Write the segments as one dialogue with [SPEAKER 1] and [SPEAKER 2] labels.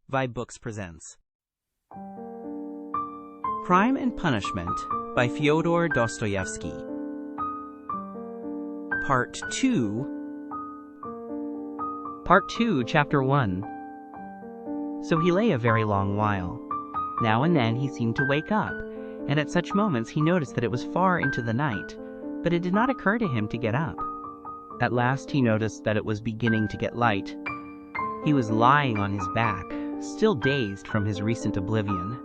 [SPEAKER 1] vibeBooks presents Crime and Punishment by Fyodor Dostoevsky. Part 2.
[SPEAKER 2] Part 2, Chapter 1. So he lay a very long while. Now and then he seemed to wake up, and at such moments he noticed that it was far into the night, but it did not occur to him to get up. At last he noticed that it was beginning to get light. He was lying on his back, still dazed from his recent oblivion.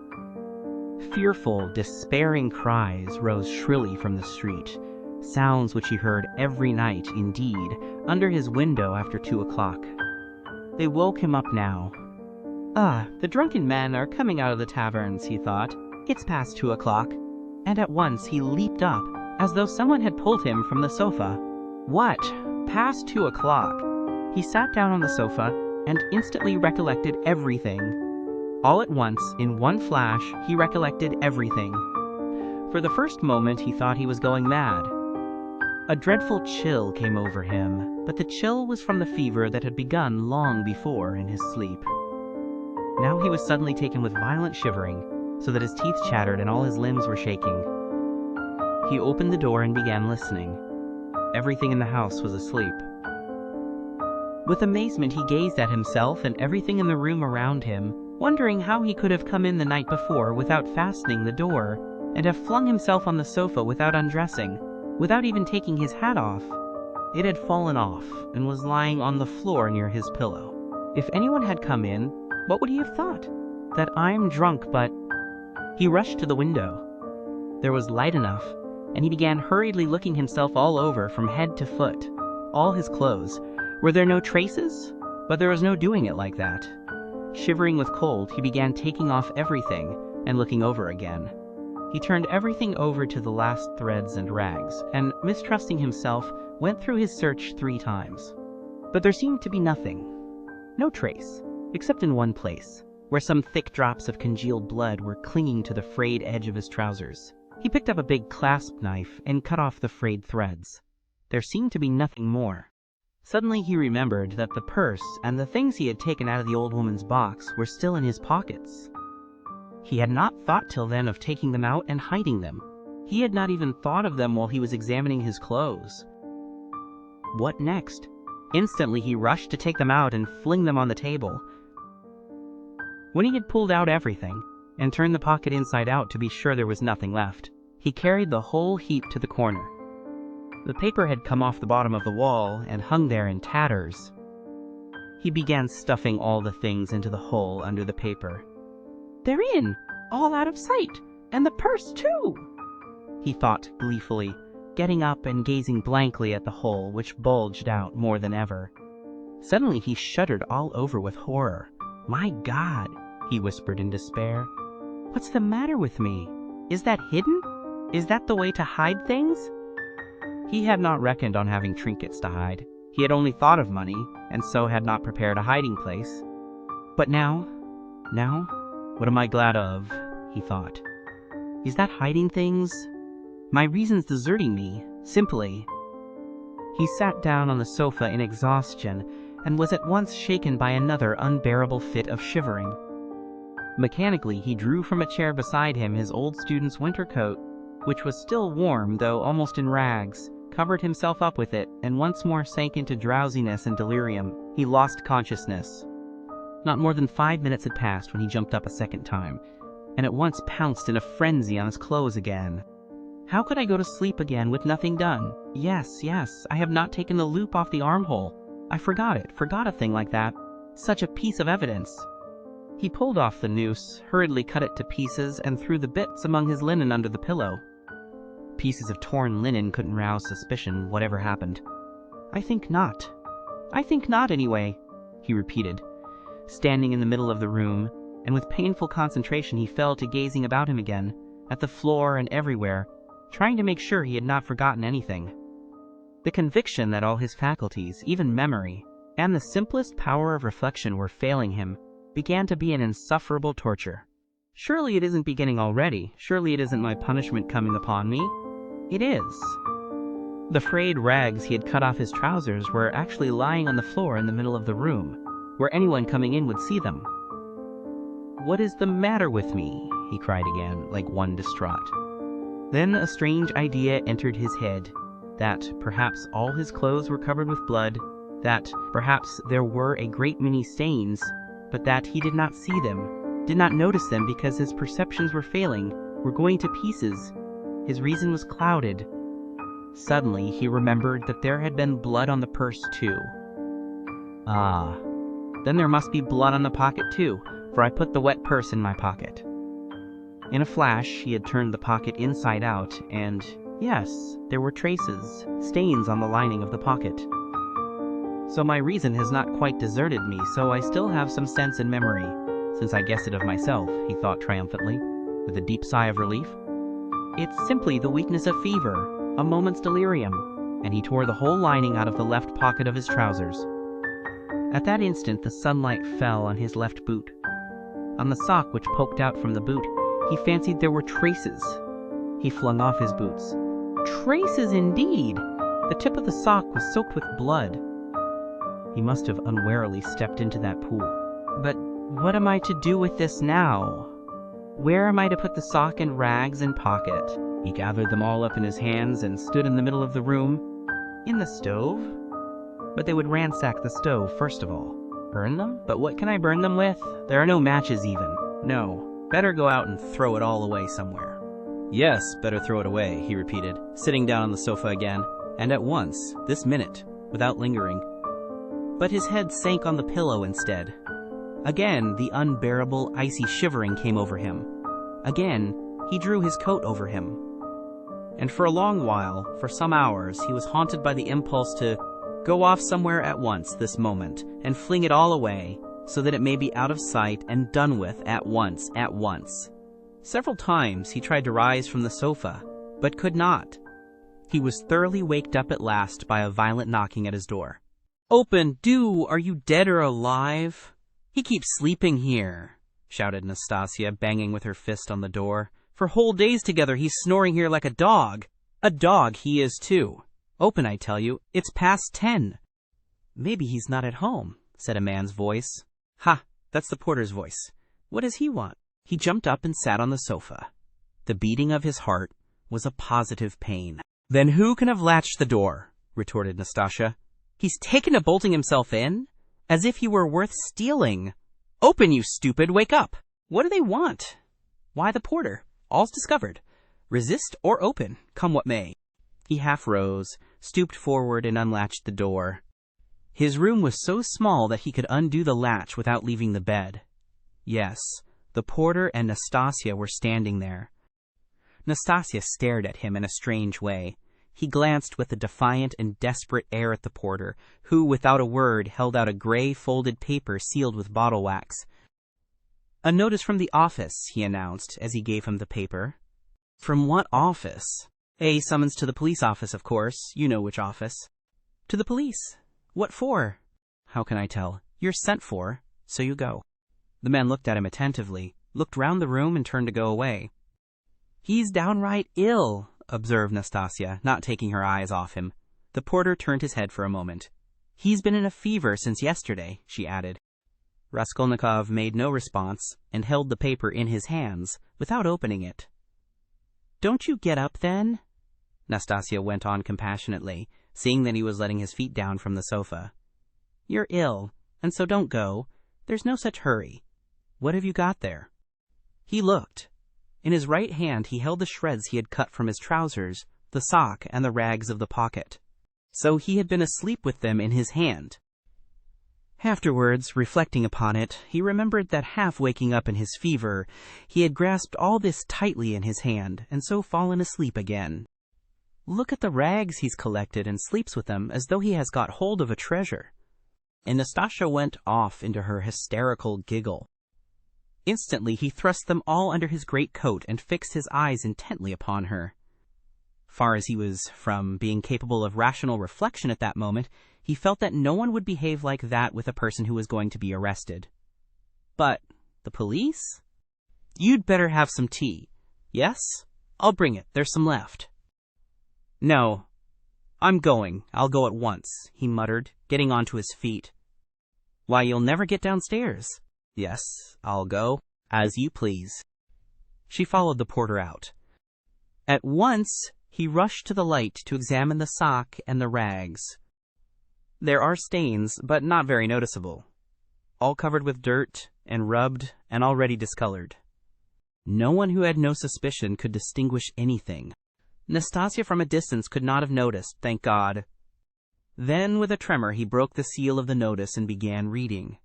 [SPEAKER 2] Fearful, despairing cries rose shrilly from the street, sounds which he heard every night, indeed, under his window after 2 o'clock. They woke him up now. The drunken men are coming out of the taverns, he thought. It's past 2 o'clock. And at once he leaped up, as though someone had pulled him from the sofa. What? Past 2 o'clock? He sat down on the sofa and instantly recollected everything. All at once, in one flash, he recollected everything. For the first moment he thought he was going mad. A dreadful chill came over him, but the chill was from the fever that had begun long before in his sleep. Now he was suddenly taken with violent shivering, so that his teeth chattered and all his limbs were shaking. He opened the door and began listening. Everything in the house was asleep. With amazement he gazed at himself and everything in the room around him, wondering how he could have come in the night before without fastening the door, and have flung himself on the sofa without undressing, without even taking his hat off. It had fallen off, and was lying on the floor near his pillow. If anyone had come in, what would he have thought? That I'm drunk, but... He rushed to the window. There was light enough, and he began hurriedly looking himself all over from head to foot. All his clothes. Were there no traces? But there was no doing it like that. Shivering with cold, he began taking off everything and looking over again. He turned everything over to the last threads and rags, and, mistrusting himself, went through his search 3 times. But there seemed to be nothing. No trace, except in one place, where some thick drops of congealed blood were clinging to the frayed edge of his trousers. He picked up a big clasp knife and cut off the frayed threads. There seemed to be nothing more. Suddenly he remembered that the purse and the things he had taken out of the old woman's box were still in his pockets. He had not thought till then of taking them out and hiding them. He had not even thought of them while he was examining his clothes. What next? Instantly he rushed to take them out and fling them on the table. When he had pulled out everything, and turned the pocket inside out to be sure there was nothing left, he carried the whole heap to the corner. The paper had come off the bottom of the wall and hung there in tatters. He began stuffing all the things into the hole under the paper. "They're in, all out of sight, and the purse too!" he thought gleefully, getting up and gazing blankly at the hole which bulged out more than ever. Suddenly he shuddered all over with horror. "My God!" he whispered in despair. "What's the matter with me? Is that hidden? Is that the way to hide things?" He had not reckoned on having trinkets to hide. He had only thought of money, and so had not prepared a hiding place. But now, what am I glad of? He thought. Is that hiding things? My reason's deserting me, simply. He sat down on the sofa in exhaustion, and was at once shaken by another unbearable fit of shivering. Mechanically he drew from a chair beside him his old student's winter coat, which was still warm though almost in rags, covered himself up with it, and once more sank into drowsiness and delirium. He lost consciousness. Not more than 5 minutes had passed when he jumped up a second time, and at once pounced in a frenzy on his clothes again. How could I go to sleep again with nothing done? Yes, I have not taken the loop off the armhole. I forgot a thing like that. Such a piece of evidence. He pulled off the noose, hurriedly cut it to pieces, and threw the bits among his linen under the pillow. Pieces of torn linen couldn't rouse suspicion, whatever happened. I think not, anyway, he repeated, standing in the middle of the room, and with painful concentration he fell to gazing about him again, at the floor and everywhere, trying to make sure he had not forgotten anything. The conviction that all his faculties, even memory, and the simplest power of reflection were failing him, began to be an insufferable torture. Surely it isn't beginning already. Surely it isn't my punishment coming upon me. It is. The frayed rags he had cut off his trousers were actually lying on the floor in the middle of the room, where anyone coming in would see them. "What is the matter with me?" he cried again, like one distraught. Then a strange idea entered his head, that perhaps all his clothes were covered with blood, that perhaps there were a great many stains, but that he did not see them, did not notice them because his perceptions were failing, were going to pieces. His reason was clouded. Suddenly he remembered that there had been blood on the purse too. Ah, then there must be blood on the pocket too, for I put the wet purse in my pocket. In a flash he had turned the pocket inside out, and yes, there were traces, stains on the lining of the pocket. So my reason has not quite deserted me, so I still have some sense and memory, since I guessed it of myself, he thought triumphantly, with a deep sigh of relief. It's simply the weakness of fever, a moment's delirium, and he tore the whole lining out of the left pocket of his trousers. At that instant the sunlight fell on his left boot. On the sock which poked out from the boot, he fancied there were traces. He flung off his boots. Traces indeed! The tip of the sock was soaked with blood. He must have unwarily stepped into that pool. But what am I to do with this now? Where am I to put the sock and rags and pocket? He gathered them all up in his hands and stood in the middle of the room. In the stove? But they would ransack the stove first of all. Burn them? But what can I burn them with? There are no matches even. No, better go out and throw it all away somewhere.
[SPEAKER 1] Yes, better throw it away, he repeated, sitting down on the sofa again, and at once, this minute, without lingering. But his head sank on the pillow instead. Again, the unbearable, icy shivering came over him. Again, he drew his coat over him. And for a long while, for some hours, he was haunted by the impulse to go off somewhere at once this moment, and fling it all away, so that it may be out of sight and done with at once. Several times he tried to rise from the sofa, but could not. He was thoroughly waked up at last by a violent knocking at his door. "Open, do! Are you dead or alive? He keeps sleeping here," shouted Nastasia, banging with her fist on the door. "For whole days together he's snoring here like a dog. A dog he is too. Open, I tell you. It's past 10. "Maybe he's not at home," said a man's voice. "Ha, that's the porter's voice. What does he want?" He jumped up and sat on the sofa. The beating of his heart was a positive pain. "Then who can have latched the door?" retorted Nastasia. "He's taken to bolting himself in? As if he were worth stealing. Open, you stupid, wake up! What do they want?" "Why, the porter. All's discovered. Resist or open, come what may." He half rose, stooped forward and unlatched the door. His room was so small that he could undo the latch without leaving the bed. Yes, the porter and Nastasia were standing there. Nastasia stared at him in a strange way. He glanced with a defiant and desperate air at the porter, who, without a word, held out a gray folded paper sealed with bottle wax. "A notice from the office," he announced as he gave him the paper. "From what office?" "A summons to the police office, of course. You know which office." "To the police? What for?" "How can I tell? You're sent for, so you go." The man looked at him attentively, looked round the room and turned to go away. "He's downright ill," observed Nastasia, not taking her eyes off him. The porter turned his head for a moment. "He's been in a fever since yesterday," she added. Raskolnikov made no response and held the paper in his hands without opening it. "Don't you get up then?" Nastasia went on compassionately, seeing that he was letting his feet down from the sofa. "You're ill, and so don't go. There's no such hurry. What have you got there?" He looked. In his right hand he held the shreds he had cut from his trousers, the sock, and the rags of the pocket. So he had been asleep with them in his hand. Afterwards, reflecting upon it, he remembered that half waking up in his fever, he had grasped all this tightly in his hand, and so fallen asleep again. "Look at the rags he's collected and sleeps with them as though he has got hold of a treasure." And Nastasia went off into her hysterical giggle. Instantly he thrust them all under his great coat and fixed his eyes intently upon her. Far as he was from being capable of rational reflection at that moment, he felt that no one would behave like that with a person who was going to be arrested. But the police? "You'd better have some tea." "Yes? I'll bring it. There's some left." "No. I'm going. I'll go at once," he muttered, getting onto his feet. "Why, you'll never get downstairs." "Yes, I'll go." "As you please." She followed the porter out. At once, he rushed to the light to examine the sock and the rags. There are stains, but not very noticeable, all covered with dirt and rubbed and already discolored. No one who had no suspicion could distinguish anything. Nastasia from a distance could not have noticed, thank God. Then, with a tremor, he broke the seal of the notice and began reading.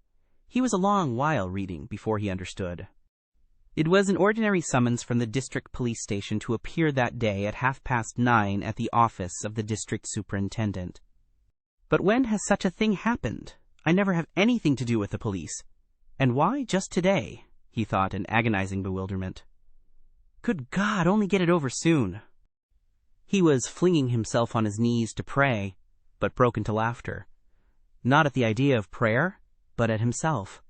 [SPEAKER 1] He was a long while reading before he understood. It was an ordinary summons from the district police station to appear that day at 9:30 at the office of the district superintendent. But when has such a thing happened? I never have anything to do with the police. And why just today? He thought in agonizing bewilderment. Good God, only get it over soon. He was flinging himself on his knees to pray, but broke into laughter. Not at the idea of prayer, but at himself.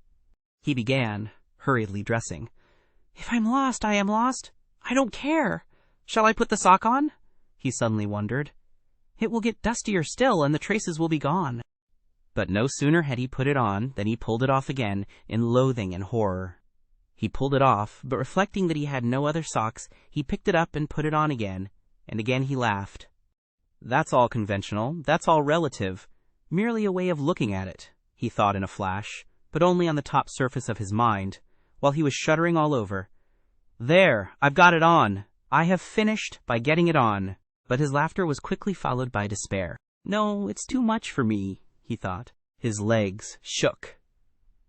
[SPEAKER 1] He began, hurriedly dressing. If I'm lost, I am lost. I don't care. Shall I put the sock on? He suddenly wondered. It will get dustier still, and the traces will be gone. But no sooner had he put it on than he pulled it off again in loathing and horror. He pulled it off, but reflecting that he had no other socks, he picked it up and put it on again, and again he laughed. That's all conventional, that's all relative, merely a way of looking at it, he thought in a flash, but only on the top surface of his mind, while he was shuddering all over. There, I've got it on. I have finished by getting it on. But his laughter was quickly followed by despair. No, it's too much for me, he thought. His legs shook.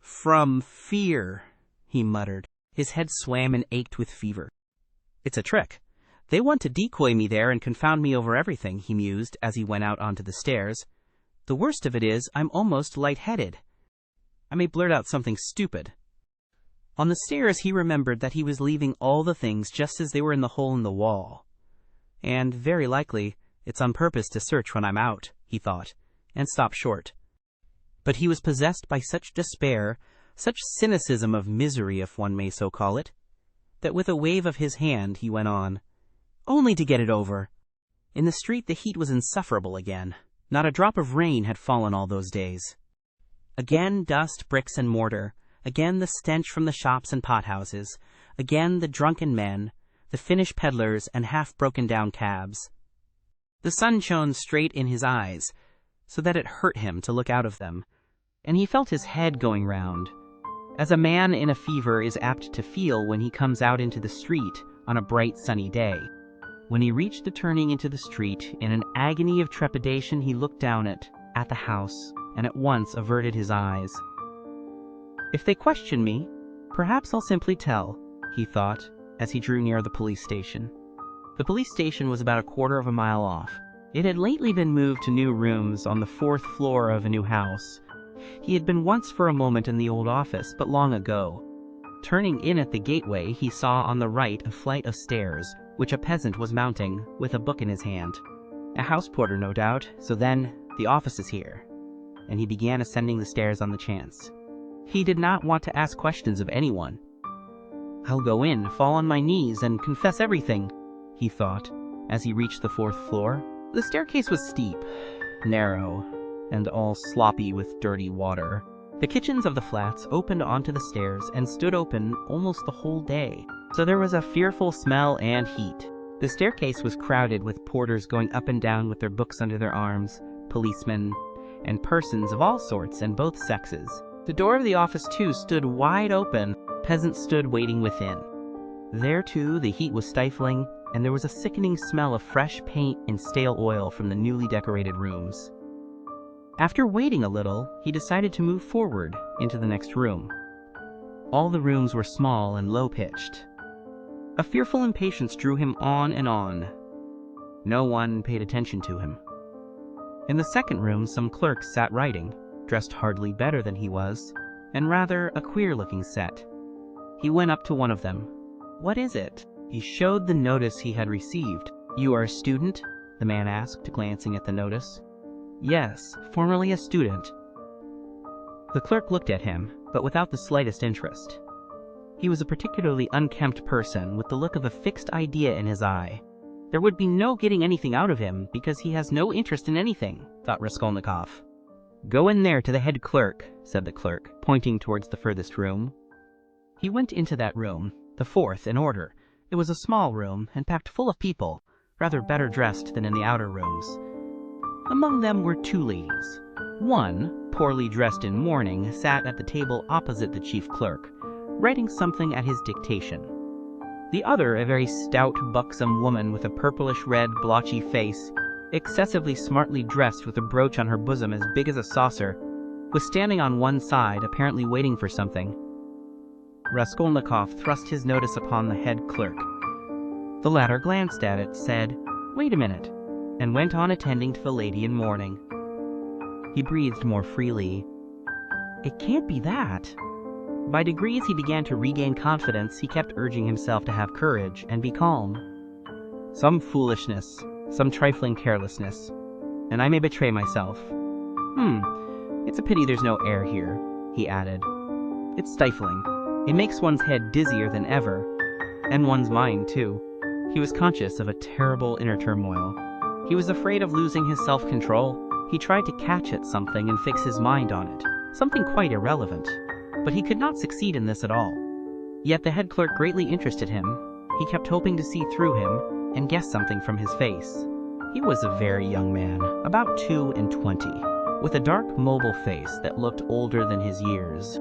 [SPEAKER 1] From fear, he muttered. His head swam and ached with fever. It's a trick. They want to decoy me there and confound me over everything, he mused as he went out onto the stairs. The worst of it is, I'm almost light-headed. I may blurt out something stupid. On the stairs he remembered that he was leaving all the things just as they were in the hole in the wall. And, very likely, it's on purpose to search when I'm out, he thought, and stopped short. But he was possessed by such despair, such cynicism of misery, if one may so call it, that with a wave of his hand he went on. Only to get it over. In the street the heat was insufferable again. Not a drop of rain had fallen all those days. Again dust, bricks, and mortar. Again the stench from the shops and pothouses. Again the drunken men, the Finnish peddlers, and half-broken-down cabs. The sun shone straight in his eyes, so that it hurt him to look out of them, and he felt his head going round, as a man in a fever is apt to feel when he comes out into the street on a bright sunny day. When he reached the turning into the street, in an agony of trepidation he looked down at the house, and at once averted his eyes. If they question me, perhaps I'll simply tell, he thought, as he drew near the police station. The police station was about 1/4 of a mile off. It had lately been moved to new rooms on the 4th floor of a new house. He had been once for a moment in the old office, but long ago. Turning in at the gateway, he saw on the right a flight of stairs, which a peasant was mounting, with a book in his hand. A house porter, no doubt, so then, the office is here. And he began ascending the stairs on the chance. He did not want to ask questions of anyone. I'll go in, fall on my knees, and confess everything, he thought, as he reached the 4th floor. The staircase was steep, narrow, and all sloppy with dirty water. The kitchens of the flats opened onto the stairs and stood open almost the whole day, so there was a fearful smell and heat. The staircase was crowded with porters going up and down with their books under their arms, policemen, and persons of all sorts and both sexes. The door of the office, too, stood wide open. Peasants stood waiting within. There, too, the heat was stifling, and there was a sickening smell of fresh paint and stale oil from the newly decorated rooms. After waiting a little, he decided to move forward into the next room. All the rooms were small and low-pitched. A fearful impatience drew him on and on. No one paid attention to him. In the second room, some clerks sat writing, dressed hardly better than he was, and rather a queer-looking set. He went up to one of them. What is it? He showed the notice he had received. You are a student? The man asked, glancing at the notice. Yes, formerly a student. The clerk looked at him, but without the slightest interest. He was a particularly unkempt person, with the look of a fixed idea in his eye. There would be no getting anything out of him, because he has no interest in anything, thought Raskolnikov. Go in there to the head clerk, said the clerk, pointing towards the furthest room.
[SPEAKER 2] He went into that room, the fourth in order. It was a small room, and packed full of people, rather better dressed than in the outer rooms. Among them were two ladies. One, poorly dressed in mourning, sat at the table opposite the chief clerk, writing something at his dictation. The other, a very stout, buxom woman with a purplish-red, blotchy face, excessively smartly dressed with a brooch on her bosom as big as a saucer, was standing on one side, apparently waiting for something. Raskolnikov thrust his notice upon the head clerk. The latter glanced at it, said, "Wait a minute," and went on attending to the lady in mourning. He breathed more freely. It can't be that. By degrees he began to regain confidence. He kept urging himself to have courage and be calm. Some foolishness, some trifling carelessness, and I may betray myself. It's a pity there's no air here," he added. "It's stifling. It makes one's head dizzier than ever, and one's mind, too." He was conscious of a terrible inner turmoil. He was afraid of losing his self-control. He tried to catch at something and fix his mind on it, something quite irrelevant. But he could not succeed in this at all. Yet the head clerk greatly interested him. He kept hoping to see through him and guess something from his face. He was a very young man, about 22, with a dark, mobile face that looked older than his years.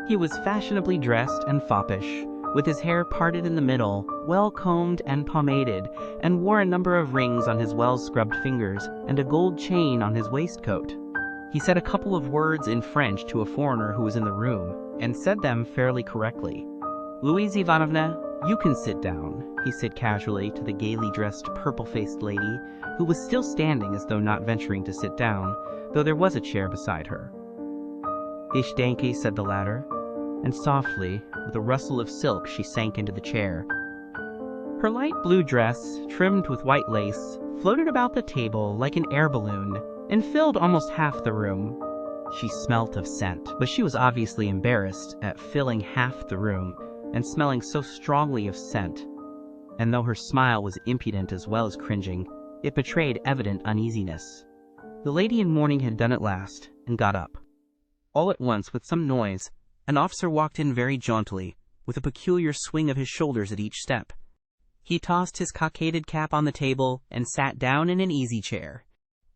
[SPEAKER 2] He was fashionably dressed and foppish, with his hair parted in the middle, well-combed and pomaded, and wore a number of rings on his well-scrubbed fingers and a gold chain on his waistcoat. He said a couple of words in French to a foreigner who was in the room, and said them fairly correctly. "Louise Ivanovna, you can sit down," he said casually to the gaily dressed, purple-faced lady, who was still standing as though not venturing to sit down, though there was a chair beside her. "Ich denke," said the latter, and softly, with a rustle of silk, she sank into the chair. Her light blue dress, trimmed with white lace, floated about the table like an air balloon, and filled almost half the room. She smelt of scent, but she was obviously embarrassed at filling half the room and smelling so strongly of scent. And though her smile was impudent as well as cringing, it betrayed evident uneasiness. The lady in mourning had done at last, and got up. All at once, with some noise, an officer walked in very jauntily, with a peculiar swing of his shoulders at each step. He tossed his cockaded cap on the table and sat down in an easy chair.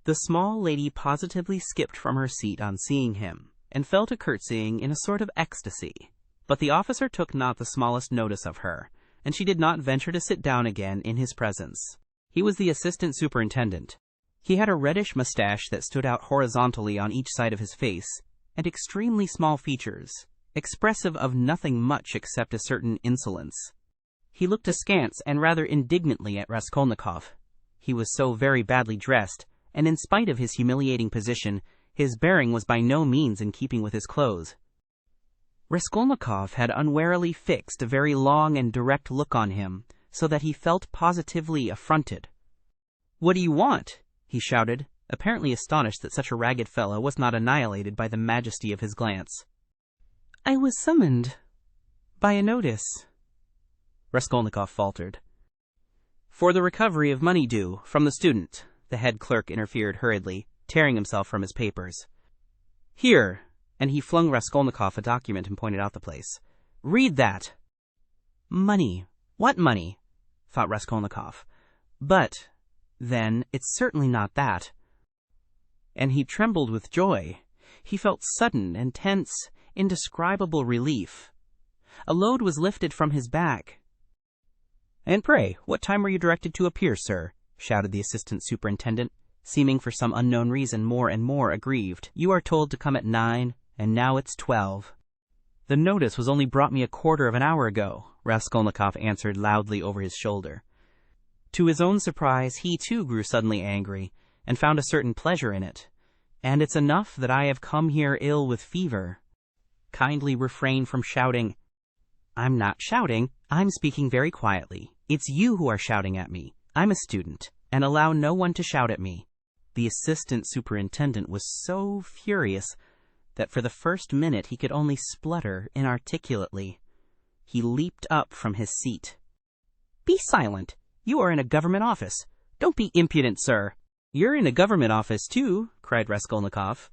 [SPEAKER 2] The small lady positively skipped from her seat on seeing him, and fell to curtsying in a sort of ecstasy. But the officer took not the smallest notice of her, and she did not venture to sit down again in his presence. He was the assistant superintendent. He had a reddish mustache that stood out horizontally on each side of his face, and extremely small features, expressive of nothing much except a certain insolence. He looked askance and rather indignantly at Raskolnikov. He was so very badly dressed, and in spite of his humiliating position, his bearing was by no means in keeping with his clothes. Raskolnikov had unwarily fixed a very long and direct look on him, so that he felt positively affronted. "What do you want?" he shouted, apparently astonished that such a ragged fellow was not annihilated by the majesty of his glance. "I was summoned by a notice," Raskolnikov faltered. "For the recovery of money due from the student," the head clerk interfered hurriedly, tearing himself from his papers. "Here," and he flung Raskolnikov a document and pointed out the place. "Read that." "Money? What money?" thought Raskolnikov. "But, then, it's certainly not that." And he trembled with joy. He felt sudden and tense, indescribable relief. A load was lifted from his back. "And pray, what time were you directed to appear, sir?" shouted the assistant superintendent, seeming for some unknown reason more and more aggrieved. "You are told to come at 9, and now it's 12. "The notice was only brought me a quarter of an hour ago," Raskolnikov answered loudly over his shoulder. To his own surprise, he too grew suddenly angry, and found a certain pleasure in it. "And it's enough that I have come here ill with fever. Kindly refrain from shouting." "I'm not shouting. I'm speaking very quietly. It's you who are shouting at me. I'm a student, and allow no one to shout at me." The assistant superintendent was so furious that for the first minute he could only splutter inarticulately. He leaped up from his seat. "Be silent! You are in a government office. Don't be impudent, sir." "You're in a government office, too," cried Raskolnikov.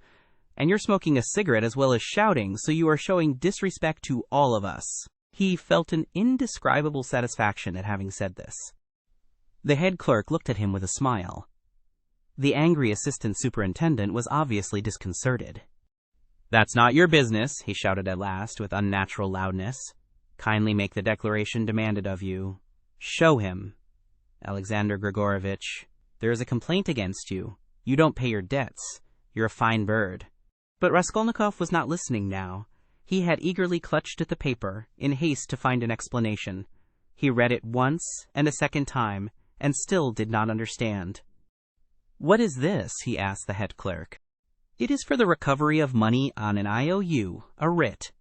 [SPEAKER 2] "And you're smoking a cigarette as well as shouting, so you are showing disrespect to all of us."
[SPEAKER 1] He felt an indescribable satisfaction at having said this. The head clerk looked at him with a smile. The angry assistant superintendent was obviously disconcerted. "That's not your business," he shouted at last with unnatural loudness. "Kindly make the declaration demanded of you. Show him. Alexander Grigorovich, there is a complaint against you. You don't pay your debts. You're a fine bird." But Raskolnikov was not listening now. He had eagerly clutched at the paper, in haste to find an explanation. He read it once and a second time, and still did not understand. "What is this?" he asked the head clerk. "It is for the recovery of money on an IOU, a writ.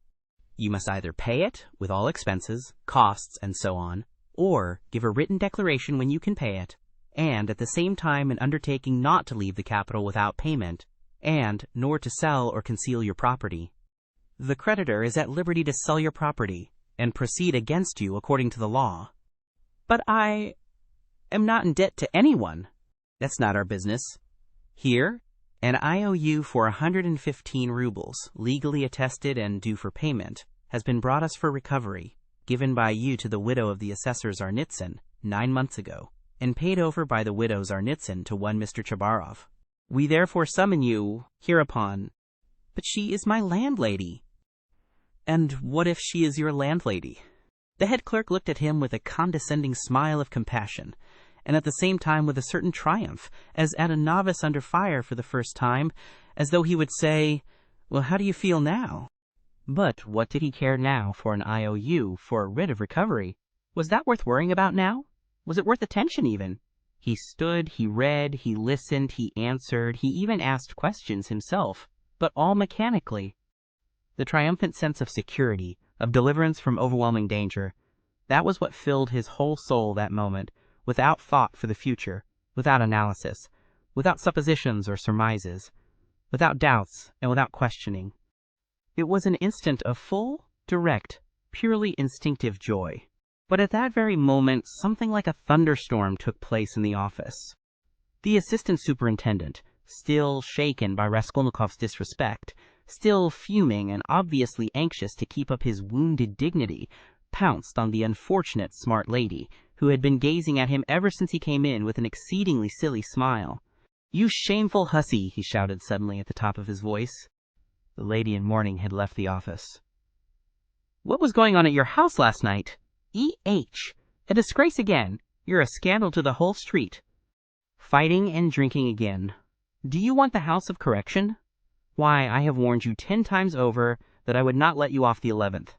[SPEAKER 1] You must either pay it, with all expenses, costs, and so on, or give a written declaration when you can pay it, and at the same time an undertaking not to leave the capital without payment, and nor to sell or conceal your property. The creditor is at liberty to sell your property, and proceed against you according to the law." "But I am not in debt to anyone." "That's not our business. Here, an IOU for 115 rubles, legally attested and due for payment, has been brought us for recovery, given by you to the widow of the assessor Zarnitsyn 9 months ago, and paid over by the widow Zarnitsyn to one Mr. Chabarov. We therefore summon you hereupon." "But she is my landlady." "And what if she is your landlady?" The head clerk looked at him with a condescending smile of compassion, and at the same time with a certain triumph, as at a novice under fire for the first time, as though he would say, "Well, how do you feel now?" But what did he care now for an IOU, for a writ of recovery? Was that worth worrying about now? Was it worth attention even? He stood, he read, he listened, he answered, he even asked questions himself, but all mechanically. The triumphant sense of security, of deliverance from overwhelming danger, that was what filled his whole soul that moment, without thought for the future, without analysis, without suppositions or surmises, without doubts and without questioning. It was an instant of full, direct, purely instinctive joy. But at that very moment something like a thunderstorm took place in the office. The assistant superintendent, still shaken by Raskolnikov's disrespect, still fuming and obviously anxious to keep up his wounded dignity, pounced on the unfortunate smart lady, who had been gazing at him ever since he came in with an exceedingly silly smile. "You shameful hussy!" he shouted suddenly at the top of his voice. The lady in mourning had left the office. "What was going on at your house last night? E.H. A disgrace again. You're a scandal to the whole street. Fighting and drinking again. Do you want the house of correction? Why, I have warned you 10 times over that I would not let you off the 11th.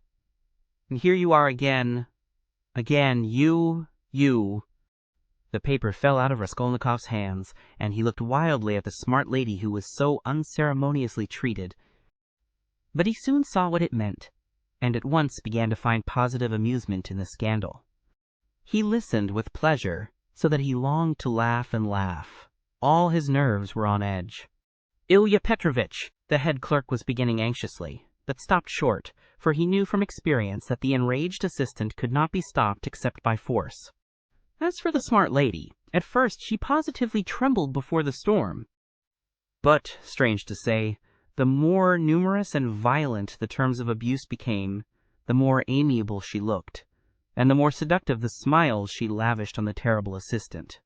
[SPEAKER 1] And here you are again. Again, you. The paper fell out of Raskolnikov's hands, and he looked wildly at the smart lady who was so unceremoniously treated. But he soon saw what it meant, and at once began to find positive amusement in the scandal. He listened with pleasure, so that he longed to laugh and laugh. All his nerves were on edge. "Ilya Petrovitch," the head clerk was beginning anxiously, but stopped short, for he knew from experience that the enraged assistant could not be stopped except by force. As for the smart lady, at first she positively trembled before the storm. But, strange to say, the more numerous and violent the terms of abuse became, the more amiable she looked, and the more seductive the smiles she lavished on the terrible assistant.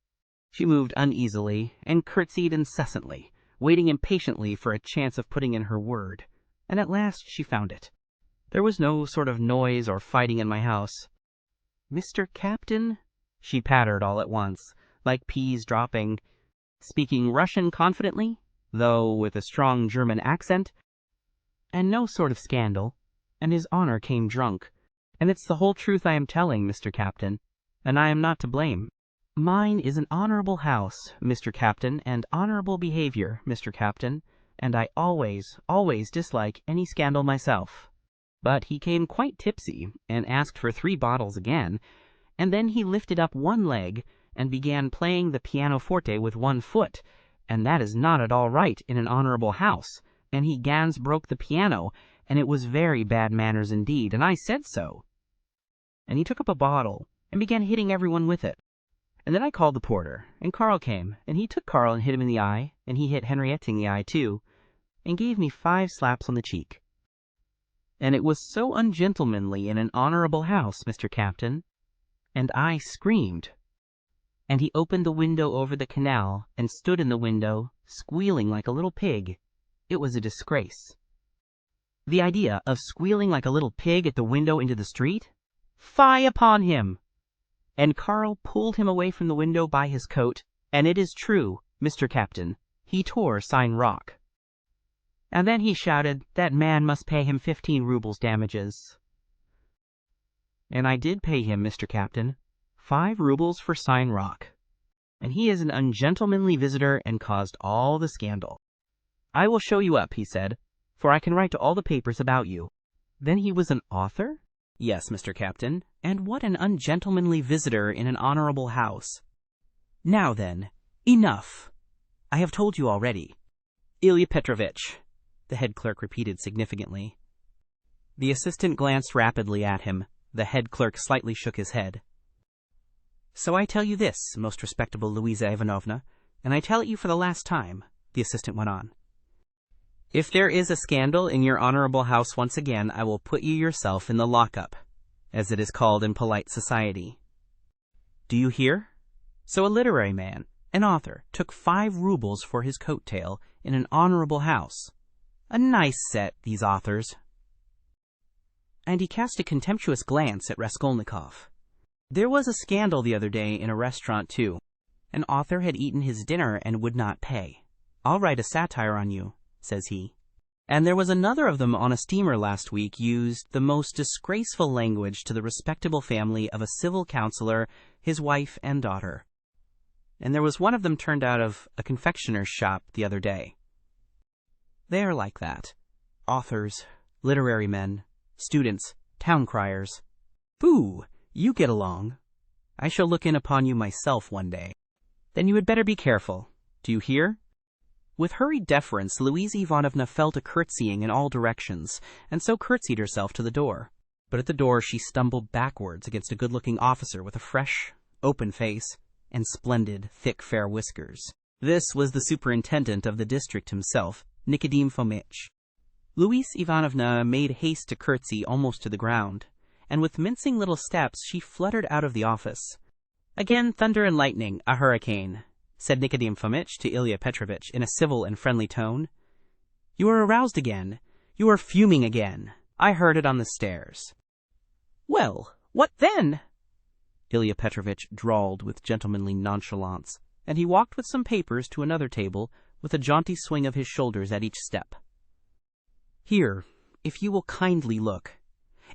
[SPEAKER 1] She moved uneasily, and curtsied incessantly, waiting impatiently for a chance of putting in her word, and at last she found it. "There was no sort of noise or fighting in my house. Mr. Captain," she pattered all at once, like peas dropping, speaking Russian confidently, though with a strong German accent, "and no sort of scandal, and his honor came drunk, and it's the whole truth I am telling, Mr. Captain, and I am not to blame. Mine is an honorable house, Mr. Captain, and honorable behavior, Mr. Captain, and I always dislike any scandal myself." But he came quite tipsy, and asked for 3 bottles again, and then he lifted up one leg, and began playing the pianoforte with one foot, and that is not at all right in an honorable house, and he gans broke the piano, and it was very bad manners indeed, and I said so. And he took up a bottle, and began hitting everyone with it. And then I called the porter, and Karl came, and he took Karl and hit him in the eye, and he hit Henriette in the eye too, and gave me 5 slaps on the cheek.
[SPEAKER 2] And it was so ungentlemanly in an honorable house, Mr. Captain. And I screamed. And he opened the window over the canal and stood in the window, squealing like a little pig. It was a disgrace. The idea of squealing like a little pig at the window into the street? Fie upon him! And Carl pulled him away from the window by his coat, and it is true, Mr. Captain, he tore Sign Rock. And then he shouted that man must pay him 15 rubles damages. And I did pay him, Mr. Captain, 5 rubles for Sign Rock. And he is an ungentlemanly visitor and caused all the scandal. I will show you up, he said, for I can write to all the papers about you. Then he was an author?
[SPEAKER 1] Yes, Mr. Captain, and what an ungentlemanly visitor in an honorable house. Now then, enough. I have told you already. Ilya Petrovitch, the head clerk repeated significantly. The assistant glanced rapidly at him. The head clerk slightly shook his head. So I tell you this, most respectable Louisa Ivanovna, and I tell it you for the last time, the assistant went on. If there is a scandal in your honorable house once again, I will put you yourself in the lockup, as it is called in polite society. Do you hear? So a literary man, an author, took 5 rubles for his coat tail in an honorable house. A nice set, these authors. And he cast a contemptuous glance at Raskolnikov. There was a scandal the other day in a restaurant, too. An author had eaten his dinner and would not pay. I'll write a satire on you, says he. And there was another of them on a steamer last week used the most disgraceful language to the respectable family of a civil councillor, his wife and daughter. And there was one of them turned out of a confectioner's shop the other day. They are like that. Authors, literary men, students, town criers. Boo! You get along. I shall look in upon you myself one day. Then you had better be careful. Do you hear? With hurried deference, Louisa Ivanovna fell to curtsying in all directions, and so curtsied herself to the door. But at the door she stumbled backwards against a good-looking officer with a fresh, open face and splendid, thick, fair whiskers. This was the superintendent of the district himself, Nicodim Fomitch. Louisa Ivanovna made haste to curtsy almost to the ground, and with mincing little steps she fluttered out of the office. Again thunder and lightning, a hurricane, said Nicodim Fomitch to Ilya Petrovitch in a civil and friendly tone. You are aroused again. You are fuming again. I heard it on the stairs. Well, what then? Ilya Petrovitch drawled with gentlemanly nonchalance, and he walked with some papers to another table with a jaunty swing of his shoulders at each step. Here, if you will kindly look.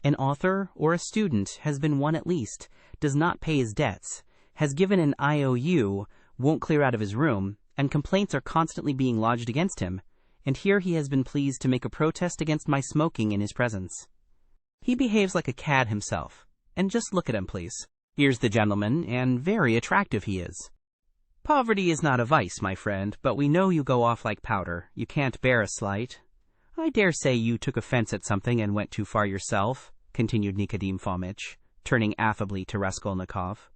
[SPEAKER 1] An author or a student has been one at least, does not pay his debts, has given an IOU, won't clear out of his room, and complaints are constantly being lodged against him, and here he has been pleased to make a protest against my smoking in his presence. He behaves like a cad himself, and just look at him, please. Here's the gentleman, and very attractive he is. Poverty is not a vice, my friend, but we know you go off like powder. You can't bear a slight. I dare say you took offense at something and went too far yourself, continued Nicodim Fomitch, turning affably to Raskolnikov.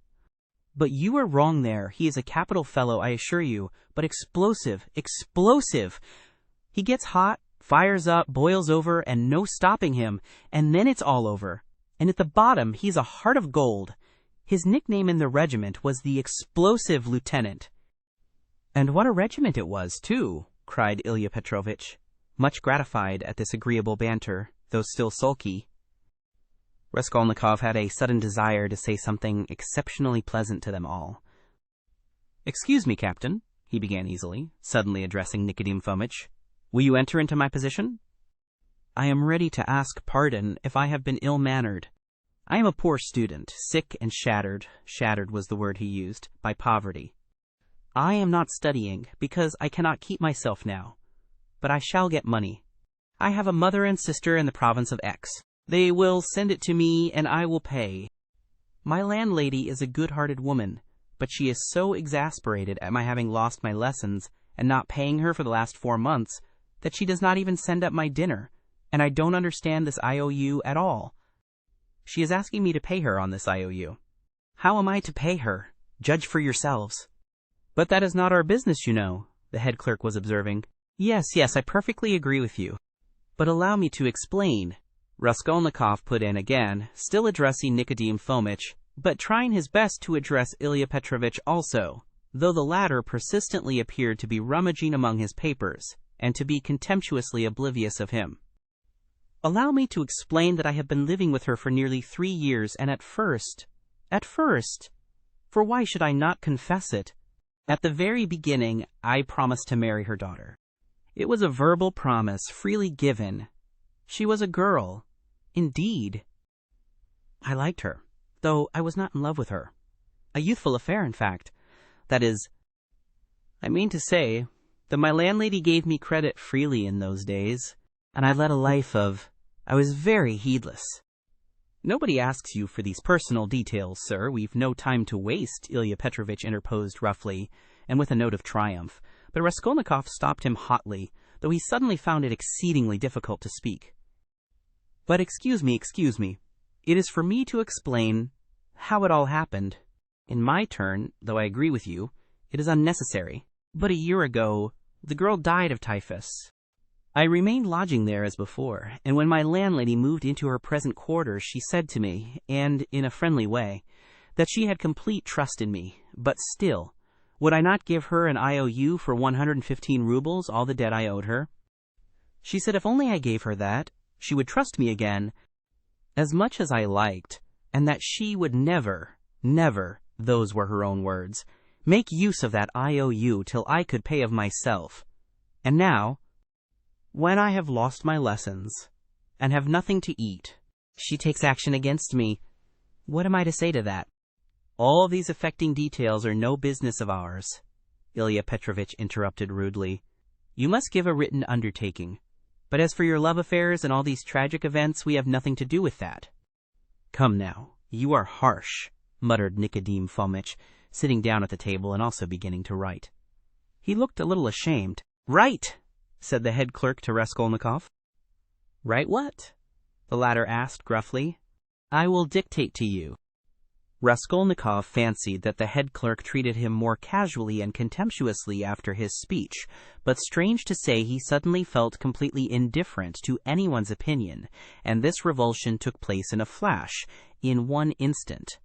[SPEAKER 1] But you are wrong there. He is a capital fellow, I assure you, but explosive, explosive. He gets hot, fires up, boils over, and no stopping him, and then it's all over. And at the bottom, he's a heart of gold. His nickname in the regiment was the Explosive Lieutenant. And what a regiment it was, too, cried Ilya Petrovitch, much gratified at this agreeable banter, though still sulky. Raskolnikov had a sudden desire to say something exceptionally pleasant to them all. Excuse me, Captain, he began easily, suddenly addressing Nicodim Fomitch. Will you enter into my position? I am ready to ask pardon if I have been ill-mannered. I am a poor student, sick and shattered was the word he used, by poverty. I am not studying, because I cannot keep myself now. But I shall get money. I have a mother and sister in the province of X. They will send it to me, and I will pay. My landlady is a good-hearted woman, but she is so exasperated at my having lost my lessons and not paying her for the last 4 months that she does not even send up my dinner, and I don't understand this IOU at all. She is asking me to pay her on this IOU. How am I to pay her? Judge for yourselves. But that is not our business, you know, the head clerk was observing. Yes, I perfectly agree with you. But allow me to explain. Raskolnikov put in again, still addressing Nicodim Fomitch, but trying his best to address Ilya Petrovitch also, though the latter persistently appeared to be rummaging among his papers, and to be contemptuously oblivious of him. "Allow me to explain that I have been living with her for nearly 3 years, and at first, for why should I not confess it? At the very beginning, I promised to marry her daughter. It was a verbal promise, freely given. She was a girl. Indeed. I liked her, though I was not in love with her. A youthful affair, in fact. That is, I mean to say that my landlady gave me credit freely in those days, and I led a life I was very heedless." "Nobody asks you for these personal details, sir. We've no time to waste," Ilya Petrovitch interposed roughly, and with a note of triumph. But Raskolnikov stopped him hotly, though he suddenly found it exceedingly difficult to speak. "But excuse me. It is for me to explain how it all happened. In my turn, though I agree with you, it is unnecessary. But a year ago, the girl died of typhus. I remained lodging there as before, and when my landlady moved into her present quarters, she said to me, and in a friendly way, that she had complete trust in me, but still, would I not give her an IOU for 115 rubles, all the debt I owed her? She said if only I gave her that, she would trust me again, as much as I liked, and that she would never, those were her own words, make use of that IOU till I could pay of myself. And now, when I have lost my lessons, and have nothing to eat, she takes action against me. What am I to say to that?" "All these affecting details are no business of ours," Ilya Petrovitch interrupted rudely. "You must give a written undertaking. But as for your love affairs and all these tragic events, we have nothing to do with that." "Come now, you are harsh," muttered Nicodim Fomitch, sitting down at the table and also beginning to write. He looked a little ashamed. "Write!" said the head clerk to Raskolnikov. "Write what?" the latter asked gruffly. "I will dictate to you." Raskolnikov fancied that the head clerk treated him more casually and contemptuously after his speech, but strange to say he suddenly felt completely indifferent to anyone's opinion, and this revulsion took place in a flash, in one instant.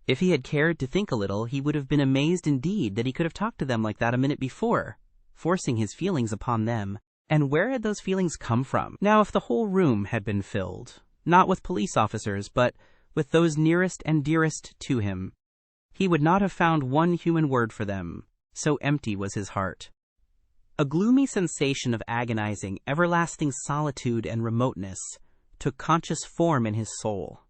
[SPEAKER 1] If he had cared to think a little, he would have been amazed indeed that he could have talked to them like that a minute before, forcing his feelings upon them. And where had those feelings come from? Now, if the whole room had been filled, not with police officers, but with those nearest and dearest to him, he would not have found one human word for them, so empty was his heart. A gloomy sensation of agonizing, everlasting solitude and remoteness took conscious form in his soul.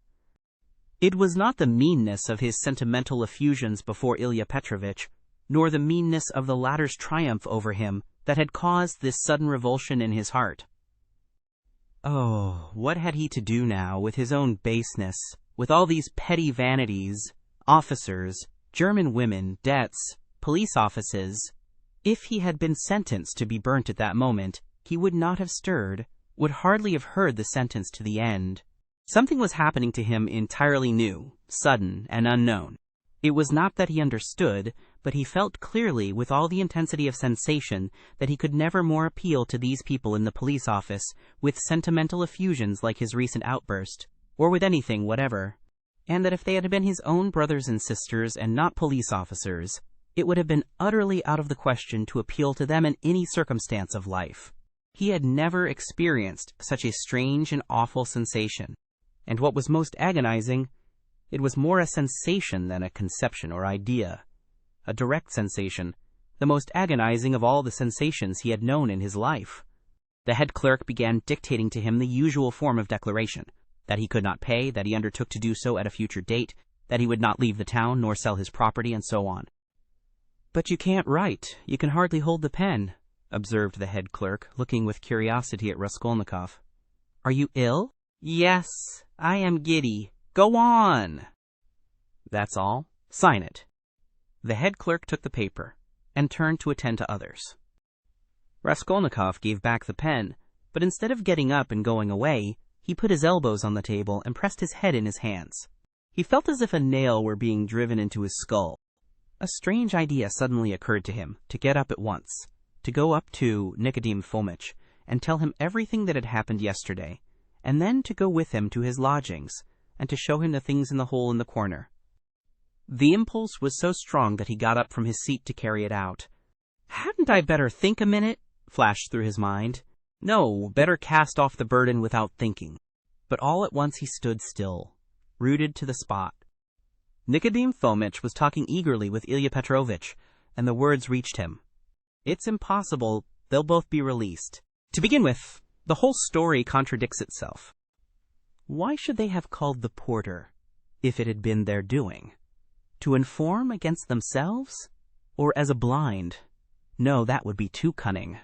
[SPEAKER 1] It was not the meanness of his sentimental effusions before Ilya Petrovitch, nor the meanness of the latter's triumph over him, that had caused this sudden revulsion in his heart. Oh, what had he to do now with his own baseness, with all these petty vanities, officers, German women, debts, police offices? If he had been sentenced to be burnt at that moment, he would not have stirred, would hardly have heard the sentence to the end. Something was happening to him entirely new, sudden, and unknown. It was not that he understood, but he felt clearly, with all the intensity of sensation, that he could never more appeal to these people in the police office with sentimental effusions like his recent outburst, or with anything whatever, and that if they had been his own brothers and sisters and not police officers, it would have been utterly out of the question to appeal to them in any circumstance of life. He had never experienced such a strange and awful sensation, and what was most agonizing, it was more a sensation than a conception or idea, a direct sensation, the most agonizing of all the sensations he had known in his life. The head clerk began dictating to him the usual form of declaration, that he could not pay, that he undertook to do so at a future date, that he would not leave the town nor sell his property, and so on. "But you can't write, you can hardly hold the pen," observed the head clerk, looking with curiosity at Raskolnikov. "Are you ill?" "Yes, I am giddy. Go on." "That's all. Sign it." The head clerk took the paper, and turned to attend to others. Raskolnikov gave back the pen, but instead of getting up and going away, he put his elbows on the table and pressed his head in his hands. He felt as if a nail were being driven into his skull. A strange idea suddenly occurred to him, to get up at once, to go up to Nicodim Fomitch, and tell him everything that had happened yesterday, and then to go with him to his lodgings, and to show him the things in the hole in the corner. The impulse was so strong that he got up from his seat to carry it out. "Hadn't I better think a minute?" flashed through his mind. No, better cast off the burden without thinking. But all at once he stood still, rooted to the spot. Nicodim Fomitch was talking eagerly with Ilya Petrovitch, and the words reached him. "It's impossible. They'll both be released. To begin with, the whole story contradicts itself. Why should they have called the porter, if it had been their doing? To inform against themselves? Or as a blind? No, that would be too cunning.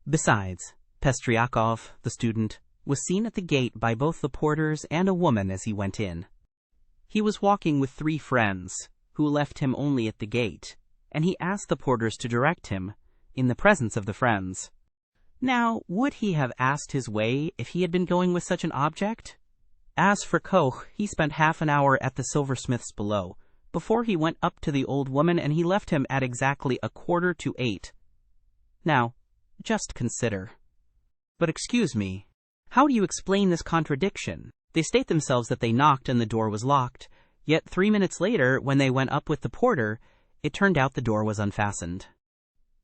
[SPEAKER 1] Besides, Pestryakov, the student, was seen at the gate by both the porters and a woman as he went in. He was walking with 3 friends, who left him only at the gate, and he asked the porters to direct him, in the presence of the friends. Now, would he have asked his way if he had been going with such an object? As for Koch, he spent half an hour at the silversmith's below, before he went up to the old woman, and he left him at exactly 7:45. Now, just consider. But excuse me, how do you explain this contradiction? They state themselves that they knocked and the door was locked, yet 3 minutes later, when they went up with the porter, it turned out the door was unfastened.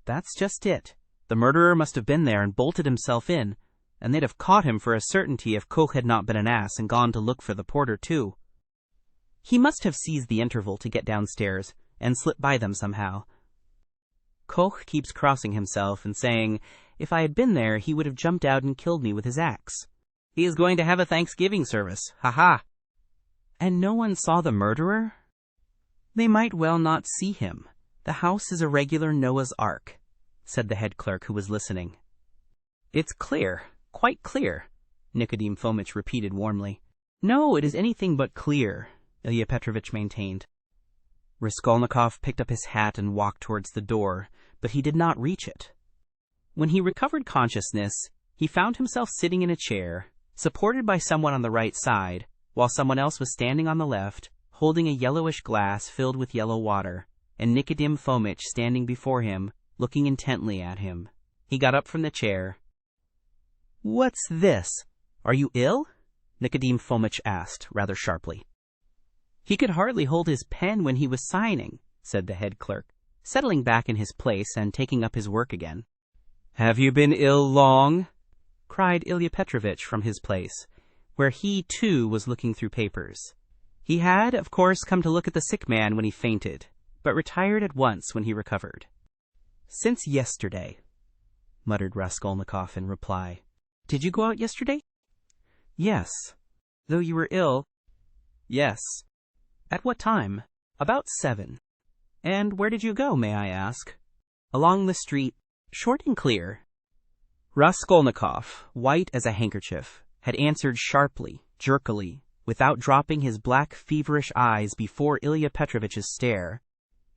[SPEAKER 1] That's just it. The murderer must have been there and bolted himself in, and they'd have caught him for a certainty if Koch had not been an ass and gone to look for the porter too. He must have seized the interval to get downstairs and slip by them somehow. Koch keeps crossing himself and saying, if I had been there, he would have jumped out and killed me with his axe. He is going to have a Thanksgiving service. Ha-ha! And no one saw the murderer? They might well not see him. The house is a regular Noah's Ark, said the head clerk who was listening. It's clear, quite clear, Nicodim Fomitch repeated warmly. No, it is anything but clear, Ilya Petrovitch maintained. Raskolnikov picked up his hat and walked towards the door, but he did not reach it. When he recovered consciousness, he found himself sitting in a chair, supported by someone on the right side, while someone else was standing on the left, holding a yellowish glass filled with yellow water, and Nicodim Fomitch standing before him, looking intently at him. He got up from the chair. What's this? Are you ill? Nicodim Fomitch asked, rather sharply. He could hardly hold his pen when he was signing, said the head clerk, settling back in his place and taking up his work again. Have you been ill long? Cried Ilya Petrovitch from his place, where he, too, was looking through papers. He had, of course, come to look at the sick man when he fainted, but retired at once when he recovered. Since yesterday, muttered Raskolnikov in reply. Did you go out yesterday? Yes. Though you were ill? Yes. At what time? About 7. And where did you go, may I ask? Along the street, short and clear. Raskolnikov, white as a handkerchief, had answered sharply, jerkily, without dropping his black, feverish eyes before Ilya Petrovitch's stare.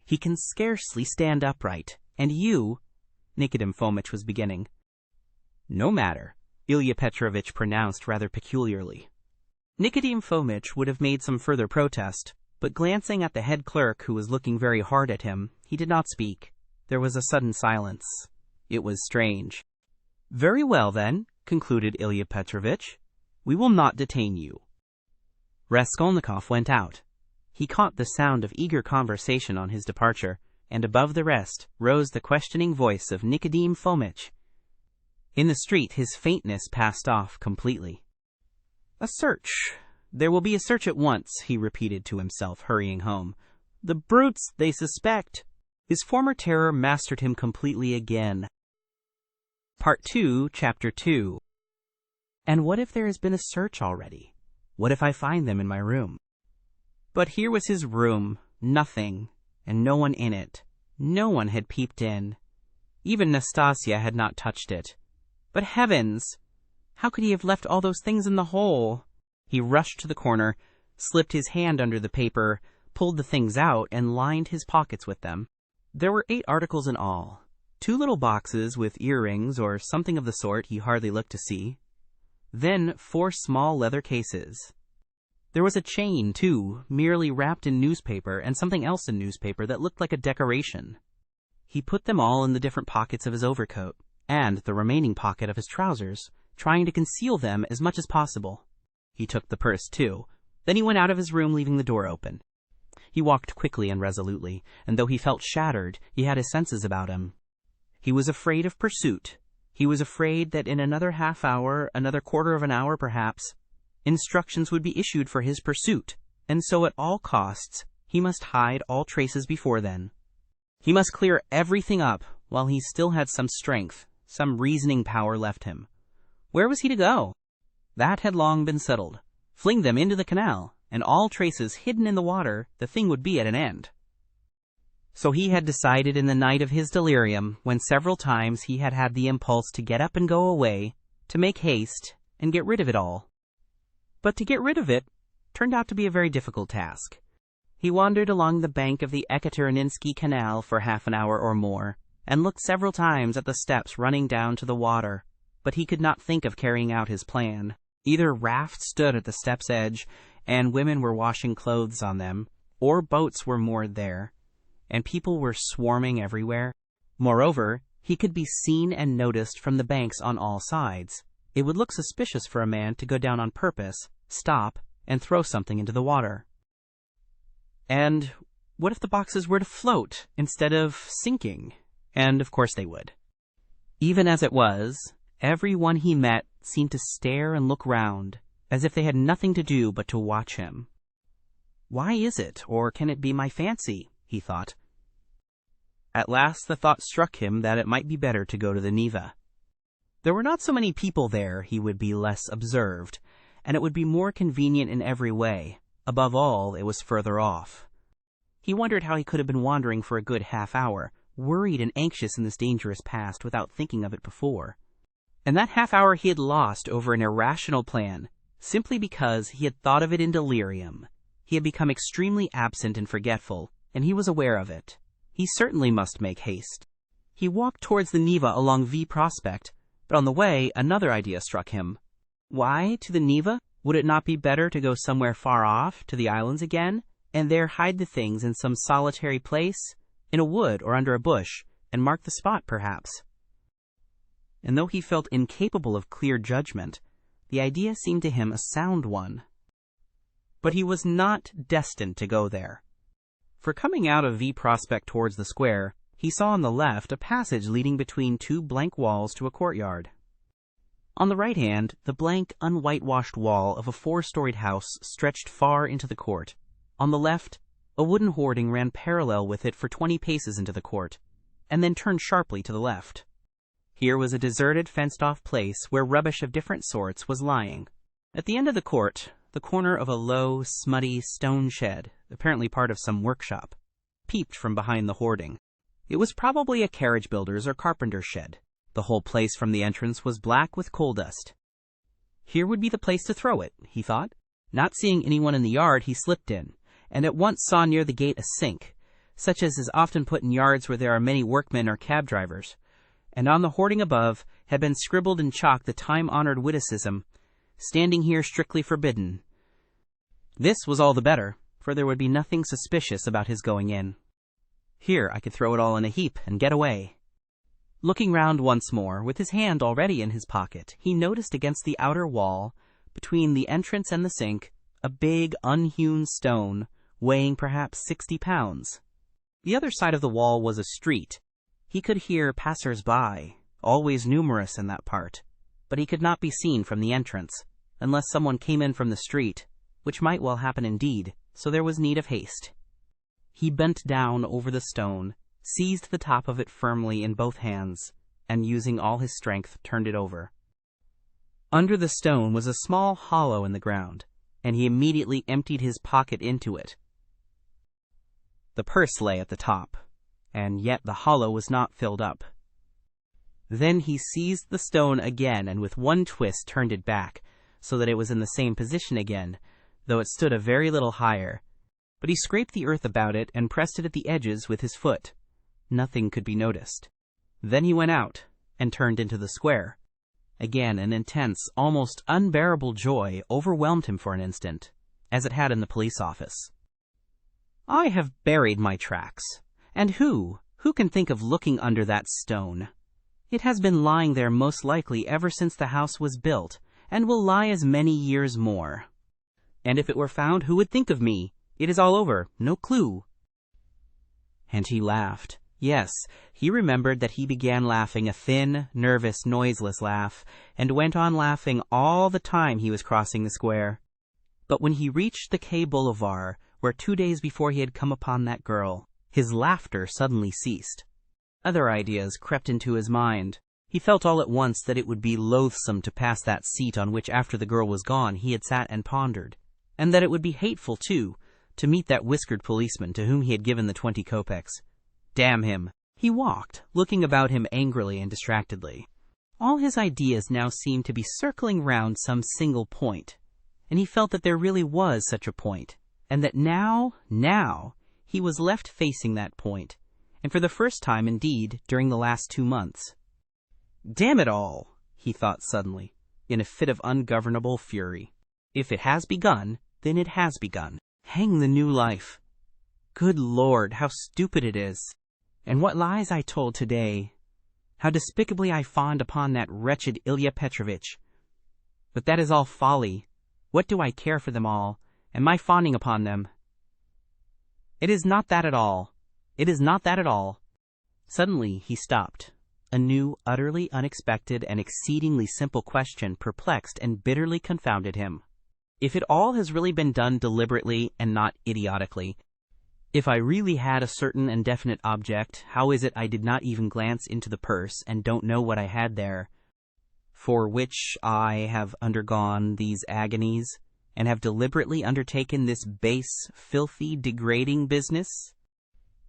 [SPEAKER 1] He can scarcely stand upright, and you... Nicodim Fomitch was beginning. No matter, Ilya Petrovitch pronounced rather peculiarly. Nicodim Fomitch would have made some further protest, but glancing at the head clerk who was looking very hard at him, he did not speak. There was a sudden silence. It was strange. Very well, then, concluded Ilya Petrovitch. We will not detain you. Raskolnikov went out. He caught the sound of eager conversation on his departure, and above the rest rose the questioning voice of Nicodim Fomitch. In the street his faintness passed off completely. A search. There will be a search at once, he repeated to himself, hurrying home. The brutes, they suspect. His former terror mastered him completely again. Part 2, Chapter 2. And what if there has been a search already? What if I find them in my room? But here was his room, nothing, and no one in it. No one had peeped in. Even Nastasia had not touched it. But heavens! How could he have left all those things in the hole? He rushed to the corner, slipped his hand under the paper, pulled the things out, and lined his pockets with them. There were 8 articles in all. 2 little boxes with earrings or something of the sort he hardly looked to see. Then 4 small leather cases. There was a chain, too, merely wrapped in newspaper, and something else in newspaper that looked like a decoration. He put them all in the different pockets of his overcoat, and the remaining pocket of his trousers, trying to conceal them as much as possible. He took the purse, too. Then he went out of his room, leaving the door open. He walked quickly and resolutely, and though he felt shattered, he had his senses about him. He was afraid of pursuit. He was afraid that in another half hour, another quarter of an hour perhaps, instructions would be issued for his pursuit, and so at all costs he must hide all traces before then. He must clear everything up while he still had some strength, some reasoning power left him. Where was he to go? That had long been settled. Fling them into the canal, and all traces hidden in the water, the thing would be at an end. So he had decided in the night of his delirium, when several times he had had the impulse to get up and go away, to make haste and get rid of it all. But to get rid of it turned out to be a very difficult task. He wandered along the bank of the Ekaterininsky Canal for half an hour or more, and looked several times at the steps running down to the water, but he could not think of carrying out his plan. Either rafts stood at the step's edge, and women were washing clothes on them, or boats were moored there, and people were swarming everywhere. Moreover, he could be seen and noticed from the banks on all sides. It would look suspicious for a man to go down on purpose, stop, and throw something into the water. And what if the boxes were to float instead of sinking? And of course they would. Even as it was, everyone he met seemed to stare and look round, as if they had nothing to do but to watch him. Why is it, or can it be my fancy? He thought. At last the thought struck him that it might be better to go to the Neva. There were not so many people there, he would be less observed, and it would be more convenient in every way. Above all, it was further off. He wondered how he could have been wandering for a good half hour, worried and anxious in this dangerous past without thinking of it before. And that half hour he had lost over an irrational plan, simply because he had thought of it in delirium. He had become extremely absent and forgetful, and he was aware of it. He certainly must make haste. He walked towards the Neva along V Prospect, but on the way another idea struck him. Why to the Neva? Would it not be better to go somewhere far off, to the islands again, and there hide the things in some solitary place, in a wood or under a bush, and mark the spot perhaps? And though he felt incapable of clear judgment, the idea seemed to him a sound one. But he was not destined to go there. For coming out of V Prospect towards the square, he saw on the left a passage leading between two blank walls to a courtyard. On the right hand, the blank, unwhitewashed wall of a 4-storied house stretched far into the court. On the left, a wooden hoarding ran parallel with it for 20 paces into the court, and then turned sharply to the left. Here was a deserted, fenced-off place where rubbish of different sorts was lying. At the end of the court, the corner of a low, smutty stone shed, apparently part of some workshop, peeped from behind the hoarding. It was probably a carriage builder's or carpenter's shed. The whole place from the entrance was black with coal dust. Here would be the place to throw it, he thought. Not seeing anyone in the yard, he slipped in, and at once saw near the gate a sink, such as is often put in yards where there are many workmen or cab drivers, and on the hoarding above had been scribbled in chalk the time-honored witticism, "Standing here strictly forbidden." This was all the better, for there would be nothing suspicious about his going in. Here I could throw it all in a heap and get away. Looking round once more, with his hand already in his pocket, he noticed against the outer wall, between the entrance and the sink, a big, unhewn stone, weighing perhaps 60 pounds. The other side of the wall was a street. He could hear passers-by, always numerous in that part, but he could not be seen from the entrance, unless someone came in from the street, which might well happen indeed, so there was need of haste. He bent down over the stone, seized the top of it firmly in both hands, and using all his strength turned it over. Under the stone was a small hollow in the ground, and he immediately emptied his pocket into it. The purse lay at the top, and yet the hollow was not filled up. Then he seized the stone again and with one twist turned it back, so that it was in the same position again, though it stood a very little higher. But he scraped the earth about it and pressed it at the edges with his foot. Nothing could be noticed. Then he went out and turned into the square. Again an intense, almost unbearable joy overwhelmed him for an instant, as it had in the police office. I have buried my tracks, and who can think of looking under that stone? It has been lying there most likely ever since the house was built, and will lie as many years more. And if it were found, who would think of me? It is all over, no clue." And he laughed. Yes, he remembered that he began laughing a thin, nervous, noiseless laugh, and went on laughing all the time he was crossing the square. But when he reached the Quai Boulevard, where 2 days before he had come upon that girl, his laughter suddenly ceased. Other ideas crept into his mind. He felt all at once that it would be loathsome to pass that seat on which after the girl was gone he had sat and pondered, and that it would be hateful, too, to meet that whiskered policeman to whom he had given the 20 kopecks. Damn him! He walked, looking about him angrily and distractedly. All his ideas now seemed to be circling round some single point, and he felt that there really was such a point, and that now, he was left facing that point, and for the first time, indeed, during the last 2 months. Damn it all, he thought suddenly, in a fit of ungovernable fury. If it has begun, then it has begun. Hang the new life. Good Lord, how stupid it is. And what lies I told today. How despicably I fawned upon that wretched Ilya Petrovitch. But that is all folly. What do I care for them all, and my fawning upon them? It is not that at all. It is not that at all. Suddenly he stopped. A new, utterly unexpected and exceedingly simple question perplexed and bitterly confounded him. If it all has really been done deliberately and not idiotically, if I really had a certain and definite object, how is it I did not even glance into the purse and don't know what I had there, for which I have undergone these agonies, and have deliberately undertaken this base, filthy, degrading business?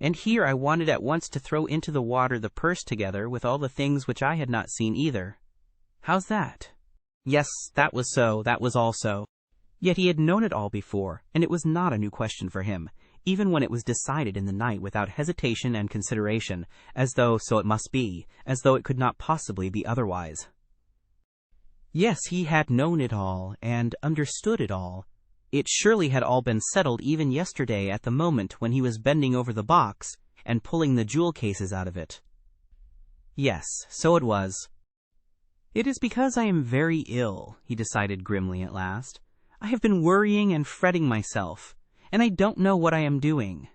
[SPEAKER 1] And here I wanted at once to throw into the water the purse together with all the things which I had not seen either. How's that? Yes, that was so, that was all so. Yet he had known it all before, and it was not a new question for him, even when it was decided in the night without hesitation and consideration, as though so it must be, as though it could not possibly be otherwise. Yes, he had known it all, and understood it all. It surely had all been settled even yesterday at the moment when he was bending over the box and pulling the jewel cases out of it. Yes, so it was. It is because I am very ill, he decided grimly at last. I have been worrying and fretting myself, and I don't know what I am doing.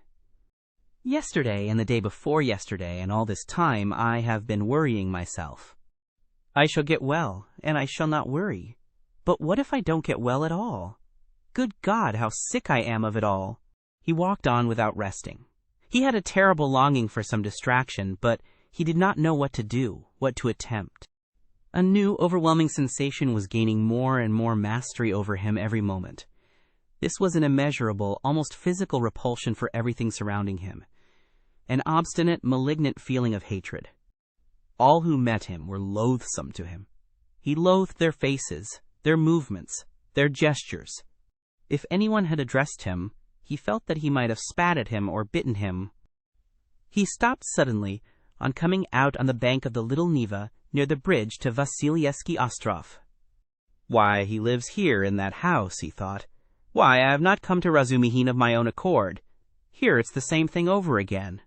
[SPEAKER 1] Yesterday and the day before yesterday and all this time I have been worrying myself. I shall get well, and I shall not worry. But what if I don't get well at all? Good God, how sick I am of it all. He walked on without resting. He had a terrible longing for some distraction, but he did not know what to do, what to attempt. A new, overwhelming sensation was gaining more and more mastery over him every moment. This was an immeasurable, almost physical repulsion for everything surrounding him. An obstinate, malignant feeling of hatred. All who met him were loathsome to him. He loathed their faces, their movements, their gestures. If anyone had addressed him, he felt that he might have spat at him or bitten him. He stopped suddenly on coming out on the bank of the little Neva near the bridge to Vasilevsky Ostrov. Why, he lives here in that house, he thought. Why, I have not come to Razumihin of my own accord. Here it's the same thing over again.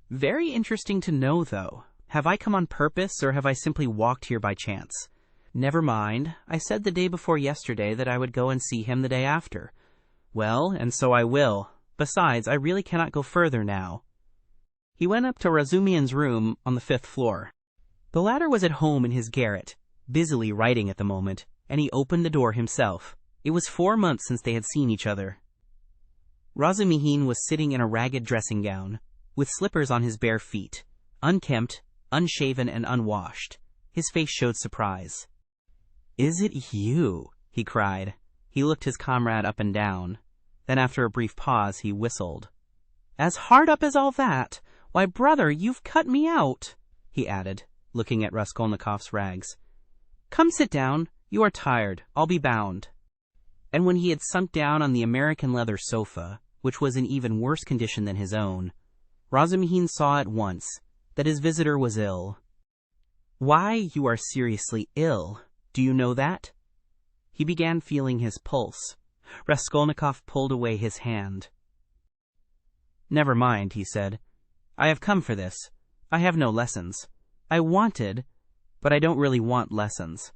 [SPEAKER 1] Very interesting to know, though. Have I come on purpose, or have I simply walked here by chance? Never mind. I said the day before yesterday that I would go and see him the day after. Well, and so I will. Besides, I really cannot go further now. He went up to Razumihin's room on the 5th floor. The latter was at home in his garret, busily writing at the moment, and he opened the door himself. It was 4 months since they had seen each other. Razumihin was sitting in a ragged dressing gown, with slippers on his bare feet, unkempt, unshaven, and unwashed. His face showed surprise. "Is it you?" he cried. He looked his comrade up and down. Then after a brief pause he whistled. "As hard up as all that? Why, brother, you've cut me out," he added, looking at Raskolnikov's rags. "Come sit down. You are tired, I'll be bound." And when he had sunk down on the American leather sofa, which was in even worse condition than his own, Razumihin saw at once that his visitor was ill. "Why, you are seriously ill. Do you know that?" He began feeling his pulse. Raskolnikov pulled away his hand. "Never mind," he said. "I have come for this. I have no lessons. I wanted, but I don't really want lessons.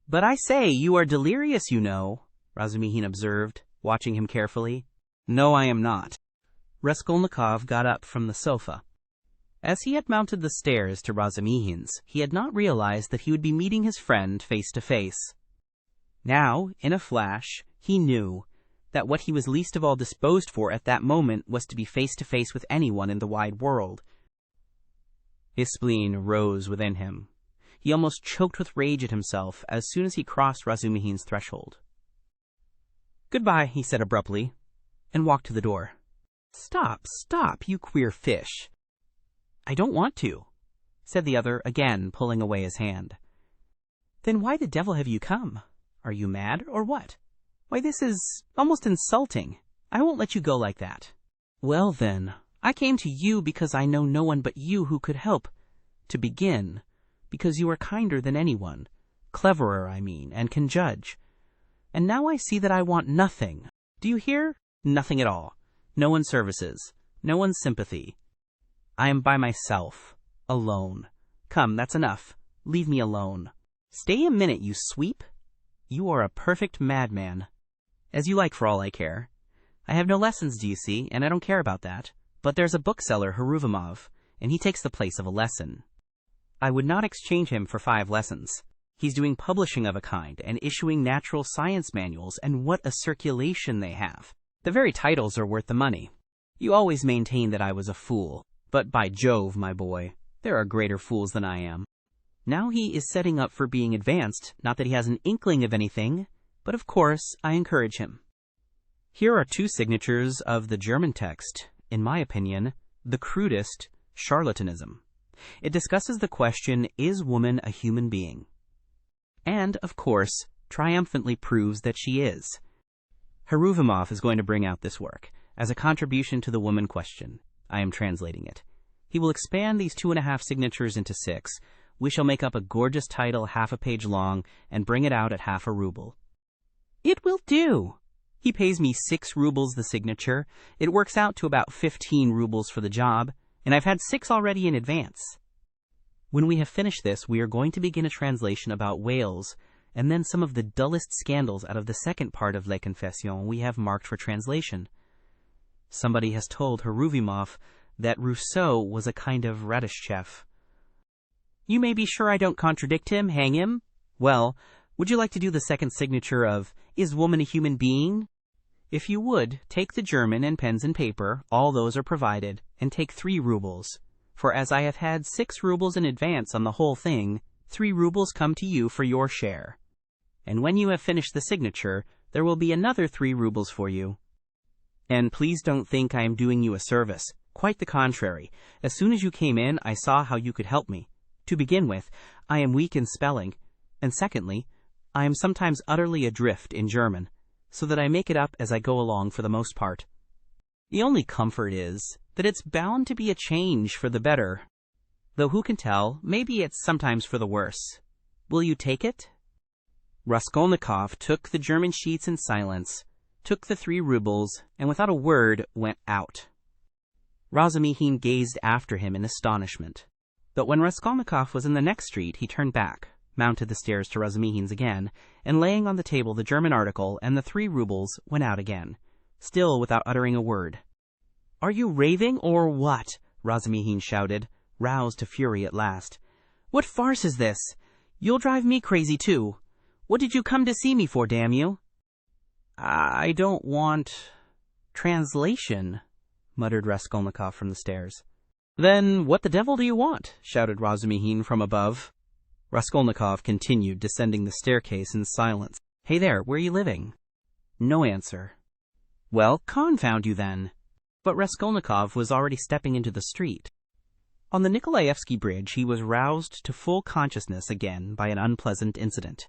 [SPEAKER 1] But I say, you are delirious, you know, Razumihin observed, watching him carefully. No, I am not. Raskolnikov got up from the sofa. As he had mounted the stairs to Razumihin's, he had not realized that he would be meeting his friend face to face. Now, in a flash, he knew that what he was least of all disposed for at that moment was to be face to face with anyone in the wide world. His spleen rose within him. He almost choked with rage at himself as soon as he crossed Razumihin's threshold. "Goodbye," he said abruptly, and walked to the door. Stop, you queer fish." "I don't want to," said the other, again pulling away his hand. "Then why the devil have you come? Are you mad, or what? Why, this is almost insulting. I won't let you go like that." "Well, then, I came to you because I know no one but you who could help. To begin, because you are kinder than anyone, cleverer, I mean, and can judge. And now I see that I want nothing. Do you hear? Nothing at all. No one's services, no one's sympathy. I am by myself, alone. Come, that's enough. Leave me alone. Stay a minute, you sweep. You are a perfect madman. As you like, for all I care. I have no lessons, do you see, and I don't care about that. But there's a bookseller, Heruvimov, and he takes the place of a lesson. I would not exchange him for 5 lessons. He's doing publishing of a kind and issuing natural science manuals, and what a circulation they have. The very titles are worth the money. You always maintained that I was a fool, but by Jove, my boy, there are greater fools than I am. Now he is setting up for being advanced, not that he has an inkling of anything, but of course I encourage him. Here are 2 signatures of the German text, in my opinion, the crudest charlatanism. It discusses the question, is woman a human being? And, of course, triumphantly proves that she is. Heruvimov is going to bring out this work as a contribution to the woman question. I am translating it. He will expand these 2.5 signatures into 6. We shall make up a gorgeous title half a page long and bring it out at half a ruble. It will do. He pays me 6 rubles the signature. It works out to about 15 rubles for the job, and I've had 6 already in advance. When we have finished this, we are going to begin a translation about whales, and then some of the dullest scandals out of the second part of Les Confessions we have marked for translation. Somebody has told Heruvimov that Rousseau was a kind of Radishchev. You may be sure I don't contradict him, hang him. Well, would you like to do the second signature of, is woman a human being? If you would, take the German and pens and paper, all those are provided, and take 3 rubles. For as I have had 6 rubles in advance on the whole thing, 3 rubles come to you for your share. And when you have finished the signature, there will be another 3 rubles for you. And please don't think I am doing you a service. Quite the contrary. As soon as you came in, I saw how you could help me. To begin with, I am weak in spelling, and secondly, I am sometimes utterly adrift in German, so that I make it up as I go along for the most part. The only comfort is that it's bound to be a change for the better. Though who can tell, maybe it's sometimes for the worse. Will you take it? Raskolnikov took the German sheets in silence, took the 3 rubles, and without a word went out. Razumihin gazed after him in astonishment. But when Raskolnikov was in the next street, he turned back, mounted the stairs to Razumihin's again, and laying on the table the German article and the 3 rubles, went out again, still without uttering a word. "Are you raving, or what?" Razumihin shouted, roused to fury at last. "What farce is this? You'll drive me crazy, too. What did you come to see me for, damn you?" "I don't want translation," muttered Raskolnikov from the stairs. "Then what the devil do you want?" shouted Razumihin from above. Raskolnikov continued descending the staircase in silence. "Hey there, where are you living?" No answer. "Well, confound you then." But Raskolnikov was already stepping into the street. On the Nikolaevsky Bridge he was roused to full consciousness again by an unpleasant incident.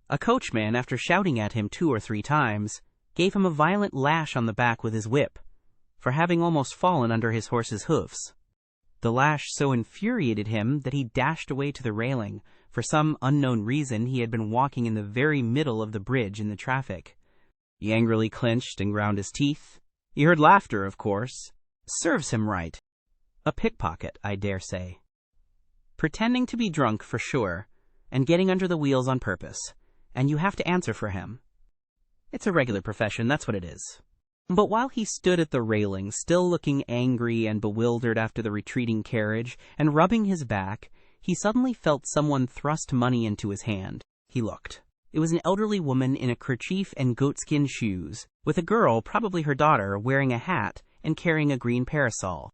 [SPEAKER 1] A coachman, after shouting at him 2 or 3 times, gave him a violent lash on the back with his whip, for having almost fallen under his horse's hoofs. The lash so infuriated him that he dashed away to the railing. For some unknown reason he had been walking in the very middle of the bridge in the traffic. He angrily clenched and ground his teeth. He heard laughter, of course. Serves him right. A pickpocket, I dare say. pretending to be drunk for sure, and getting under the wheels on purpose, and you have to answer for him. It's a regular profession, that's what it is. But while he stood at the railing, still looking angry and bewildered after the retreating carriage, and rubbing his back, he suddenly felt someone thrust money into his hand. He looked. It was an elderly woman in a kerchief and goatskin shoes, with a girl, probably her daughter, wearing a hat and carrying a green parasol.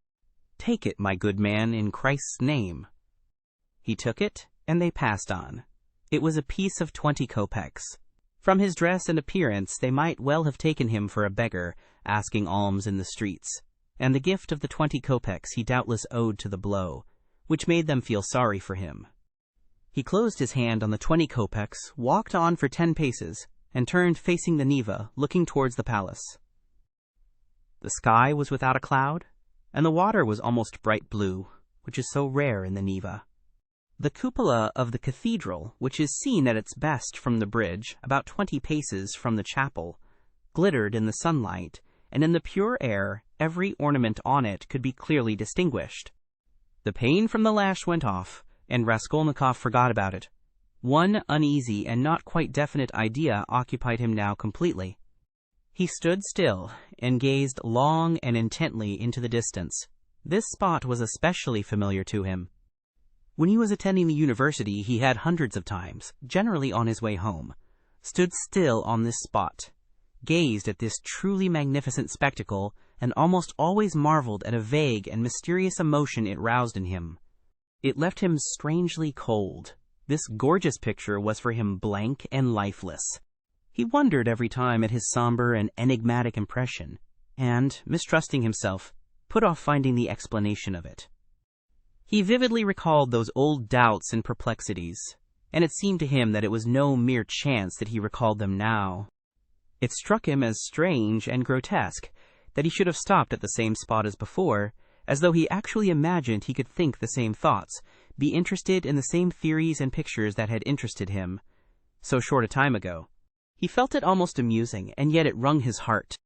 [SPEAKER 1] "Take it, my good man, in Christ's name." He took it, and they passed on. It was a piece of 20 kopecks. From his dress and appearance, they might well have taken him for a beggar, asking alms in the streets, and the gift of the 20 kopecks he doubtless owed to the blow, which made them feel sorry for him. He closed his hand on the 20 kopecks, walked on for 10 paces, and turned facing the Neva, looking towards the palace. The sky was without a cloud, and the water was almost bright blue, which is so rare in the Neva. The cupola of the cathedral, which is seen at its best from the bridge, about 20 paces from the chapel, glittered in the sunlight, and in the pure air every ornament on it could be clearly distinguished. The pain from the lash went off, and Raskolnikov forgot about it. One uneasy and not quite definite idea occupied him now completely. He stood still and gazed long and intently into the distance. This spot was especially familiar to him. When he was attending the university, he had hundreds of times, generally on his way home, stood still on this spot, gazed at this truly magnificent spectacle, and almost always marveled at a vague and mysterious emotion it roused in him. It left him strangely cold. This gorgeous picture was for him blank and lifeless. He wondered every time at his somber and enigmatic impression, and, mistrusting himself, put off finding the explanation of it. He vividly recalled those old doubts and perplexities, and it seemed to him that it was no mere chance that he recalled them now. It struck him as strange and grotesque that he should have stopped at the same spot as before, as though he actually imagined he could think the same thoughts, be interested in the same theories and pictures that had interested him so short a time ago. He felt it almost amusing, and yet it wrung his heart.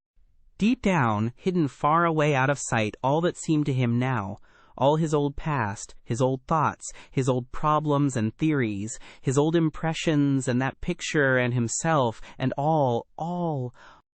[SPEAKER 1] Deep down, hidden far away out of sight, all that seemed to him now, all his old past, his old thoughts, his old problems and theories, his old impressions and that picture and himself, and all.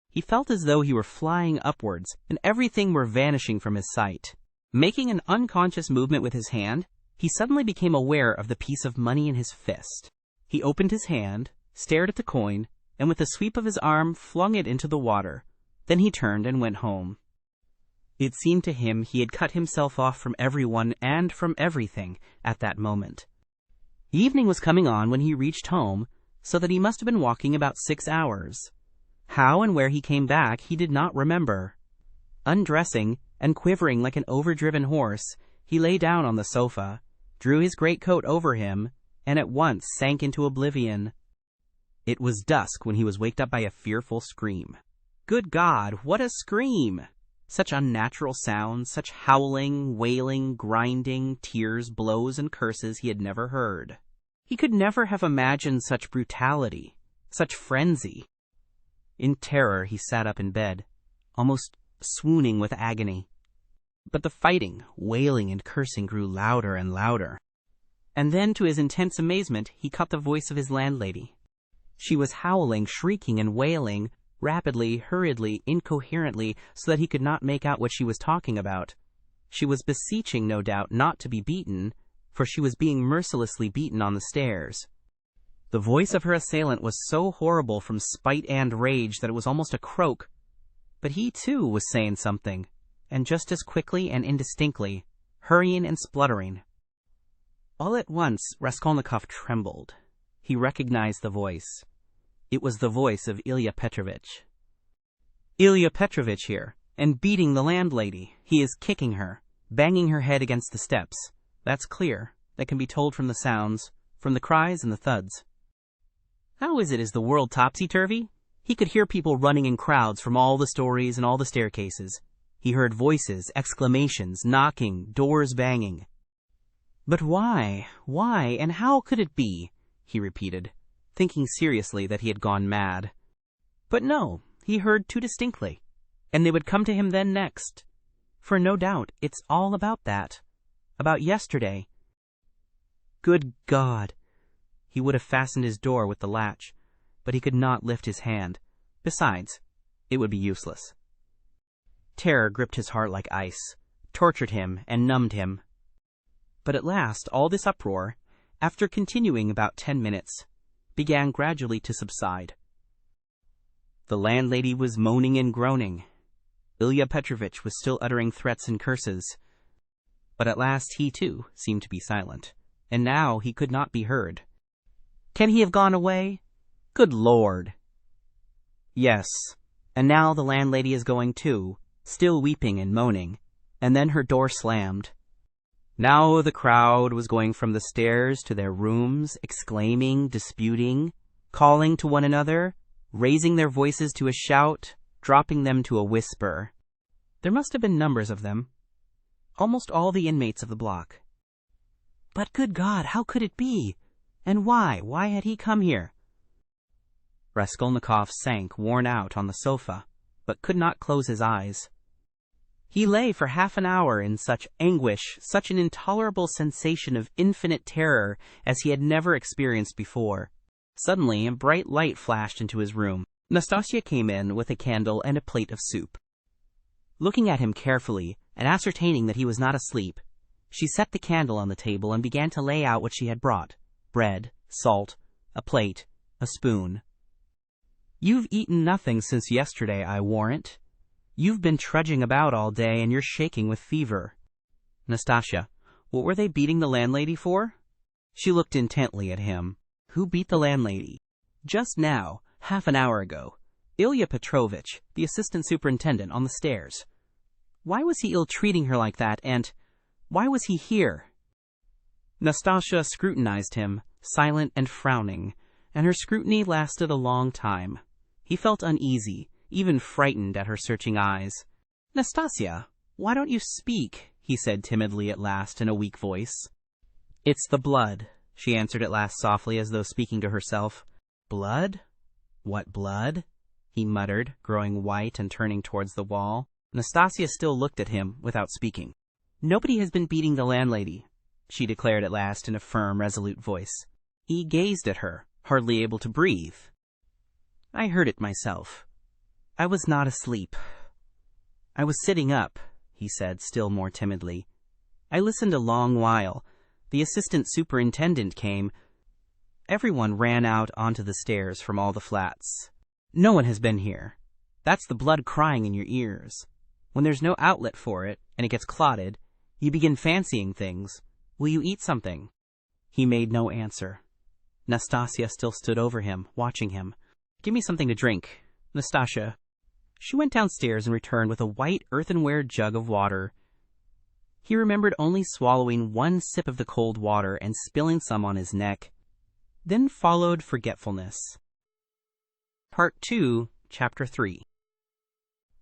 [SPEAKER 1] He felt as though he were flying upwards, and everything were vanishing from his sight. Making an unconscious movement with his hand, he suddenly became aware of the piece of money in his fist. He opened his hand, stared at the coin, and with a sweep of his arm flung it into the water. Then he turned and went home. It seemed to him he had cut himself off from everyone and from everything at that moment. Evening was coming on when he reached home, so that he must have been walking about 6 hours. How and where he came back he did not remember. Undressing, and quivering like an overdriven horse, he lay down on the sofa, drew his greatcoat over him, and at once sank into oblivion. It was dusk when he was waked up by a fearful scream. Good God, what a scream! Such unnatural sounds, such howling, wailing, grinding, tears, blows, and curses he had never heard. He could never have imagined such brutality, such frenzy. In terror he sat up in bed, almost swooning with agony. But the fighting, wailing, and cursing grew louder and louder. And then, to his intense amazement, he caught the voice of his landlady. She was howling, shrieking, and wailing, rapidly, hurriedly, incoherently, so that he could not make out what she was talking about. She was beseeching, no doubt, not to be beaten, for she was being mercilessly beaten on the stairs. The voice of her assailant was so horrible from spite and rage that it was almost a croak. But he, too, was saying something, and just as quickly and indistinctly, hurrying and spluttering. All at once Raskolnikov trembled. He recognized the voice. It was the voice of Ilya Petrovitch. Ilya Petrovitch here, and beating the landlady. He is kicking her, banging her head against the steps. That's clear. That can be told from the sounds, from the cries and the thuds. How is the world topsy-turvy? He could hear people running in crowds from all the stories and all the staircases. He heard voices, exclamations, knocking, doors banging. But why, and how could it be? He repeated, thinking seriously that he had gone mad. But no, he heard too distinctly, and they would come to him then next. For no doubt it's all about that, about yesterday. Good God! He would have fastened his door with the latch, but he could not lift his hand. Besides, it would be useless. Terror gripped his heart like ice, tortured him, and numbed him. But at last all this uproar, after continuing about 10 minutes, began gradually to subside. The landlady was moaning and groaning. Ilya Petrovitch was still uttering threats and curses. But at last he, too, seemed to be silent, and now he could not be heard. Can he have gone away? Good Lord! Yes, and now the landlady is going too, still weeping and moaning, and then her door slammed. Now the crowd was going from the stairs to their rooms, exclaiming, disputing, calling to one another, raising their voices to a shout, dropping them to a whisper. There must have been numbers of them. Almost all the inmates of the block. But good God, how could it be? And why? Why had he come here? Raskolnikov sank, worn out, on the sofa, but could not close his eyes. He lay for half an hour in such anguish, such an intolerable sensation of infinite terror as he had never experienced before. Suddenly, a bright light flashed into his room. Nastasia came in with a candle and a plate of soup. Looking at him carefully, and ascertaining that he was not asleep, she set the candle on the table and began to lay out what she had brought: bread, salt, a plate, a spoon. "You've eaten nothing since yesterday, I warrant. You've been trudging about all day, and you're shaking with fever." "Nastasia, what were they beating the landlady for?" She looked intently at him. "Who beat the landlady?" "Just now, half an hour ago. Ilya Petrovitch, the assistant superintendent, on the stairs. Why was he ill-treating her like that, and why was he here?" Nastasia scrutinized him, silent and frowning, and her scrutiny lasted a long time. He felt uneasy, even frightened at her searching eyes. "Nastasia, why don't you speak?" he said timidly at last in a weak voice. "It's the blood," she answered at last softly, as though speaking to herself. "Blood? What blood?" he muttered, growing white and turning towards the wall. Nastasia still looked at him without speaking. "Nobody has been beating the landlady," she declared at last in a firm, resolute voice. He gazed at her, hardly able to breathe. "I heard it myself. I was not asleep. I was sitting up," he said, still more timidly. "I listened a long while. The assistant superintendent came. Everyone ran out onto the stairs from all the flats. No one has been here. That's the blood crying in your ears. When there's no outlet for it, and it gets clotted, you begin fancying things. Will you eat something?" He made no answer. Nastasia still stood over him, watching him. "Give me something to drink, Nastasia." She went downstairs and returned with a white earthenware jug of water. He remembered only swallowing one sip of the cold water and spilling some on his neck. Then followed forgetfulness. Part 2, Chapter 3.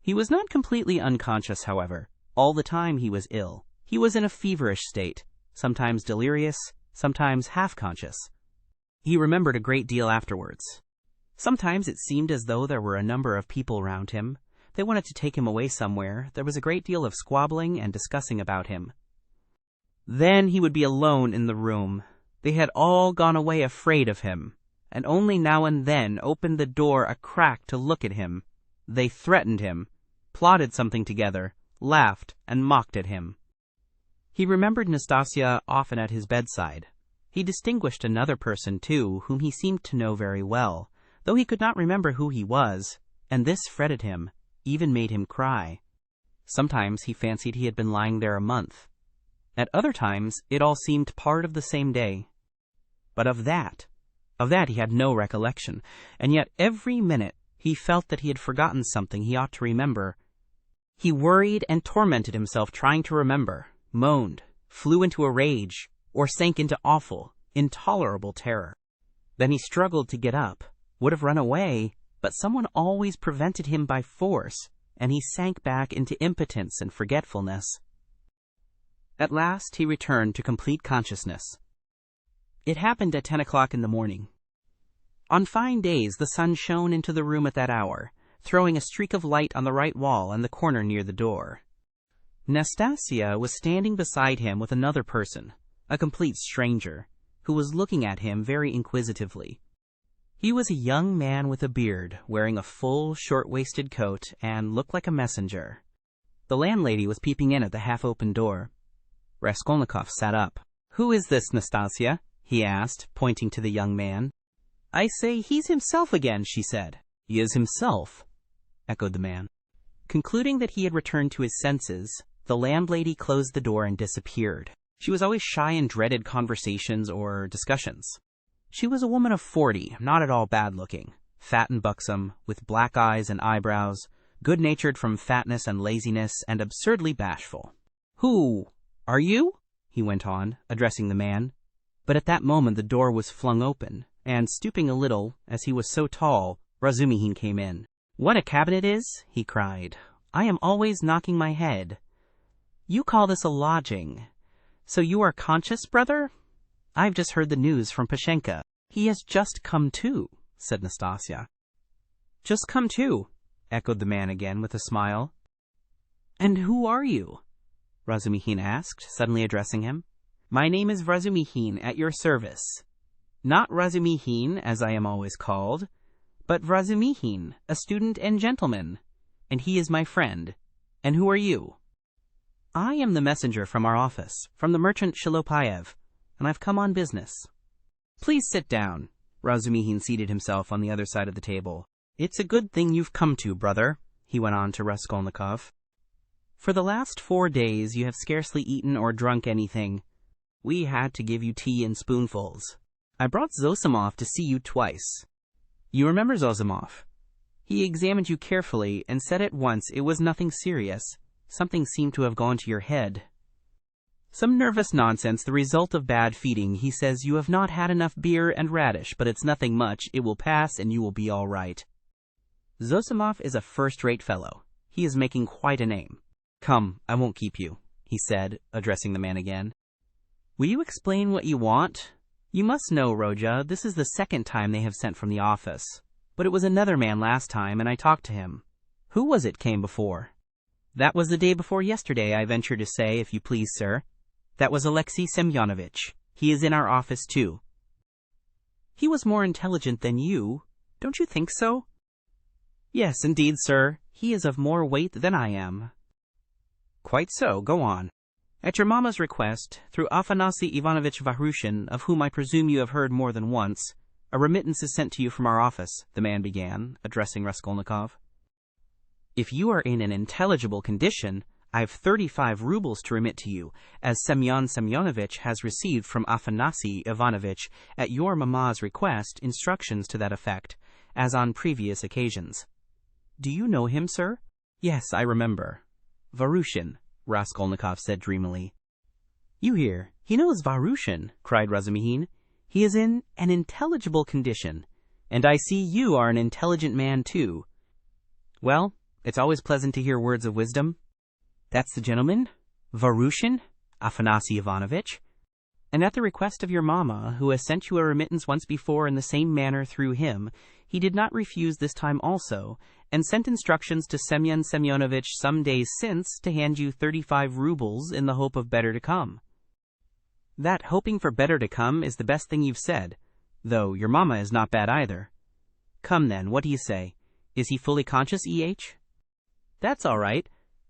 [SPEAKER 1] He was not completely unconscious, however. All the time he was ill. He was in a feverish state, sometimes delirious, sometimes half-conscious. He remembered a great deal afterwards. Sometimes it seemed as though there were a number of people round him. They wanted to take him away somewhere. There was a great deal of squabbling and discussing about him. Then he would be alone in the room. They had all gone away afraid of him, and only now and then opened the door a crack to look at him. They threatened him, plotted something together, laughed, and mocked at him. He remembered Nastasia often at his bedside. He distinguished another person, too, whom he seemed to know very well, though he could not remember who he was, and this fretted him, even made him cry. Sometimes he fancied he had been lying there a month. At other times it all seemed part of the same day. But of that he had no recollection, and yet every minute he felt that he had forgotten something he ought to remember. He worried and tormented himself trying to remember, moaned, flew into a rage, or sank into awful, intolerable terror. Then he struggled to get up, would have run away, but someone always prevented him by force, and he sank back into impotence and forgetfulness. At last he returned to complete consciousness. It happened at 10 o'clock in the morning. On fine days the sun shone into the room at that hour, throwing a streak of light on the right wall and the corner near the door. Nastasia was standing beside him with another person, a complete stranger. who was looking at him very inquisitively. He was a young man with a beard, wearing a full, short-waisted coat, and looked like a messenger. The landlady was peeping in at the half-open door. Raskolnikov sat up. "Who is this, Nastasia?" he asked, pointing to the young man. "I say, he's himself again," she said. "He is himself," echoed the man. Concluding that he had returned to his senses, the landlady closed the door and disappeared. She was always shy and dreaded conversations or discussions. She was a woman of 40, not at all bad-looking, fat and buxom, with black eyes and eyebrows, good-natured from fatness and laziness, and absurdly bashful. "Who are you?" he went on, addressing the man. But at that moment the door was flung open, and stooping a little, as he was so tall, Razumihin came in. "What a cabinet is!" he cried. "I am always knocking my head. You call this a lodging. So you are conscious, brother? I've just heard the news from Pashenka. He has just come to," said Nastasia. "Just come to," echoed the man again with a smile. "And who are you?" Razumihin asked, suddenly addressing him. "My name is Razumihin, at your service. Not Razumihin, as I am always called, but Razumihin, a student and gentleman. And he is my friend. And who are you?" "I am the messenger from our office, from the merchant Shilopayev, and I've come on business." "Please sit down." Razumihin seated himself on the other side of the table. "It's a good thing you've come to, brother," he went on to Raskolnikov. "For the last 4 days you have scarcely eaten or drunk anything. We had to give you tea in spoonfuls. I brought Zosimov to see you twice. You remember Zosimov? He examined you carefully and said at once it was nothing serious. Something seemed to have gone to your head. Some nervous nonsense, the result of bad feeding. He says you have not had enough beer and radish, but it's nothing much. It will pass and you will be all right. Zosimov is a first-rate fellow. He is making quite a name. Come, I won't keep you," he said, addressing the man again. "Will you explain what you want? You must know, Rodya, this is the second time they have sent from the office. But it was another man last time, and I talked to him. Who was it came before?" "That was the day before yesterday, I venture to say, if you please, sir. That was Alexei Semyonovitch. He is in our office, too." "He was more intelligent than you. Don't you think so?" "Yes, indeed, sir. He is of more weight than I am." "Quite so. Go on." "At your mamma's request, through Afanasy Ivanovitch Varushin, of whom I presume you have heard more than once, a remittance is sent to you from our office," the man began, addressing Raskolnikov. "If you are in an intelligible condition, I have 35 rubles to remit to you, as Semyon Semyonovitch has received from Afanasy Ivanovitch, at your mamma's request, instructions to that effect, as on previous occasions." "Do you know him, sir?" "Yes, I remember. Varushin," Raskolnikov said dreamily. "You hear, he knows Varushin," cried Razumihin. "He is in an intelligible condition, and I see you are an intelligent man, too. Well, it's always pleasant to hear words of wisdom. That's the gentleman, Varushin, Afanasy Ivanovitch. And at the request of your mamma, who has sent you a remittance once before in the same manner through him, he did not refuse this time also, and sent instructions to Semyon Semyonovitch some days since to hand you 35 rubles in the hope of better to come. That hoping for better to come is the best thing you've said, though your mamma is not bad either. Come then, what do you say? Is he fully conscious, E.H.? That's all right.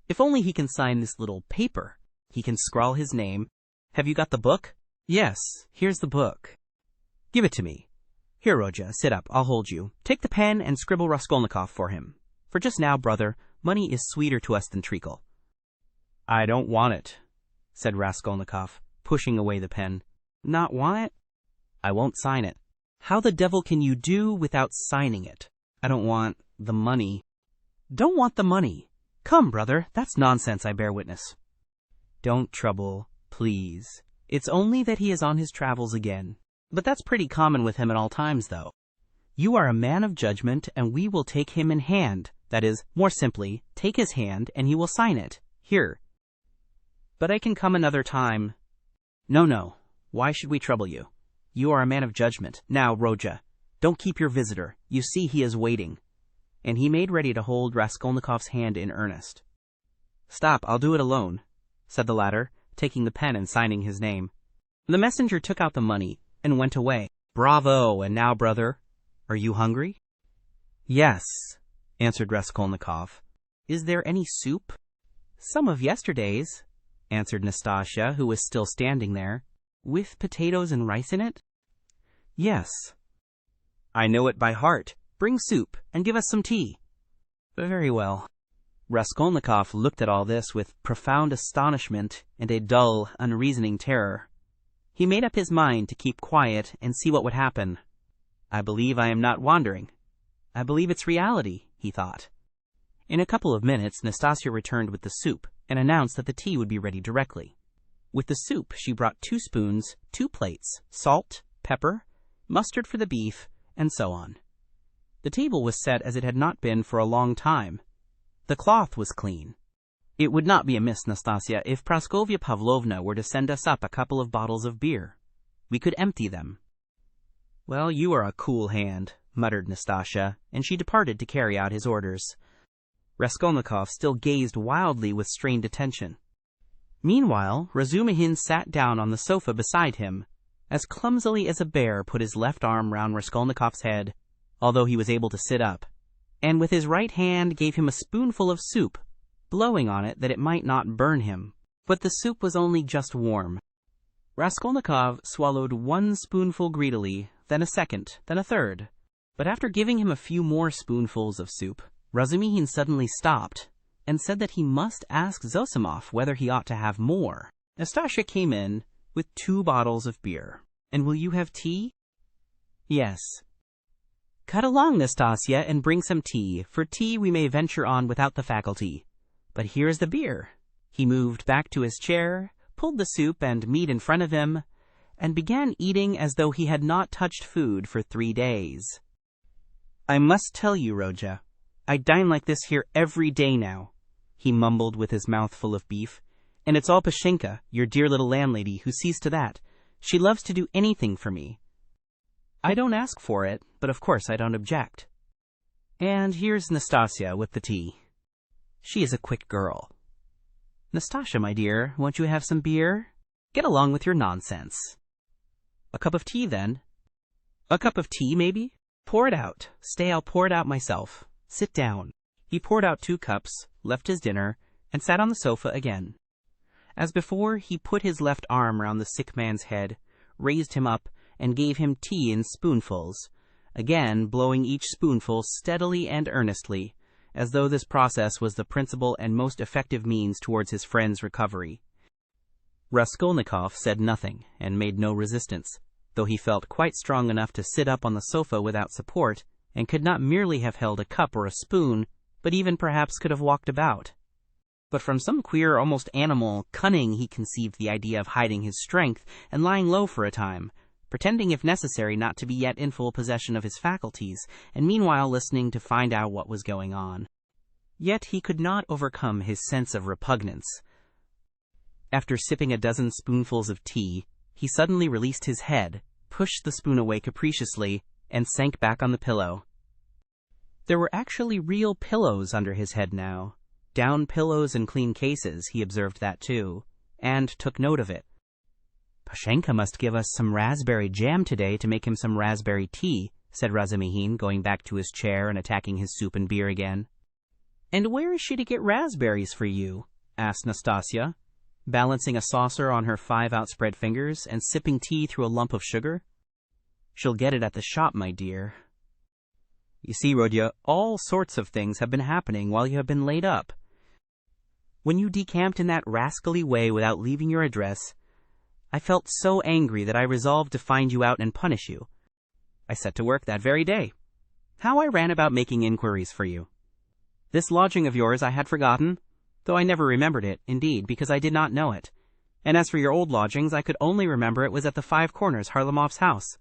[SPEAKER 1] If only he can sign this little paper. He can scrawl his name. Have you got the book? Yes, here's the book. Give it to me. Here, Rodya, sit up, I'll hold you. Take the pen and scribble Raskolnikov for him. For just now, brother, money is sweeter to us than treacle. I don't want it, said Raskolnikov, pushing away the pen. Not want it? I won't sign it. How the devil can you do without signing it? I don't want the money. Don't want the money. Come, brother, that's nonsense, I bear witness. Don't trouble, please. It's only that he is on his travels again. But that's pretty common with him at all times, though. You are a man of judgment, and we will take him in hand. That is, more simply, take his hand, and he will sign it. Here. But I can come another time. No. Why should we trouble you? You are a man of judgment. Now, Rodya, don't keep your visitor. You see he is waiting. And he made ready to hold Raskolnikov's hand in earnest. Stop, I'll do it alone, said the latter, taking the pen and signing his name. The messenger took out the money, and went away. "Bravo, and now, brother, are you hungry?" "Yes," answered Raskolnikov. "Is there any soup?" "Some of yesterday's," answered Nastasia, who was still standing there. "With potatoes and rice in it?" "Yes." "I know it by heart. Bring soup, and give us some tea." "Very well." Raskolnikov looked at all this with profound astonishment and a dull, unreasoning terror. He made up his mind to keep quiet and see what would happen. "I believe I am not wandering. I believe it's reality," he thought. In a couple of minutes, Nastasia returned with the soup and announced that the tea would be ready directly. With the soup, she brought 2 spoons, 2 plates, salt, pepper, mustard for the beef, and so on. The table was set as it had not been for a long time. The cloth was clean. "It would not be amiss, Nastasia, if Praskovya Pavlovna were to send us up a couple of bottles of beer. We could empty them." "Well, you are a cool hand," muttered Nastasia, and she departed to carry out his orders. Raskolnikov still gazed wildly with strained attention. Meanwhile, Razumihin sat down on the sofa beside him, as clumsily as a bear put his left arm round Raskolnikov's head, although he was able to sit up, and with his right hand gave him a spoonful of soup, blowing on it that it might not burn him. But the soup was only just warm. Raskolnikov swallowed 1 spoonful greedily, then a second, then a third. But after giving him a few more spoonfuls of soup, Razumihin suddenly stopped and said that he must ask Zosimov whether he ought to have more. Nastasia came in with 2 bottles of beer. "And will you have tea?" "Yes." "Cut along, Nastasia, and bring some tea. For tea we may venture on without the faculty. But here is the beer." He moved back to his chair, pulled the soup and meat in front of him, and began eating as though he had not touched food for 3 days. "I must tell you, Rodya, I dine like this here every day now," he mumbled with his mouth full of beef. "And it's all Pashenka, your dear little landlady, who sees to that. She loves to do anything for me. I don't ask for it, but of course I don't object. And here's Nastasia with the tea. She is a quick girl. Nastasia, my dear, won't you have some beer? Get along with your nonsense. A cup of tea, then? A cup of tea, maybe? Pour it out. Stay, I'll pour it out myself. Sit down." He poured out 2 cups, left his dinner, and sat on the sofa again. As before, he put his left arm round the sick man's head, raised him up, and gave him tea in spoonfuls, again blowing each spoonful steadily and earnestly, as though this process was the principal and most effective means towards his friend's recovery. Raskolnikov said nothing, and made no resistance, though he felt quite strong enough to sit up on the sofa without support, and could not merely have held a cup or a spoon, but even perhaps could have walked about. But from some queer, almost animal, cunning he conceived the idea of hiding his strength and lying low for a time, pretending if necessary not to be yet in full possession of his faculties, and meanwhile listening to find out what was going on. Yet he could not overcome his sense of repugnance. After sipping a dozen spoonfuls of tea, he suddenly released his head, pushed the spoon away capriciously, and sank back on the pillow. There were actually real pillows under his head now. Down pillows and clean cases, he observed that too, and took note of it. "Pashenka must give us some raspberry jam today to make him some raspberry tea," said Razumihin, going back to his chair and attacking his soup and beer again. "And where is she to get raspberries for you?" asked Nastasia, balancing a saucer on her 5 outspread fingers and sipping tea through a lump of sugar. "She'll get it at the shop, my dear. You see, Rodya, all sorts of things have been happening while you have been laid up. When you decamped in that rascally way without leaving your address, I felt so angry that I resolved to find you out and punish you. I set to work that very day. How I ran about making inquiries for you. This lodging of yours I had forgotten, though I never remembered it, indeed, because I did not know it. And as for your old lodgings, I could only remember it was at the 5 Corners, Harlamov's house.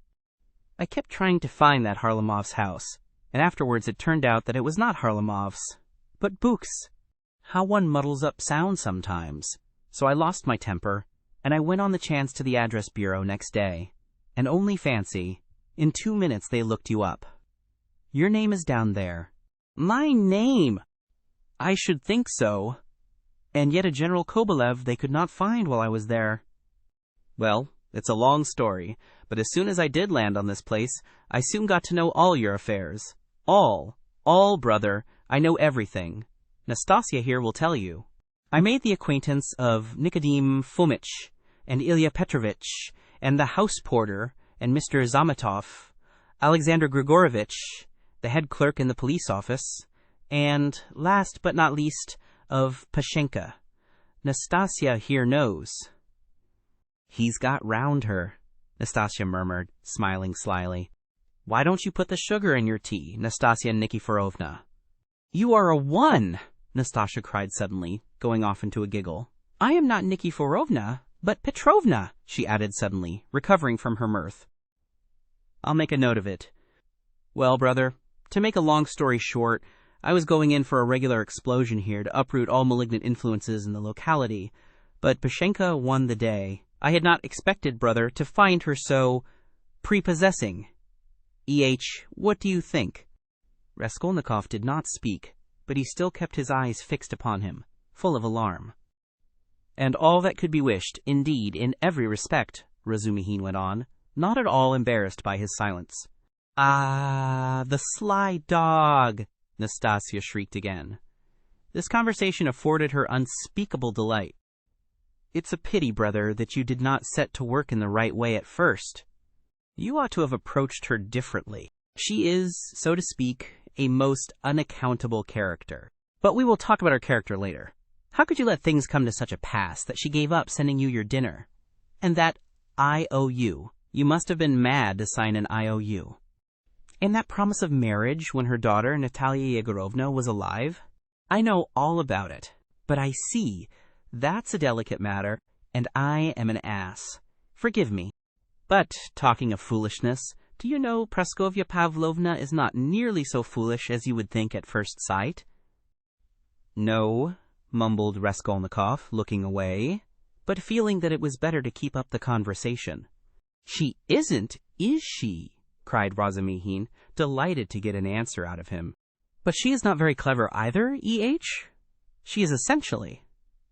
[SPEAKER 1] I kept trying to find that Harlamov's house, and afterwards it turned out that it was not Harlamov's, but Books. How one muddles up sounds sometimes. So I lost my temper, and I went on the chance to the address bureau next day. And only fancy, in 2 minutes they looked you up. Your name is down there." "My name!" "I should think so. And yet a General Kobelev they could not find while I was there." "Well, it's a long story, But as soon as I did land on this place, I soon got to know all your affairs. All, brother. I know everything. Nastasia here will tell you. I made the acquaintance of Nicodim Fomich, and Ilya Petrovich, and the house porter, and Mr. Zametov, Alexander Grigorovich, the head clerk in the police office, and, last but not least, of Pashenka. Nastasia here knows. He's got round her, Nastasia murmured, smiling slyly. Why don't you put the sugar in your tea, Nastasia Nikiforovna? You are a one, Nastasia cried suddenly, going off into a giggle. I am not Nikiforovna, but Petrovna, she added suddenly, recovering from her mirth. I'll make a note of it. Well, brother, to make a long story short, I was going in for a regular explosion here to uproot all malignant influences in the locality, but Pashenka won the day. I had not expected, brother, to find her so prepossessing. What do you think? Raskolnikov did not speak, but he still kept his eyes fixed upon him, full of alarm. And all that could be wished, indeed, in every respect, Razumihin went on, not at all embarrassed by his silence. Ah, the sly dog! Nastasia shrieked again. This conversation afforded her unspeakable delight. It's a pity, brother, that you did not set to work in the right way at first. You ought to have approached her differently. She is, so to speak, a most unaccountable character. But we will talk about her character later. How could you let things come to such a pass that she gave up sending you your dinner? And that IOU. You must have been mad to sign an IOU. And that promise of marriage when her daughter, Natalia Yegorovna, was alive? I know all about it. But I see, that's a delicate matter, and I am an ass. Forgive me. But, talking of foolishness, do you know Praskovya Pavlovna is not nearly so foolish as you would think at first sight? No, mumbled Raskolnikov, looking away, but feeling that it was better to keep up the conversation. She isn't, is she? Cried Razumihin, delighted to get an answer out of him. But she is not very clever either, E.H.? She is essentially,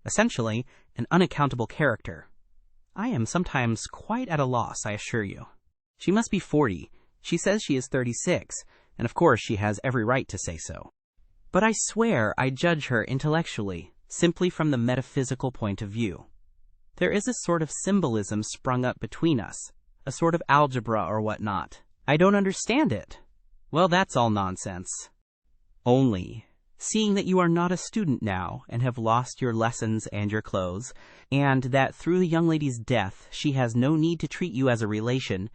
[SPEAKER 1] an unaccountable character. I am sometimes quite at a loss, I assure you. She must be 40. She says she is 36, and of course she has every right to say so. But I swear I judge her intellectually, simply from the metaphysical point of view. There is a sort of symbolism sprung up between us, a sort of algebra or what not. I don't understand it. Well, that's all nonsense. Only, seeing that you are not a student now and have lost your lessons and your clothes, and that through the young lady's death she has no need to treat you as a relation,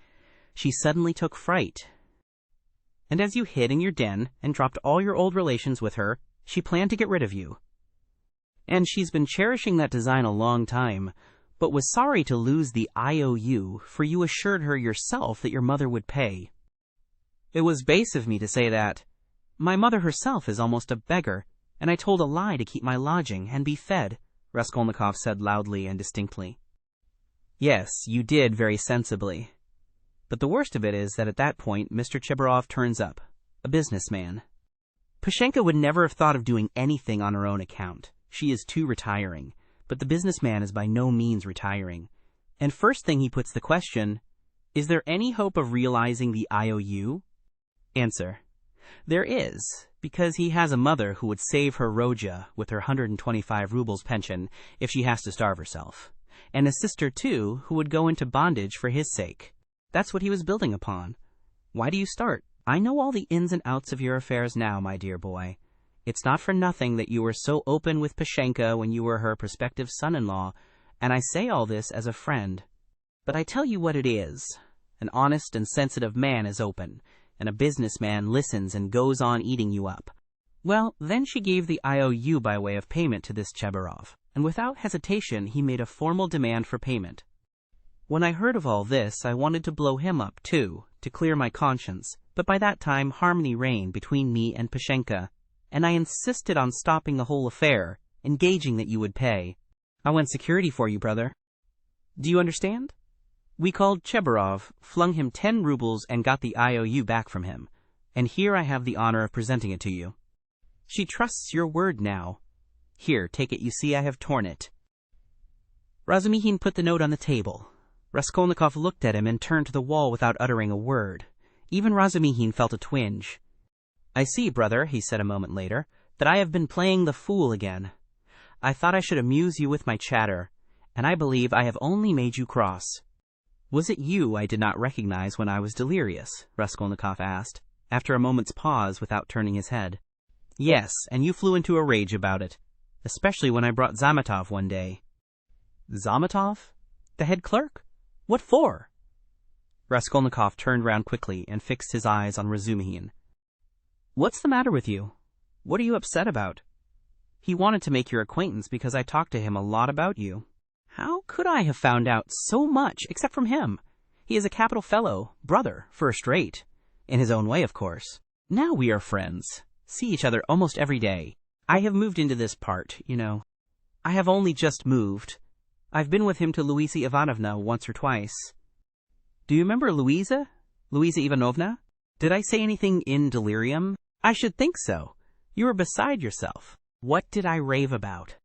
[SPEAKER 1] she suddenly took fright. And as you hid in your den and dropped all your old relations with her, she planned to get rid of you. And she's been cherishing that design a long time, but was sorry to lose the IOU, for you assured her yourself that your mother would pay. It was base of me to say that. My mother herself is almost a beggar, and I told a lie to keep my lodging and be fed, Raskolnikov said loudly and distinctly. Yes, you did very sensibly. But the worst of it is that at that point Mr. Chebarov turns up, a businessman. Pashenka would never have thought of doing anything on her own account. She is too retiring. But the businessman is by no means retiring. And first thing he puts the question, is there any hope of realizing the IOU? Answer, there is, because he has a mother who would save her Rodya with her 125 rubles pension if she has to starve herself, and a sister, too, who would go into bondage for his sake. That's what he was building upon. Why do you start? I know all the ins and outs of your affairs now, my dear boy. It's not for nothing that you were so open with Pashenka when you were her prospective son-in-law, and I say all this as a friend. But I tell you what it is. An honest and sensitive man is open, and a businessman listens and goes on eating you up. Well, then she gave the IOU by way of payment to this Chebarov, and without hesitation he made a formal demand for payment. When I heard of all this, I wanted to blow him up, too, to clear my conscience, but by that time harmony reigned between me and Pashenka, and I insisted on stopping the whole affair, engaging that you would pay. I went security for you, brother. Do you understand? We called Chebarov, flung him 10 rubles and got the IOU back from him, and here I have the honor of presenting it to you. She trusts your word now. Here, take it, you see I have torn it. Razumihin put the note on the table. Raskolnikov looked at him and turned to the wall without uttering a word. Even Razumihin felt a twinge. "I see, brother," he said a moment later, "that I have been playing the fool again. I thought I should amuse you with my chatter, and I believe I have only made you cross." "Was it you I did not recognize when I was delirious?" Raskolnikov asked, after a moment's pause without turning his head. "Yes, and you flew into a rage about it, especially when I brought Zametov one day." "Zametov? The head clerk? What for?" Raskolnikov turned round quickly and fixed his eyes on Razumihin. "What's the matter with you? What are you upset about?" "He wanted to make your acquaintance because I talked to him a lot about you." "How could I have found out so much except from him? He is a capital fellow, brother, first rate. In his own way, of course. Now we are friends, see each other almost every day. I have moved into this part, you know. I have only just moved. I've been with him to Luisa Ivanovna once or twice." "Do you remember Luisa? Luisa Ivanovna? Did I say anything in delirium?" "I should think so. You were beside yourself." "What did I rave about?"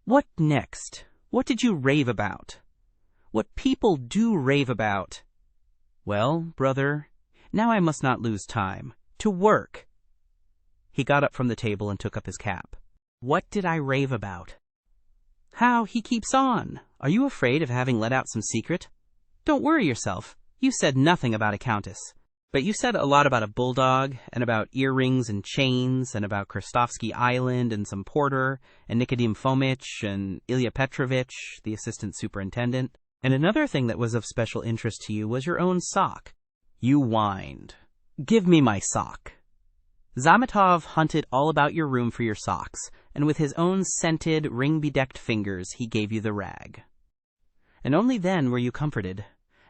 [SPEAKER 1] "What next? What did you rave about?" "What people do rave about." "Well, brother, now I must not lose time. To work!" He got up from the table and took up his cap. "What did I rave about?" "How he keeps on! Are you afraid of having let out some secret?" "Don't worry yourself. You said nothing about a countess. But you said a lot about a bulldog, and about earrings and chains, and about Krestovsky Island, and some porter, and Nikodim Fomitch, and Ilya Petrovitch, the assistant superintendent. And another thing that was of special interest to you was your own sock. You whined. 'Give me my sock.' Zametov hunted all about your room for your socks, and with his own scented, ring-bedecked fingers he gave you the rag. And only then were you comforted.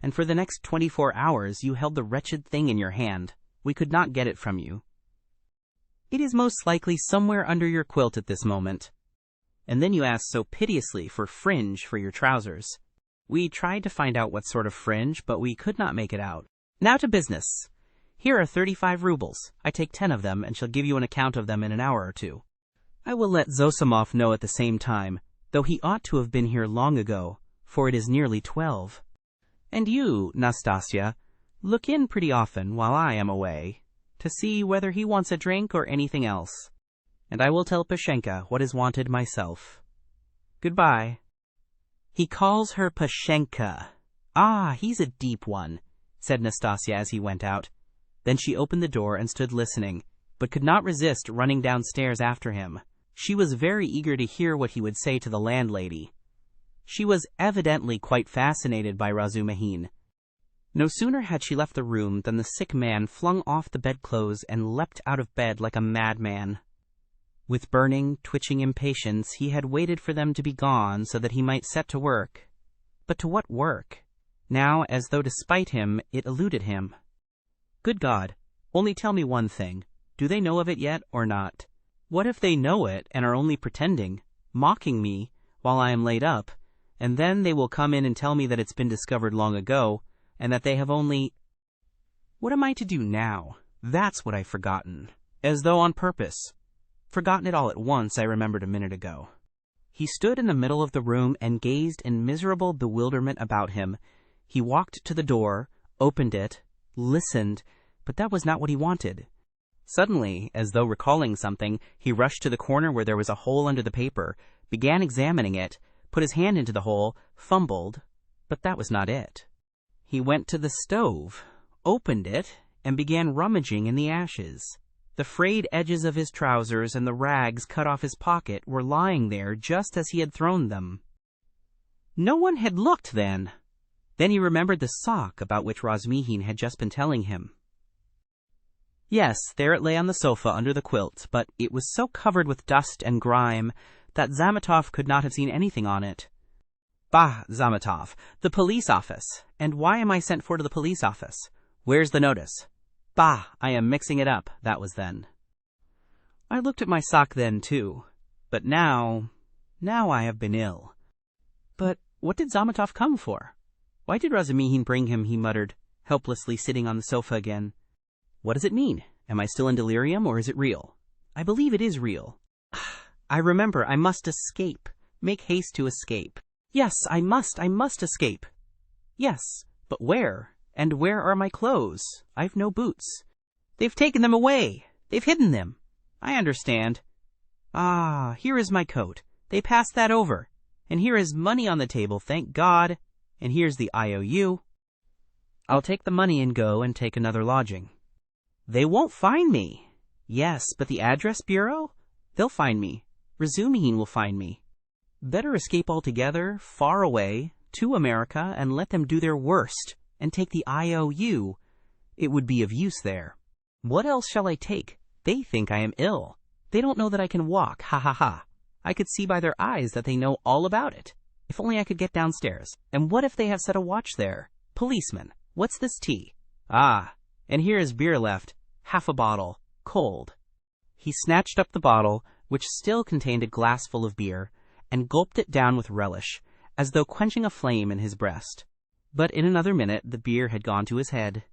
[SPEAKER 1] And for the next 24 hours you held the wretched thing in your hand. We could not get it from you. It is most likely somewhere under your quilt at this moment. And then you asked so piteously for fringe for your trousers. We tried to find out what sort of fringe, but we could not make it out. Now to business. Here are 35 rubles. I take 10 of them and shall give you an account of them in an hour or two. I will let Zosimov know at the same time, though he ought to have been here long ago, for it is nearly 12. And you, Nastasya, look in pretty often while I am away, to see whether he wants a drink or anything else. And I will tell Pashenka what is wanted myself. Goodbye." "He calls her Pashenka. Ah, he's a deep one," said Nastasya as he went out. Then she opened the door and stood listening, but could not resist running downstairs after him. She was very eager to hear what he would say to the landlady. She was evidently quite fascinated by Razumihin. No sooner had she left the room than the sick man flung off the bedclothes and leapt out of bed like a madman. With burning, twitching impatience, he had waited for them to be gone so that he might set to work. But to what work? Now, as though to spite him, it eluded him. Good God, only tell me one thing. Do they know of it yet or not? What if they know it and are only pretending, mocking me while I am laid up, and then they will come in and tell me that it's been discovered long ago, and that they have only... What am I to do now? That's what I've forgotten. As though on purpose. Forgotten it all at once, I remembered a minute ago. He stood in the middle of the room and gazed in miserable bewilderment about him. He walked to the door, opened it, listened, but that was not what he wanted. Suddenly, as though recalling something, he rushed to the corner where there was a hole under the paper, began examining it, put his hand into the hole, fumbled, but that was not it. He went to the stove, opened it, and began rummaging in the ashes. The frayed edges of his trousers and the rags cut off his pocket were lying there just as he had thrown them. No one had looked then. Then he remembered the sock about which Razumihin had just been telling him. Yes, there it lay on the sofa under the quilt, but it was so covered with dust and grime that Zametov could not have seen anything on it. Bah, Zametov, the police office. And why am I sent for to the police office? Where's the notice? Bah, I am mixing it up, that was then. I looked at my sock then, too. But now I have been ill. But what did Zametov come for? Why did Razumihin bring him, he muttered, helplessly sitting on the sofa again. What does it mean? Am I still in delirium, or is it real? I believe it is real. I remember, I must escape. Make haste to escape. Yes, I must escape. Yes, but where? And where are my clothes? I've no boots. They've taken them away. They've hidden them. I understand. Ah, here is my coat. They passed that over. And here is money on the table, thank God. And here's the IOU. I'll take the money and go and take another lodging. They won't find me. Yes, but the address bureau? They'll find me. Razumihin will find me. Better escape altogether, far away, to America, and let them do their worst, and take the IOU. It would be of use there. What else shall I take? They think I am ill. They don't know that I can walk, ha ha ha. I could see by their eyes that they know all about it. If only I could get downstairs. And what if they have set a watch there? Policeman, what's this tea? Ah, and here is beer left, half a bottle, cold. He snatched up the bottle, which still contained a glass full of beer, and gulped it down with relish, as though quenching a flame in his breast. But in another minute the beer had gone to his head,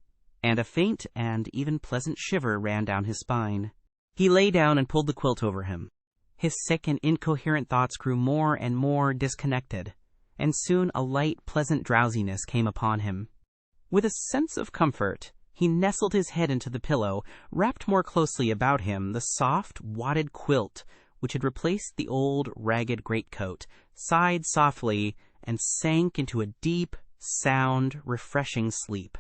[SPEAKER 1] and a faint and even pleasant shiver ran down his spine. He lay down and pulled the quilt over him. His sick and incoherent thoughts grew more and more disconnected, and soon a light, pleasant drowsiness came upon him. With a sense of comfort, he nestled his head into the pillow, wrapped more closely about him the soft, wadded quilt which had replaced the old, ragged greatcoat, sighed softly, and sank into a deep, sound, refreshing sleep.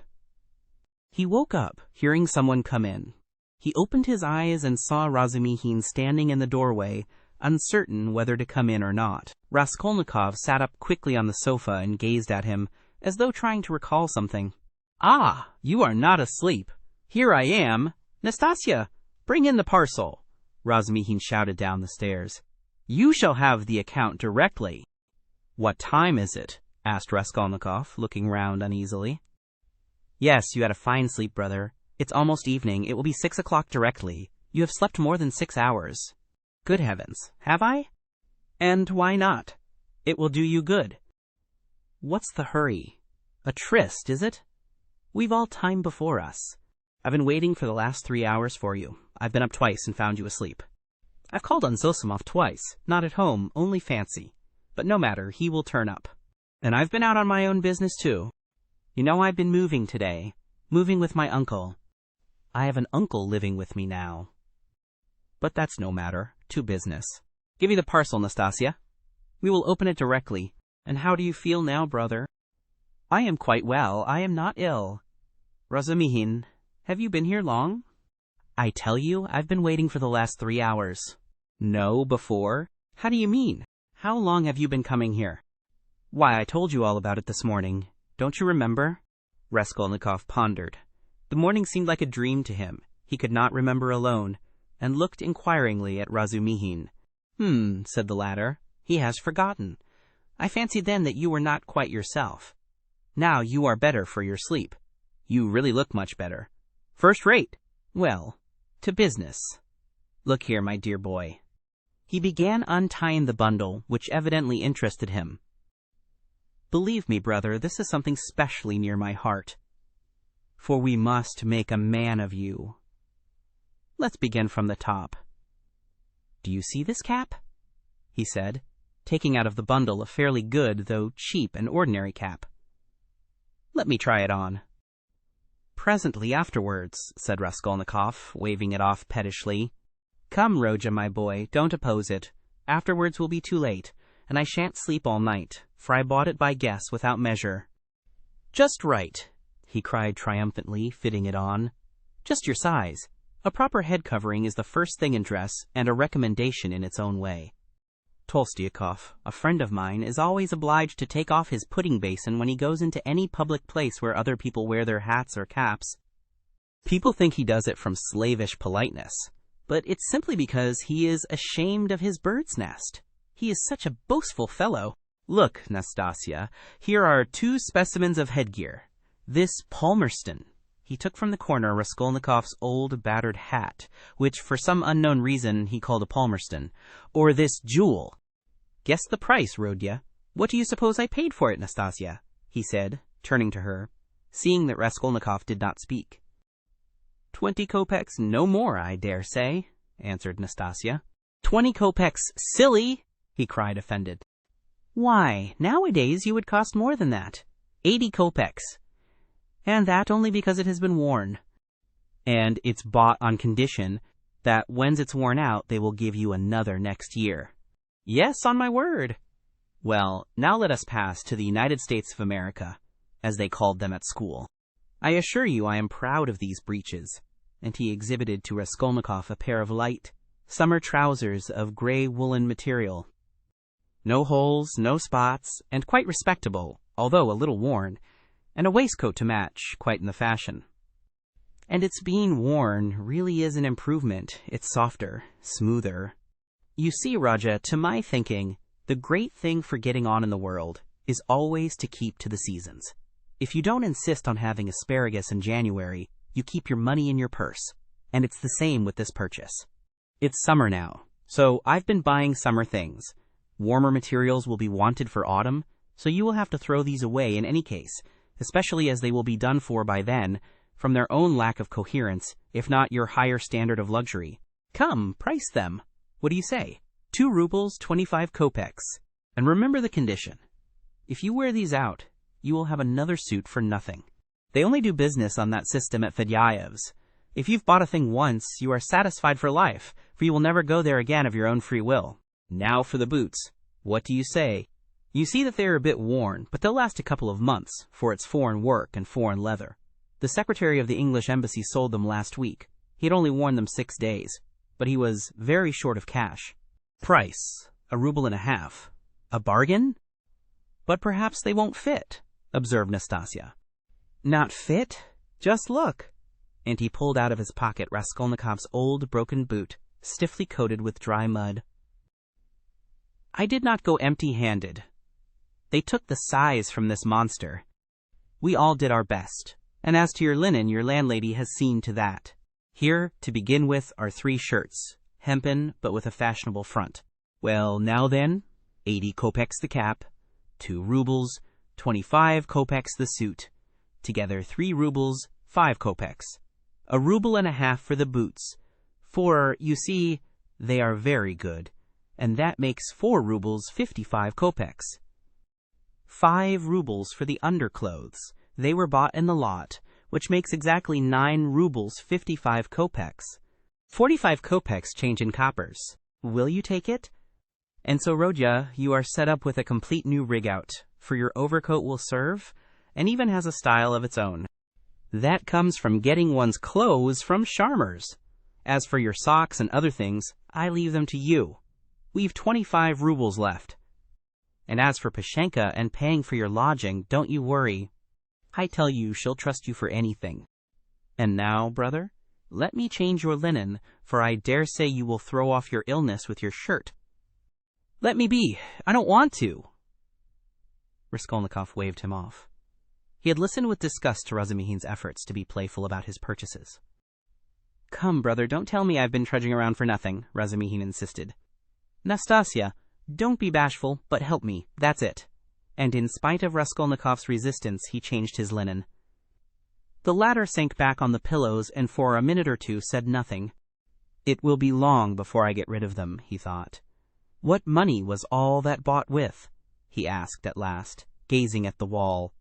[SPEAKER 1] He woke up, hearing someone come in. He opened his eyes and saw Razumihin standing in the doorway, uncertain whether to come in or not. Raskolnikov sat up quickly on the sofa and gazed at him, as though trying to recall something. "Ah, you are not asleep. Here I am. Nastasya, bring in the parcel," Razumihin shouted down the stairs. "You shall have the account directly." "What time is it?" asked Raskolnikov, looking round uneasily. "Yes, you had a fine sleep, brother. It's almost evening. It will be 6 o'clock directly. You have slept more than 6 hours. Good heavens, have I? And why not? It will do you good. What's the hurry? A tryst, is it? We've all time before us. I've been waiting for the last 3 hours for you. I've been up twice and found you asleep. I've called on Zossimov twice, not at home, only fancy. But no matter, he will turn up. And I've been out on my own business too. You know I've been moving today, moving with my uncle. I have an uncle living with me now. But that's no matter, to business. Give me the parcel, Nastasya. We will open it directly. And how do you feel now, brother? I am quite well. I am not ill. Razumihin, have you been here long? I tell you, I've been waiting for the last 3 hours. No, before? How do you mean? How long have you been coming here? Why, I told you all about it this morning. Don't you remember? Raskolnikov pondered. The morning seemed like a dream to him. He could not remember alone, and looked inquiringly at Razumihin. Said the latter. He has forgotten. I fancied then that you were not quite yourself. Now you are better for your sleep. You really look much better. First rate. Well, to business. Look here, my dear boy. He began untying the bundle, which evidently interested him. Believe me, brother, this is something specially near my heart. For we must make a man of you. Let's begin from the top. Do you see this cap? He said, taking out of the bundle a fairly good, though cheap and ordinary cap. Let me try it on. Presently afterwards, said Raskolnikov, waving it off pettishly. Come, Rodya, my boy, don't oppose it. Afterwards will be too late, and I shan't sleep all night, for I bought it by guess without measure. Just right, he cried triumphantly, fitting it on. Just your size. A proper head covering is the first thing in dress, and a recommendation in its own way. Tolstyakov, a friend of mine, is always obliged to take off his pudding basin when he goes into any public place where other people wear their hats or caps. People think he does it from slavish politeness, but it's simply because he is ashamed of his bird's nest. He is such a boastful fellow. Look, Nastasya, here are 2 specimens of headgear. This Palmerston. He took from the corner Raskolnikov's old battered hat, which for some unknown reason he called a Palmerston, or this jewel. Guess the price, Rodya. What do you suppose I paid for it, Nastasya? He said, turning to her, seeing that Raskolnikov did not speak. 20 kopecks, no more, I dare say, answered Nastasya. 20 kopecks, silly! He cried, offended. Why, nowadays you would cost more than that. 80 kopecks. And that only because it has been worn. And it's bought on condition that when it's worn out, they will give you another next year. Yes, on my word. Well, now let us pass to the United States of America, as they called them at school. I assure you I am proud of these breeches. And he exhibited to Raskolnikov a pair of light, summer trousers of gray woolen material. No holes, no spots, and quite respectable, although a little worn, and a waistcoat to match, quite in the fashion. And its being worn really is an improvement. It's softer, smoother. You see, Raja, to my thinking, the great thing for getting on in the world is always to keep to the seasons. If you don't insist on having asparagus in January, you keep your money in your purse. And it's the same with this purchase. It's summer now, so I've been buying summer things. Warmer materials will be wanted for autumn, so you will have to throw these away in any case, especially as they will be done for by then, from their own lack of coherence, if not your higher standard of luxury. Come, price them. What do you say? 2 rubles, 25 kopecks. And remember the condition. If you wear these out, you will have another suit for nothing. They only do business on that system at Fedyaev's. If you've bought a thing once, you are satisfied for life, for you will never go there again of your own free will. Now for the boots. What do you say? You see that they are a bit worn, but they'll last a couple of months, for it's foreign work and foreign leather. The secretary of the English embassy sold them last week. He had only worn them 6 days, but he was very short of cash. Price, 1.5 rubles. A bargain? But perhaps they won't fit, observed Nastasya. Not fit? Just look. And he pulled out of his pocket Raskolnikov's old broken boot, stiffly coated with dry mud. I did not go empty-handed. They took the size from this monster. We all did our best. And as to your linen, your landlady has seen to that. Here, to begin with, are 3 shirts, hempen but with a fashionable front. Well, now then, 80 kopecks the cap, 2 rubles, 25 kopecks the suit. Together 3 rubles, 5 kopecks. 1.5 rubles for the boots. For, you see, they are very good, and that makes 4 rubles 55 kopecks. 5 rubles for the underclothes. They were bought in the lot, which makes exactly 9 rubles 55 kopecks. 45 kopecks change in coppers. Will you take it? And so, Rodya, you are set up with a complete new rig-out, for your overcoat will serve, and even has a style of its own. That comes from getting one's clothes from Sharmers. As for your socks and other things, I leave them to you. We've 25 rubles left. And as for Pashenka and paying for your lodging, don't you worry. I tell you, she'll trust you for anything. And now, brother, let me change your linen, for I dare say you will throw off your illness with your shirt. Let me be. I don't want to. Raskolnikov waved him off. He had listened with disgust to Razumihin's efforts to be playful about his purchases. Come, brother, don't tell me I've been trudging around for nothing, Razumihin insisted. Nastasya, don't be bashful, but help me, that's it. And in spite of Raskolnikov's resistance, he changed his linen. The latter sank back on the pillows and for a minute or two said nothing. It will be long before I get rid of them, he thought. What money was all that bought with? He asked at last, gazing at the wall.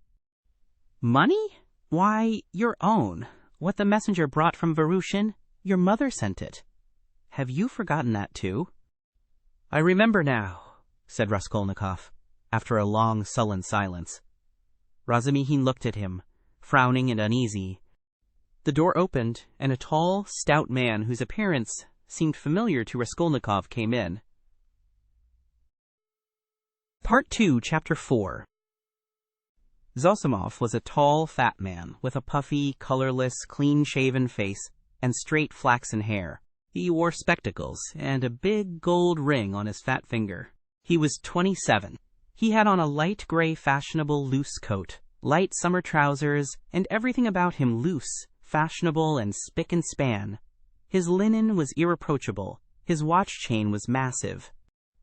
[SPEAKER 1] Money? Why, your own. What the messenger brought from Varushin, your mother sent it. Have you forgotten that too? I remember now, said Raskolnikov, after a long, sullen silence. Razumihin looked at him, frowning and uneasy. The door opened, and a tall, stout man whose appearance seemed familiar to Raskolnikov came in. Part 2, Chapter 4. Zosimov was a tall, fat man with a puffy, colorless, clean-shaven face and straight flaxen hair. He wore spectacles and a big gold ring on his fat finger. He was 27. He had on a light gray fashionable loose coat, light summer trousers, and everything about him loose, fashionable, and spick and span. His linen was irreproachable. His watch chain was massive.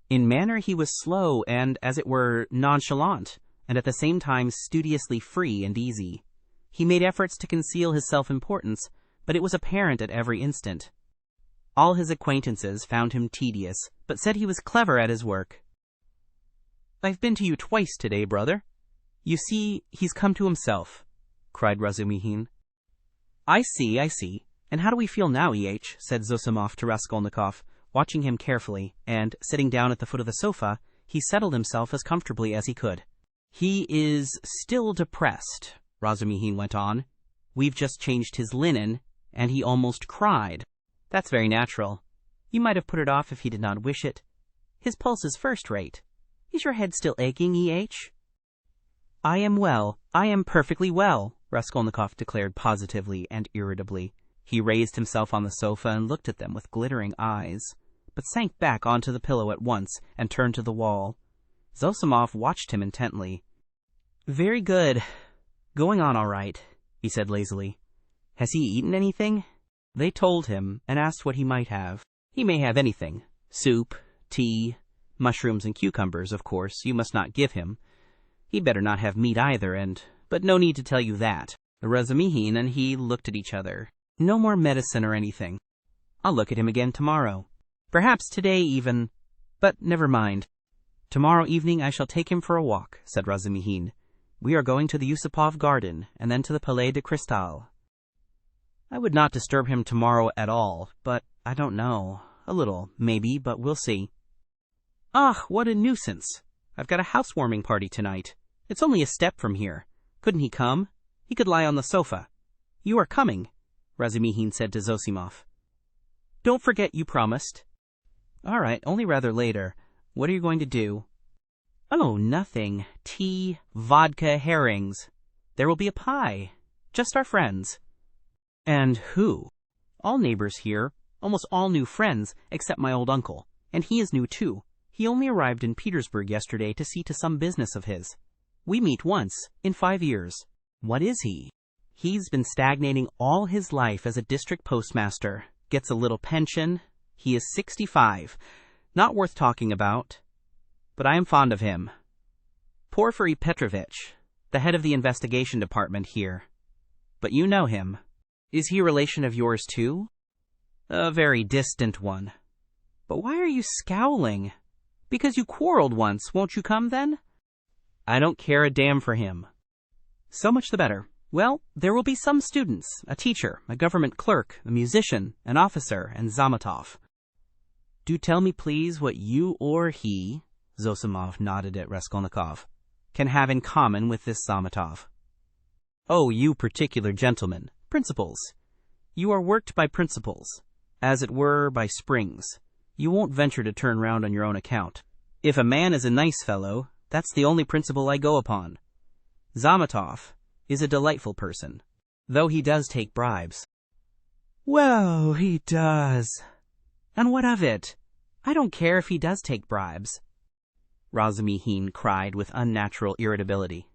[SPEAKER 1] In manner he was slow and, as it were, nonchalant, and at the same time studiously free and easy. He made efforts to conceal his self-importance, but it was apparent at every instant. All his acquaintances found him tedious, but said he was clever at his work. I've been to you twice today, brother. You see, he's come to himself, cried Razumihin. I see. And how do we feel now, E.H.? Said Zosimov to Raskolnikov, watching him carefully, and, sitting down at the foot of the sofa, he settled himself as comfortably as he could. He is still depressed, Razumihin went on. We've just changed his linen, and he almost cried. That's very natural. You might have put it off if he did not wish it. His pulse is first-rate. Is your head still aching, E.H.? I am well. I am perfectly well, Raskolnikov declared positively and irritably. He raised himself on the sofa and looked at them with glittering eyes, but sank back onto the pillow at once and turned to the wall. Zosimov watched him intently. Very good. Going on all right, he said lazily. Has he eaten anything? They told him and asked what he might have. He may have anything. Soup, tea, mushrooms and cucumbers, of course, you must not give him. He'd better not have meat either, but no need to tell you that. Razumihin and he looked at each other. No more medicine or anything. I'll look at him again tomorrow. Perhaps today even, but never mind. Tomorrow evening I shall take him for a walk, said Razumihin. We are going to the Yusupov garden, and then to the Palais de Cristal. I would not disturb him tomorrow at all, but I don't know. A little, maybe, but we'll see. Ah, what a nuisance. I've got a housewarming party tonight. It's only a step from here. Couldn't he come? He could lie on the sofa. You are coming, Razumihin said to Zosimov. Don't forget you promised. All right, only rather later. What are you going to do? Oh, nothing. Tea, vodka, herrings. There will be a pie. Just our friends. And who? All neighbors here, almost all new friends, except my old uncle. And he is new too. He only arrived in Petersburg yesterday to see to some business of his. We meet once, in 5 years. What is he? He's been stagnating all his life as a district postmaster. Gets a little pension. He is 65. Not worth talking about. But I am fond of him. Porfiry Petrovitch, the head of the investigation department here. But you know him. Is he a relation of yours too? A very distant one. But why are you scowling? Because you quarreled once, won't you come then? I don't care a damn for him. So much the better. Well, there will be some students, a teacher, a government clerk, a musician, an officer, and Zamatov. Do tell me, please, what you or he, Zosimov nodded at Raskolnikov, can have in common with this Zamatov. Oh, you particular gentlemen, principles. You are worked by principles, as it were by springs. You won't venture to turn round on your own account. If a man is a nice fellow, that's the only principle I go upon. Zamatov is a delightful person, though he does take bribes. Well, he does. And what of it? I don't care if he does take bribes, Razumihin cried with unnatural irritability.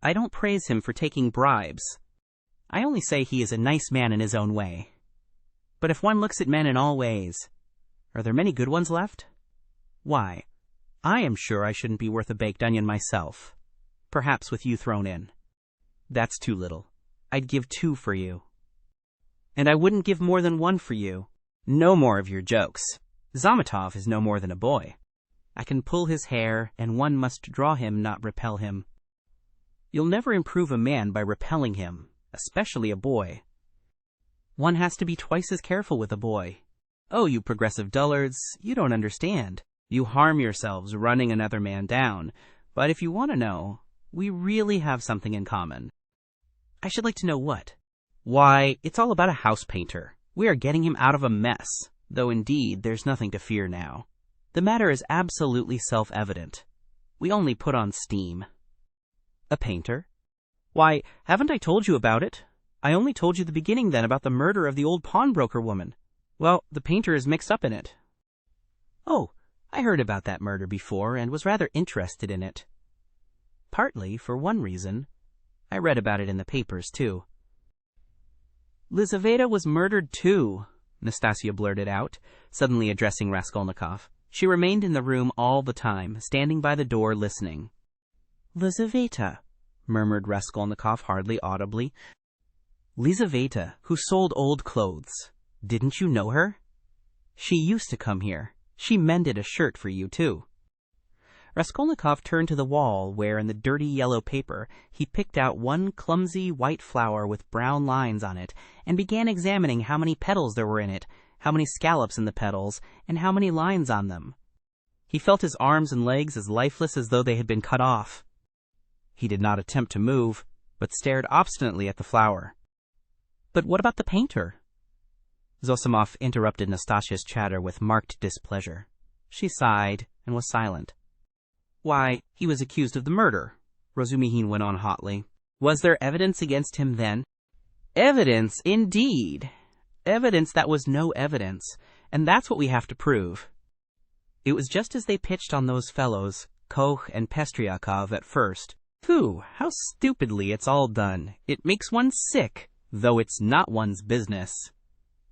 [SPEAKER 1] I don't praise him for taking bribes. I only say he is a nice man in his own way. But if one looks at men in all ways, are there many good ones left? Why, I am sure I shouldn't be worth a baked onion myself, perhaps with you thrown in. That's too little. I'd give 2 for you. And I wouldn't give more than 1 for you. No more of your jokes. Zamatov is no more than a boy. I can pull his hair, and one must draw him, not repel him. You'll never improve a man by repelling him, especially a boy. One has to be twice as careful with a boy. Oh, you progressive dullards, you don't understand. You harm yourselves running another man down. But if you want to know, we really have something in common. I should like to know what. Why, it's all about a house painter. We are getting him out of a mess, though indeed there's nothing to fear now. The matter is absolutely self-evident. We only put on steam. A painter? Why, haven't I told you about it? I only told you the beginning then about the murder of the old pawnbroker woman. Well, the painter is mixed up in it. Oh, I heard about that murder before and was rather interested in it. Partly for one reason. I read about it in the papers, too. Lizaveta was murdered, too, Nastasia blurted out, suddenly addressing Raskolnikov. She remained in the room all the time, standing by the door listening. Lizaveta, murmured Raskolnikov hardly audibly. Lizaveta, who sold old clothes. Didn't you know her? She used to come here. She mended a shirt for you, too. Raskolnikov turned to the wall where, in the dirty yellow paper, he picked out one clumsy white flower with brown lines on it and began examining how many petals there were in it, how many scallops in the petals, and how many lines on them. He felt his arms and legs as lifeless as though they had been cut off. He did not attempt to move, but stared obstinately at the flower. "But what about the painter?" Zosimov interrupted Nastasia's chatter with marked displeasure. She sighed and was silent. "Why, he was accused of the murder," Razumihin went on hotly. "Was there evidence against him then?" "Evidence, indeed! Evidence that was no evidence, and that's what we have to prove. It was just as they pitched on those fellows, Koch and Pestriakov, at first. Phew, how stupidly it's all done. It makes one sick, though it's not one's business.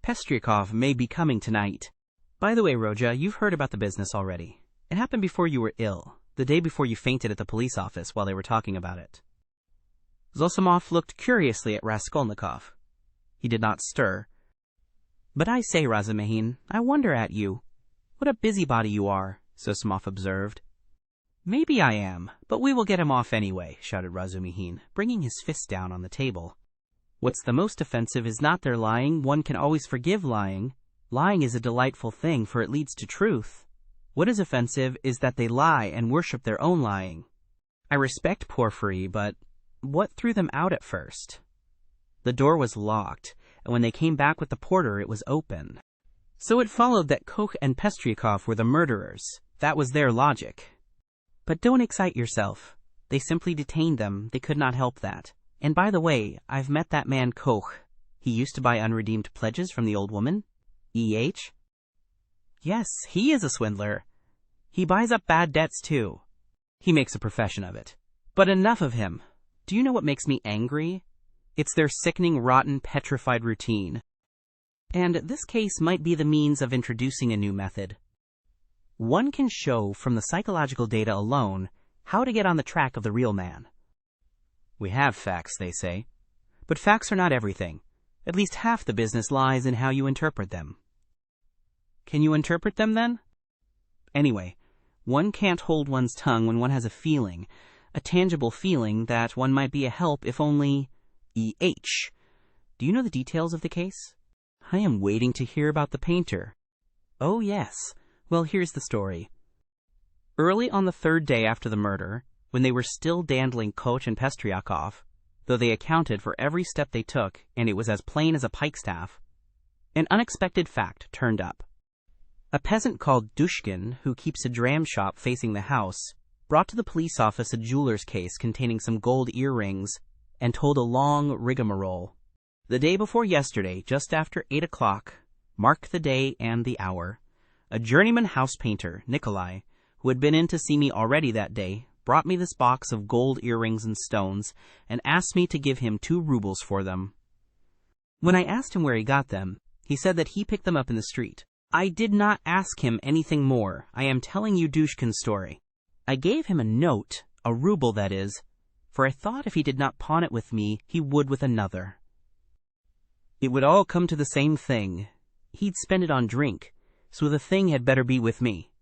[SPEAKER 1] Pestriakov may be coming tonight. By the way, Roja, you've heard about the business already. It happened before you were ill, the day before you fainted at the police office while they were talking about it." Zosimov looked curiously at Raskolnikov. He did not stir. "But I say, Razumihin, I wonder at you. What a busybody you are," Zosimov observed. "Maybe I am, but we will get him off anyway," shouted Razumihin, bringing his fist down on the table. "What's the most offensive is not their lying. One can always forgive lying. Lying is a delightful thing, for it leads to truth. What is offensive is that they lie and worship their own lying. I respect Porfiry, but what threw them out at first? The door was locked, and when they came back with the porter it was open. So it followed that Koch and Pestriakov were the murderers. That was their logic. But don't excite yourself. They simply detained them. They could not help that. And by the way, I've met that man Koch. He used to buy unredeemed pledges from the old woman. E.H.? Yes, he is a swindler. He buys up bad debts, too. He makes a profession of it. But enough of him. Do you know what makes me angry? It's their sickening, rotten, petrified routine. And this case might be the means of introducing a new method. One can show from the psychological data alone how to get on the track of the real man. We have facts, they say. But facts are not everything. At least half the business lies in how you interpret them. Can you interpret them, then? Anyway, one can't hold one's tongue when one has a feeling, a tangible feeling that one might be a help if only... E.H. Do you know the details of the case? I am waiting to hear about the painter. Oh, yes. Well, here's the story. Early on the third day after the murder, when they were still dandling Koch and Pestriakov, though they accounted for every step they took, and it was as plain as a pikestaff, an unexpected fact turned up. A peasant called Dushkin, who keeps a dram shop facing the house, brought to the police office a jeweler's case containing some gold earrings and told a long rigmarole. The day before yesterday, just after 8 o'clock, mark the day and the hour, a journeyman house painter, Nikolai, who had been in to see me already that day, brought me this box of gold earrings and stones and asked me to give him 2 rubles for them. When I asked him where he got them, he said that he picked them up in the street. I did not ask him anything more. I am telling you Dushkin's story. I gave him a note, a ruble that is, for I thought if he did not pawn it with me, he would with another. It would all come to the same thing. He'd spend it on drink, so the thing had better be with me.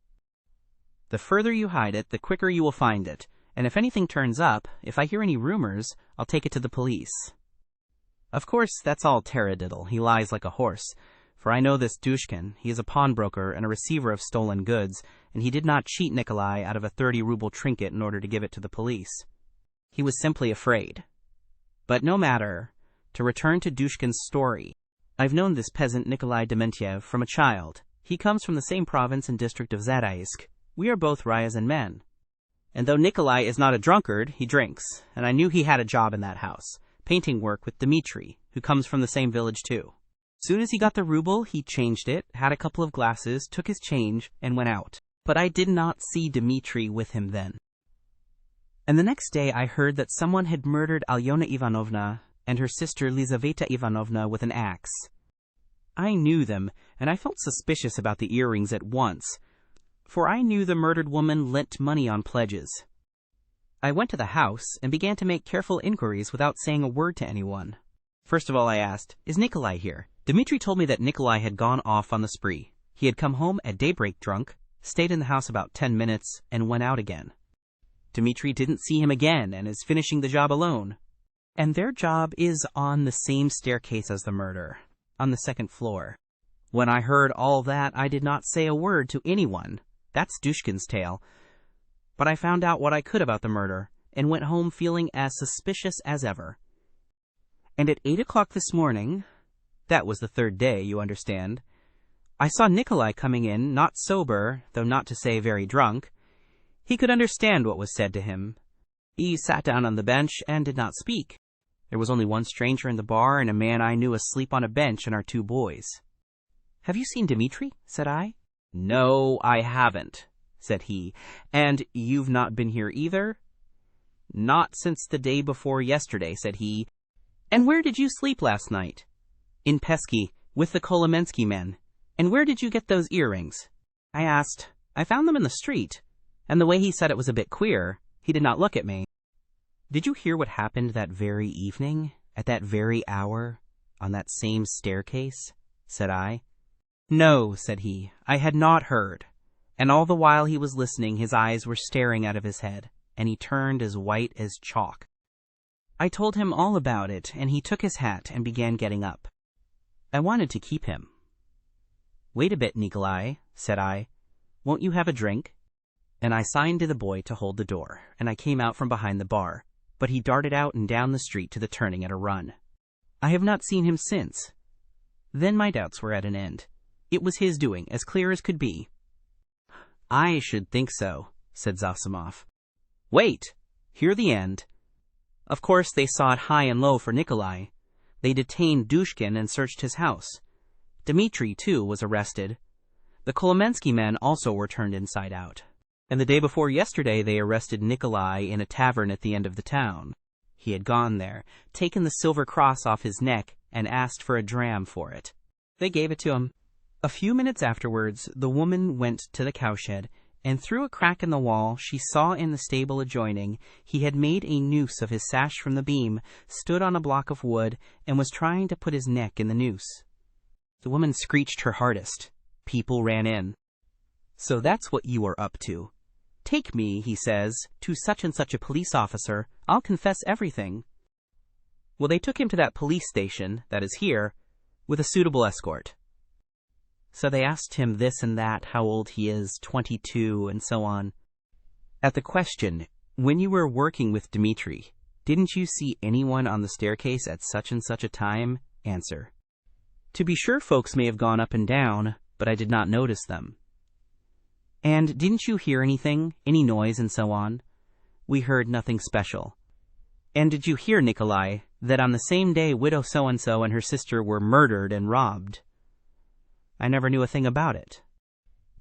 [SPEAKER 1] The further you hide it, the quicker you will find it, and if anything turns up, if I hear any rumors, I'll take it to the police. Of course, that's all taradiddle. He lies like a horse. For I know this Dushkin. He is a pawnbroker and a receiver of stolen goods, and he did not cheat Nikolai out of a 30-ruble trinket in order to give it to the police. He was simply afraid. But no matter. To return to Dushkin's story, I've known this peasant Nikolai Dementiev from a child. He comes from the same province and district of Zadaisk. We are both Ryazan men. And though Nikolai is not a drunkard, he drinks, and I knew he had a job in that house, painting work with Dmitri, who comes from the same village too. Soon as he got the ruble, he changed it, had a couple of glasses, took his change, and went out. But I did not see Dmitri with him then. And the next day I heard that someone had murdered Alyona Ivanovna and her sister Lizaveta Ivanovna with an axe. I knew them, and I felt suspicious about the earrings at once, for I knew the murdered woman lent money on pledges. I went to the house and began to make careful inquiries without saying a word to anyone. First of all I asked, "Is Nikolai here?" Dmitri told me that Nikolai had gone off on the spree. He had come home at daybreak drunk, stayed in the house about 10 minutes, and went out again. Dmitri didn't see him again and is finishing the job alone. And their job is on the same staircase as the murder, on the 2nd floor. When I heard all that, I did not say a word to anyone. That's Dushkin's tale. But I found out what I could about the murder, and went home feeling as suspicious as ever. And at 8 o'clock this morning, that was the 3rd day, you understand, I saw Nikolai coming in, not sober, though not to say very drunk. He could understand what was said to him. He sat down on the bench and did not speak. There was only one stranger in the bar and a man I knew asleep on a bench and our 2 boys. "Have you seen Dmitri?" said I. "No, I haven't," said he. "And you've not been here either?" "Not since the day before yesterday," said he. "And where did you sleep last night?" "In Pesky, with the Kolomensky men." "And where did you get those earrings?" I asked. "I found them in the street." And the way he said it was a bit queer. He did not look at me. "Did you hear what happened that very evening, at that very hour, on that same staircase?" said I. "No," said he, "I had not heard." And all the while he was listening, his eyes were staring out of his head, and he turned as white as chalk. I told him all about it, and he took his hat and began getting up. I wanted to keep him. "Wait a bit, Nikolai," said I. "Won't you have a drink?" And I signed to the boy to hold the door, and I came out from behind the bar, but he darted out and down the street to the turning at a run. I have not seen him since. Then my doubts were at an end. It was his doing, as clear as could be. "I should think so," said Zosimov. "Wait! Hear the end. Of course they saw it high and low for Nikolai. They detained Dushkin and searched his house. Dmitri, too, was arrested. The Kolomensky men also were turned inside out. And the day before yesterday they arrested Nikolai in a tavern at the end of the town. He had gone there, taken the silver cross off his neck, and asked for a dram for it. They gave it to him. A few minutes afterwards, the woman went to the cowshed, and through a crack in the wall she saw in the stable adjoining he had made a noose of his sash from the beam, stood on a block of wood, and was trying to put his neck in the noose. The woman screeched her hardest. People ran in. "So that's what you are up to. Take me," he says, "to such and such a police officer. I'll confess everything." Well, they took him to that police station, that is here, with a suitable escort. So they asked him this and that, how old he is, 22, and so on. At the question, "When you were working with Dmitri, didn't you see anyone on the staircase at such and such a time?" Answer: "To be sure, folks may have gone up and down, but I did not notice them." "And didn't you hear anything, any noise and so on?" "We heard nothing special." "And did you hear, Nikolai, that on the same day widow so-and-so and her sister were murdered and robbed?" "I never knew a thing about it.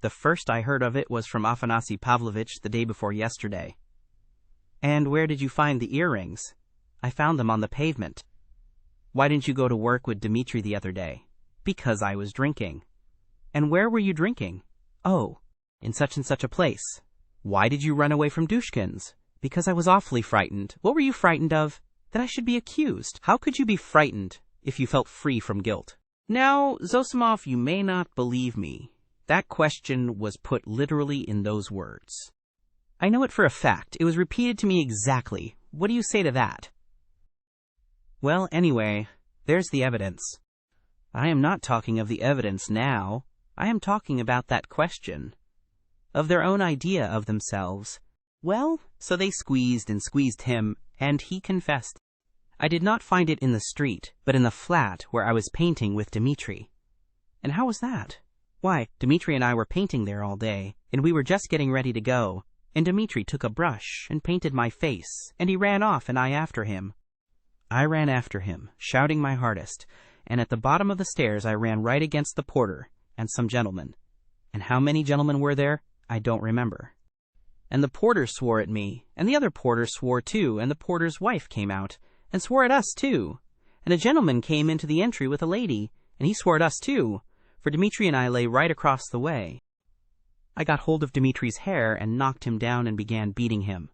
[SPEAKER 1] The first I heard of it was from Afanasy Pavlovitch the day before yesterday." "And where did you find the earrings?" "I found them on the pavement." "Why didn't you go to work with Dmitri the other day?" "Because I was drinking." "And where were you drinking?" "Oh, in such and such a place." "Why did you run away from Dushkin's?" "Because I was awfully frightened." "What were you frightened of?" "That I should be accused." "How could you be frightened if you felt free from guilt?" Now, Zosimov, you may not believe me. That question was put literally in those words. I know it for a fact. It was repeated to me exactly. What do you say to that? Well, anyway, there's the evidence. I am not talking of the evidence now. I am talking about that question. Of their own idea of themselves. Well, so they squeezed and squeezed him, and he confessed. I did not find it in the street, but in the flat where I was painting with Dmitri. And how was that? Why, Dmitri and I were painting there all day, and we were just getting ready to go, and Dmitri took a brush and painted my face, and he ran off and I after him. I ran after him, shouting my hardest, and at the bottom of the stairs I ran right against the porter and some gentlemen. And how many gentlemen were there? I don't remember. And the porter swore at me, and the other porter swore too, and the porter's wife came out, and swore at us too. And a gentleman came into the entry with a lady, and he swore at us too, for Dmitri and I lay right across the way. I got hold of Dmitri's hair and knocked him down and began beating him.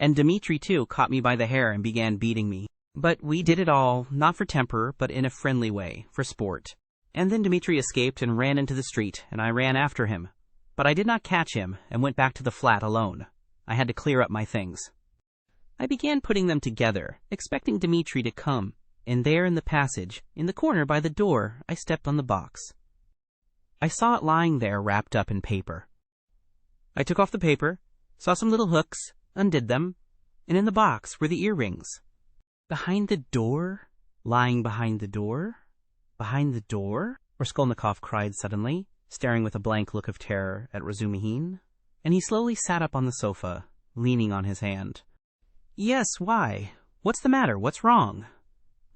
[SPEAKER 1] And Dmitri too caught me by the hair and began beating me. But we did it all, not for temper, but in a friendly way, for sport. And then Dmitri escaped and ran into the street, and I ran after him. But I did not catch him and went back to the flat alone. I had to clear up my things. I began putting them together, expecting Dmitri to come, and there in the passage, in the corner by the door, I stepped on the box. I saw it lying there wrapped up in paper. I took off the paper, saw some little hooks, undid them, and in the box were the earrings. Behind the door? Lying behind the door? Behind the door? Raskolnikov cried suddenly, staring with a blank look of terror at Razumihin, and he slowly sat up on the sofa, leaning on his hand. Yes, why? What's the matter? What's wrong?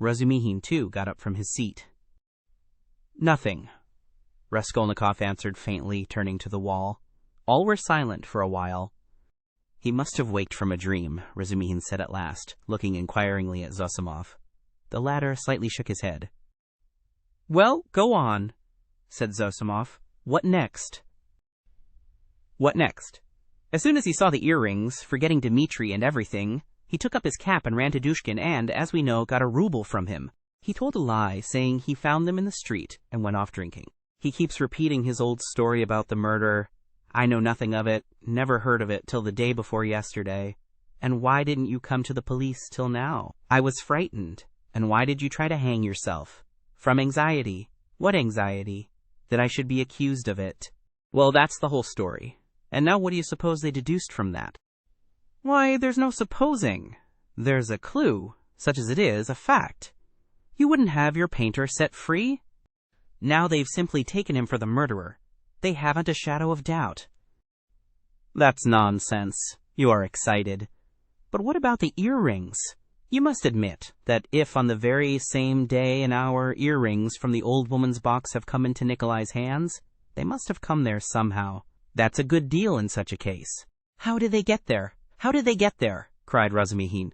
[SPEAKER 1] Razumihin, too, got up from his seat. Nothing, Raskolnikov answered faintly, turning to the wall. All were silent for a while. He must have waked from a dream, Razumihin said at last, looking inquiringly at Zossimov. The latter slightly shook his head. Well, go on, said Zossimov. What next? What next? As soon as he saw the earrings, forgetting Dmitri and everything, he took up his cap and ran to Dushkin and, as we know, got a ruble from him. He told a lie, saying he found them in the street and went off drinking. He keeps repeating his old story about the murder. I know nothing of it, never heard of it till the day before yesterday. And why didn't you come to the police till now? I was frightened. And why did you try to hang yourself? From anxiety. What anxiety? That I should be accused of it. Well, that's the whole story. And now what do you suppose they deduced from that? Why, there's no supposing. There's a clue, such as it is, a fact. You wouldn't have your painter set free? Now they've simply taken him for the murderer. They haven't a shadow of doubt. That's nonsense. You are excited. But what about the earrings? You must admit that if on the very same day and hour earrings from the old woman's box have come into Nikolai's hands, they must have come there somehow. That's a good deal in such a case. How did they get there? How did they get there? Cried Razumihin.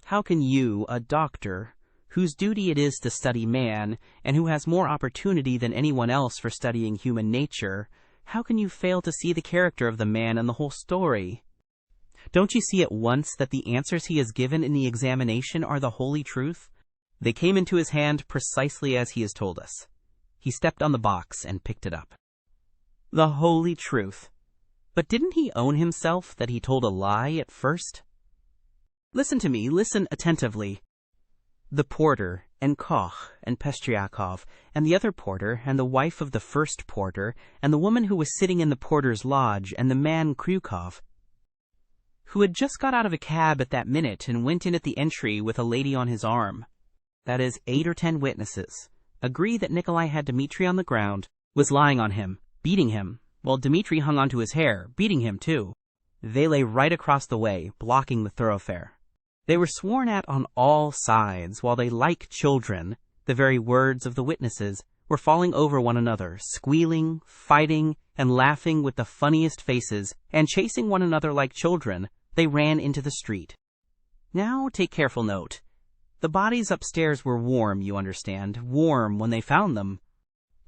[SPEAKER 1] How can you, a doctor, whose duty it is to study man, and who has more opportunity than anyone else for studying human nature, how can you fail to see the character of the man and the whole story? Don't you see at once that the answers he has given in the examination are the holy truth? They came into his hand precisely as he has told us. He stepped on the box and picked it up. The holy truth. But didn't he own himself that he told a lie at first? Listen to me, listen attentively. The porter, and Koch, and Pestryakov, and the other porter, and the wife of the first porter, and the woman who was sitting in the porter's lodge, and the man Kryukov, who had just got out of a cab at that minute and went in at the entry with a lady on his arm. That is, 8 or 10 witnesses, agree that Nikolai had Dmitri on the ground, was lying on him, beating him, while Dmitri hung onto his hair, beating him too. They lay right across the way, blocking the thoroughfare. They were sworn at on all sides, while they, like children, the very words of the witnesses, were falling over one another, squealing, fighting, and laughing with the funniest faces, and chasing one another like children. They ran into the street. Now take careful note. The bodies upstairs were warm, you understand, warm when they found them.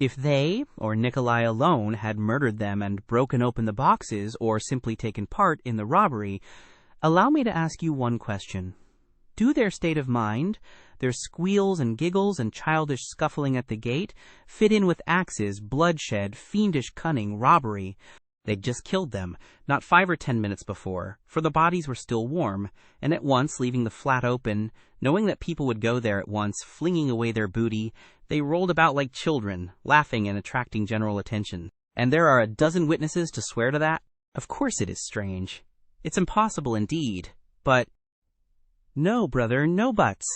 [SPEAKER 1] If they, or Nikolai alone, had murdered them and broken open the boxes, or simply taken part in the robbery, allow me to ask you one question. Do their state of mind, their squeals and giggles and childish scuffling at the gate, fit in with axes, bloodshed, fiendish cunning, robbery? They'd just killed them, not 5 or 10 minutes before, for the bodies were still warm, and at once, leaving the flat open, knowing that people would go there at once, flinging away their booty, they rolled about like children, laughing and attracting general attention. And there are a dozen witnesses to swear to that? Of course it is strange. It's impossible indeed, but... No, brother, no buts.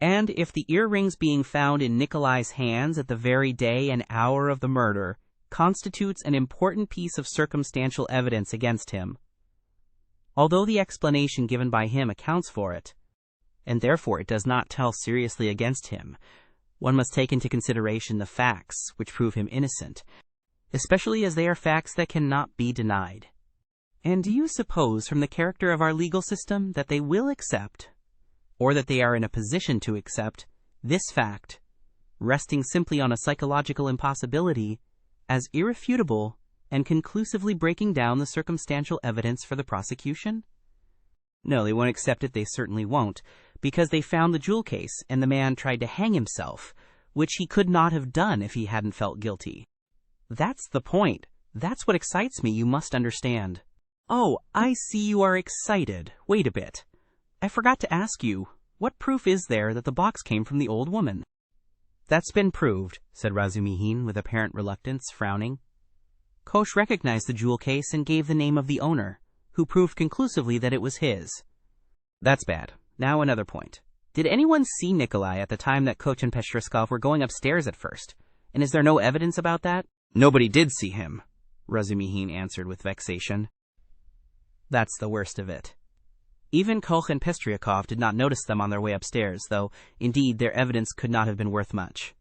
[SPEAKER 1] And if the earrings being found in Nikolai's hands at the very day and hour of the murder constitutes an important piece of circumstantial evidence against him, although the explanation given by him accounts for it, and therefore it does not tell seriously against him, one must take into consideration the facts which prove him innocent, especially as they are facts that cannot be denied. And do you suppose from the character of our legal system that they will accept, or that they are in a position to accept, this fact, resting simply on a psychological impossibility, as irrefutable and conclusively breaking down the circumstantial evidence for the prosecution? No, they won't accept it, they certainly won't, because they found the jewel case and the man tried to hang himself, which he could not have done if he hadn't felt guilty. That's the point. That's what excites me, you must understand. Oh, I see you are excited. Wait a bit. I forgot to ask you, what proof is there that the box came from the old woman? That's been proved, said Razumihin with apparent reluctance, frowning. Kosh recognized the jewel case and gave the name of the owner, who proved conclusively that it was his. That's bad. Now another point. Did anyone see Nikolai at the time that Koch and Peshtrikov were going upstairs at first? And is there no evidence about that? Nobody did see him, Razumihin answered with vexation. That's the worst of it. Even Koch and Peshtrikov did not notice them on their way upstairs, though, indeed, their evidence could not have been worth much.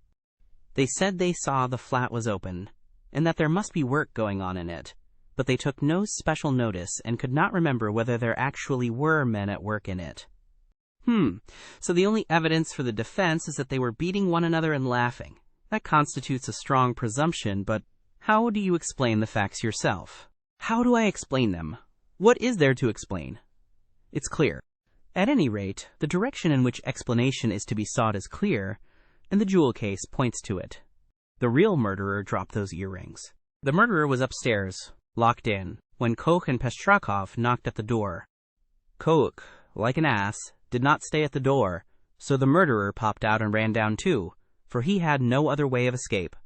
[SPEAKER 1] They said they saw the flat was open, and that there must be work going on in it, but they took no special notice and could not remember whether there actually were men at work in it. So the only evidence for the defense is that they were beating one another and laughing. That constitutes a strong presumption, but how do you explain the facts yourself? How do I explain them? What is there to explain? It's clear. At any rate, the direction in which explanation is to be sought is clear, and the jewel case points to it. The real murderer dropped those earrings. The murderer was upstairs, locked in, when Koch and Peshtrikov knocked at the door. Koch, like an ass, did not stay at the door, so the murderer popped out and ran down too, for he had no other way of escape.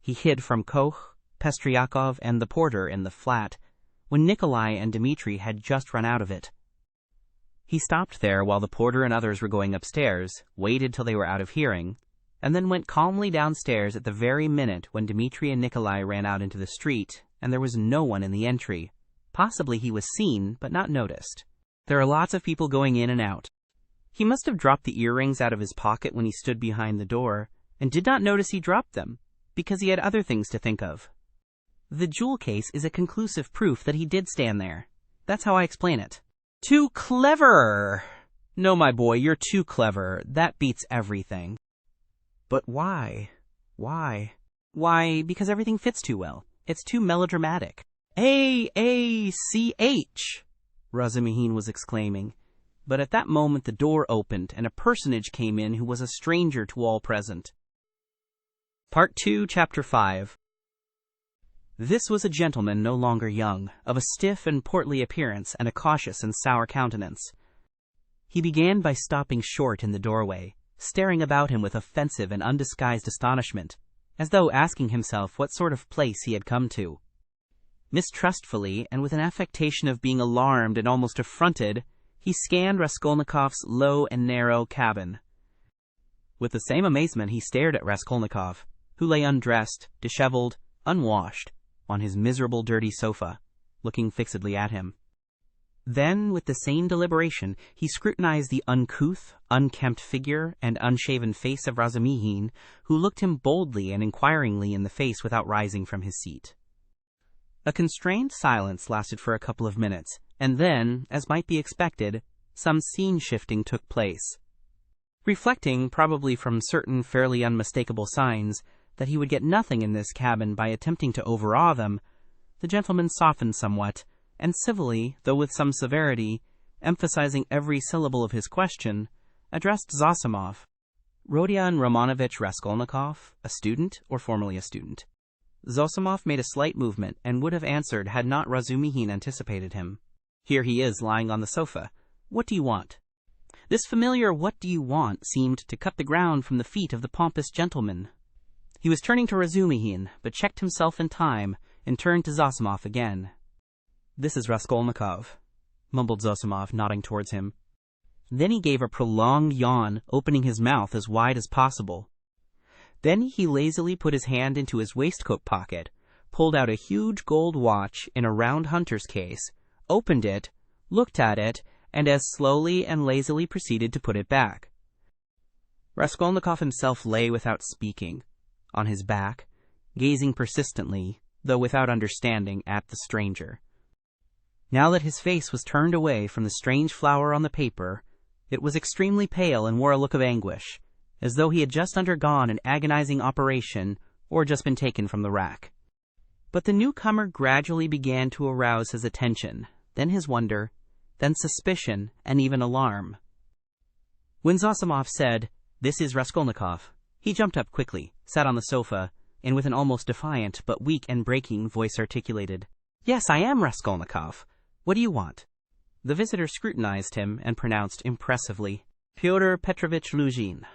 [SPEAKER 1] He hid from Koch, Peshtrikov, and the porter in the flat, when Nikolai and Dmitri had just run out of it. He stopped there while the porter and others were going upstairs, waited till they were out of hearing, and then went calmly downstairs at the very minute when Dmitri and Nikolai ran out into the street, and there was no one in the entry. Possibly he was seen, but not noticed. There are lots of people going in and out. He must have dropped the earrings out of his pocket when he stood behind the door, and did not notice he dropped them, because he had other things to think of. The jewel case is a conclusive proof that he did stand there. That's how I explain it. Too clever! No, my boy, you're too clever. That beats everything. But why? Why? Why, because everything fits too well. It's too melodramatic. A-A-C-H! Razumihin was exclaiming. But at that moment the door opened, and a personage came in who was a stranger to all present. Part 2, Chapter 5. This was a gentleman no longer young, of a stiff and portly appearance and a cautious and sour countenance. He began by stopping short in the doorway, staring about him with offensive and undisguised astonishment, as though asking himself what sort of place he had come to. Mistrustfully, and with an affectation of being alarmed and almost affronted, he scanned Raskolnikov's low and narrow cabin. With the same amazement he stared at Raskolnikov, who lay undressed, disheveled, unwashed, on his miserable dirty sofa, looking fixedly at him. Then, with the same deliberation, he scrutinized the uncouth, unkempt figure and unshaven face of Razumihin, who looked him boldly and inquiringly in the face without rising from his seat. A constrained silence lasted for a couple of minutes, and then, as might be expected, some scene-shifting took place. Reflecting, probably from certain fairly unmistakable signs, that he would get nothing in this cabin by attempting to overawe them, the gentleman softened somewhat, and civilly, though with some severity, emphasizing every syllable of his question, addressed Zosimov. Rodion Romanovich Raskolnikov, a student, or formerly a student? Zosimov made a slight movement, and would have answered had not Razumihin anticipated him. Here he is, lying on the sofa. What do you want? This familiar "what do you want" seemed to cut the ground from the feet of the pompous gentleman. He was turning to Razumihin, but checked himself in time, and turned to Zosimov again. This is Raskolnikov, mumbled Zosimov, nodding towards him. Then he gave a prolonged yawn, opening his mouth as wide as possible. Then he lazily put his hand into his waistcoat pocket, pulled out a huge gold watch in a round hunter's case, opened it, looked at it, and as slowly and lazily proceeded to put it back. Raskolnikov himself lay without speaking, on his back, gazing persistently, though without understanding, at the stranger. Now that his face was turned away from the strange flower on the paper, it was extremely pale and wore a look of anguish, as though he had just undergone an agonizing operation or just been taken from the rack. But the newcomer gradually began to arouse his attention, then his wonder, then suspicion, and even alarm. When Zosimov said, "This is Raskolnikov," he jumped up quickly, sat on the sofa, and with an almost defiant but weak and breaking voice articulated, "Yes, I am Raskolnikov. What do you want?" The visitor scrutinized him and pronounced impressively, "Fyodor Petrovitch Luzhin.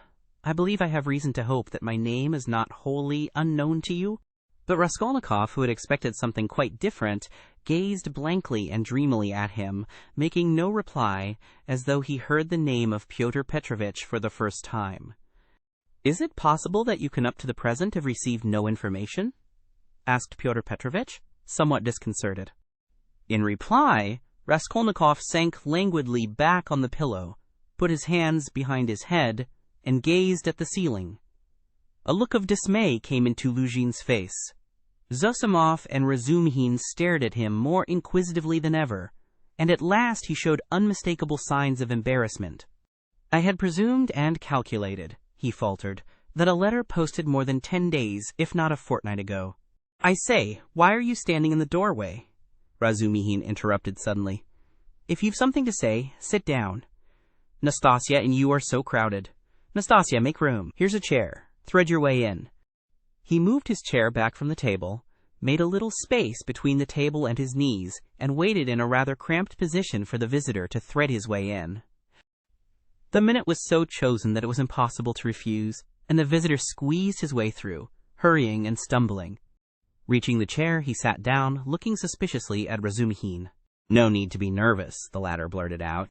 [SPEAKER 1] I believe I have reason to hope that my name is not wholly unknown to you?" But Raskolnikov, who had expected something quite different, gazed blankly and dreamily at him, making no reply, as though he heard the name of Pyotr Petrovitch for the first time. "Is it possible that you can up to the present have received no information?" asked Pyotr Petrovitch, somewhat disconcerted. In reply, Raskolnikov sank languidly back on the pillow, put his hands behind his head, and gazed at the ceiling. A look of dismay came into Luzhin's face. Zosimov and Razumhin stared at him more inquisitively than ever, and at last he showed unmistakable signs of embarrassment. "I had presumed and calculated," he faltered, "that a letter posted more than 10 days, if not a fortnight ago." "I say, why are you standing in the doorway?" Razumhin interrupted suddenly. "If you've something to say, sit down. Nastasya and you are so crowded. Nastasya, make room. Here's a chair. Thread your way in." He moved his chair back from the table, made a little space between the table and his knees, and waited in a rather cramped position for the visitor to thread his way in. The minute was so chosen that it was impossible to refuse, and the visitor squeezed his way through, hurrying and stumbling. Reaching the chair, he sat down, looking suspiciously at Razumhin. "No need to be nervous," the latter blurted out.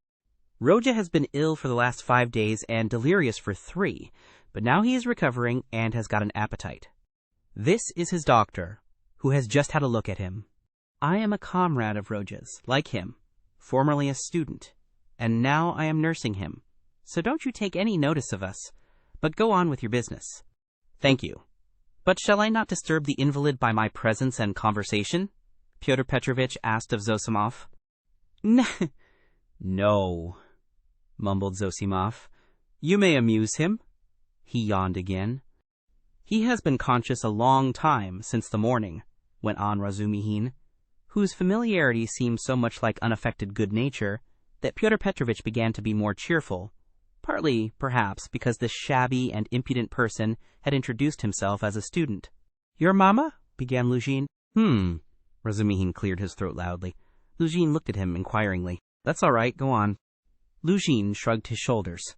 [SPEAKER 1] "Rodya has been ill for the last 5 days and delirious for 3, but now he is recovering and has got an appetite. This is his doctor, who has just had a look at him. I am a comrade of Rodya's, like him, formerly a student, and now I am nursing him, so don't you take any notice of us, but go on with your business." "Thank you. But shall I not disturb the invalid by my presence and conversation?" Pyotr Petrovitch asked of Zosimov. "No," mumbled Zosimov. "You may amuse him." He yawned again. "He has been conscious a long time, since the morning," went on Razumhin, whose familiarity seemed so much like unaffected good nature that Pyotr Petrovitch began to be more cheerful, partly, perhaps, because this shabby and impudent person had introduced himself as a student. "Your mamma?" began Luzhin. Razumhin cleared his throat loudly. Luzhin looked at him inquiringly. "That's all right, go on." Luzhin shrugged his shoulders.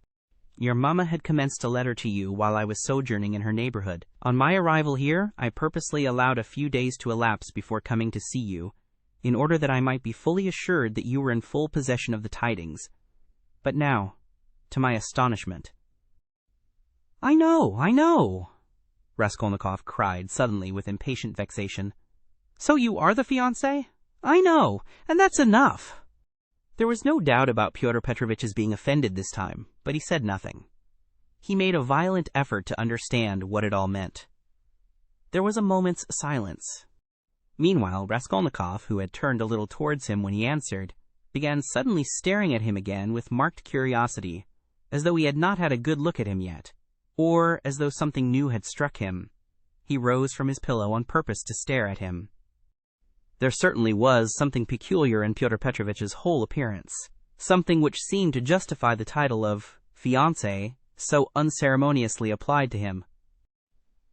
[SPEAKER 1] "Your mamma had commenced a letter to you while I was sojourning in her neighborhood. On my arrival here, I purposely allowed a few days to elapse before coming to see you, in order that I might be fully assured that you were in full possession of the tidings. But now, to my astonishment—" I know, Raskolnikov cried suddenly with impatient vexation. "So you are the fiancé? I know, and that's enough." There was no doubt about Pyotr Petrovitch's being offended this time, but he said nothing. He made a violent effort to understand what it all meant. There was a moment's silence. Meanwhile, Raskolnikov, who had turned a little towards him when he answered, began suddenly staring at him again with marked curiosity, as though he had not had a good look at him yet, or as though something new had struck him. He rose from his pillow on purpose to stare at him. There certainly was something peculiar in Pyotr Petrovitch's whole appearance, something which seemed to justify the title of fiancé so unceremoniously applied to him.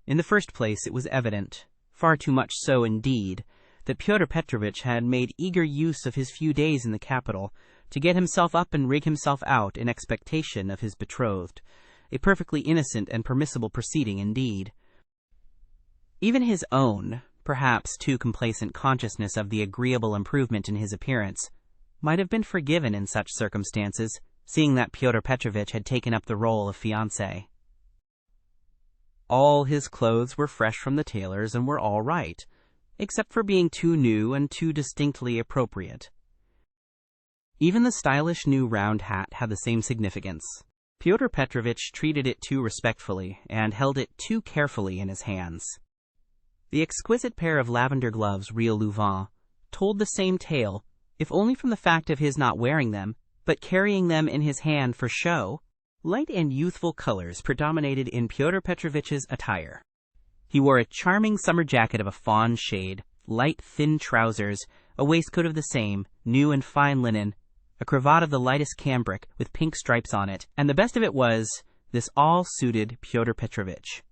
[SPEAKER 1] In the first place, it was evident, far too much so indeed, that Pyotr Petrovitch had made eager use of his few days in the capital to get himself up and rig himself out in expectation of his betrothed, a perfectly innocent and permissible proceeding indeed. Even his own, perhaps too complacent consciousness of the agreeable improvement in his appearance might have been forgiven in such circumstances, seeing that Pyotr Petrovitch had taken up the role of fiancé. All his clothes were fresh from the tailor's and were all right, except for being too new and too distinctly appropriate. Even the stylish new round hat had the same significance. Pyotr Petrovitch treated it too respectfully and held it too carefully in his hands. The exquisite pair of lavender gloves, Real Louvain, told the same tale, if only from the fact of his not wearing them, but carrying them in his hand for show. Light and youthful colors predominated in Pyotr Petrovitch's attire. He wore a charming summer jacket of a fawn shade, light thin trousers, a waistcoat of the same, new and fine linen, a cravat of the lightest cambric with pink stripes on it, and the best of it was, this all suited Pyotr Petrovitch.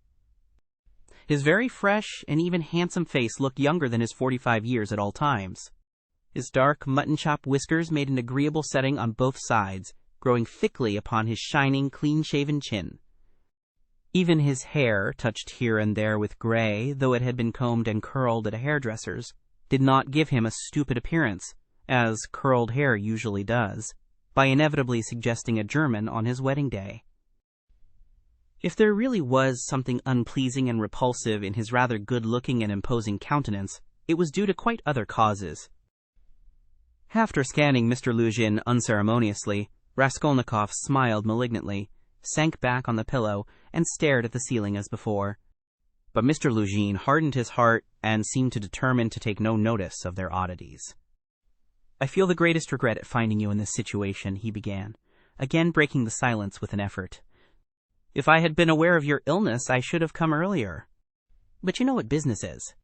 [SPEAKER 1] His very fresh and even handsome face looked younger than his 45 years at all times. His dark mutton-chop whiskers made an agreeable setting on both sides, growing thickly upon his shining, clean-shaven chin. Even his hair, touched here and there with gray, though it had been combed and curled at a hairdresser's, did not give him a stupid appearance, as curled hair usually does, by inevitably suggesting a German on his wedding day. If there really was something unpleasing and repulsive in his rather good-looking and imposing countenance, it was due to quite other causes. After scanning Mr. Luzhin unceremoniously, Raskolnikov smiled malignantly, sank back on the pillow, and stared at the ceiling as before. But Mr. Luzhin hardened his heart and seemed determined to take no notice of their oddities. "I feel the greatest regret at finding you in this situation," he began, again breaking the silence with an effort. "If I had been aware of your illness, I should have come earlier. But you know what business is.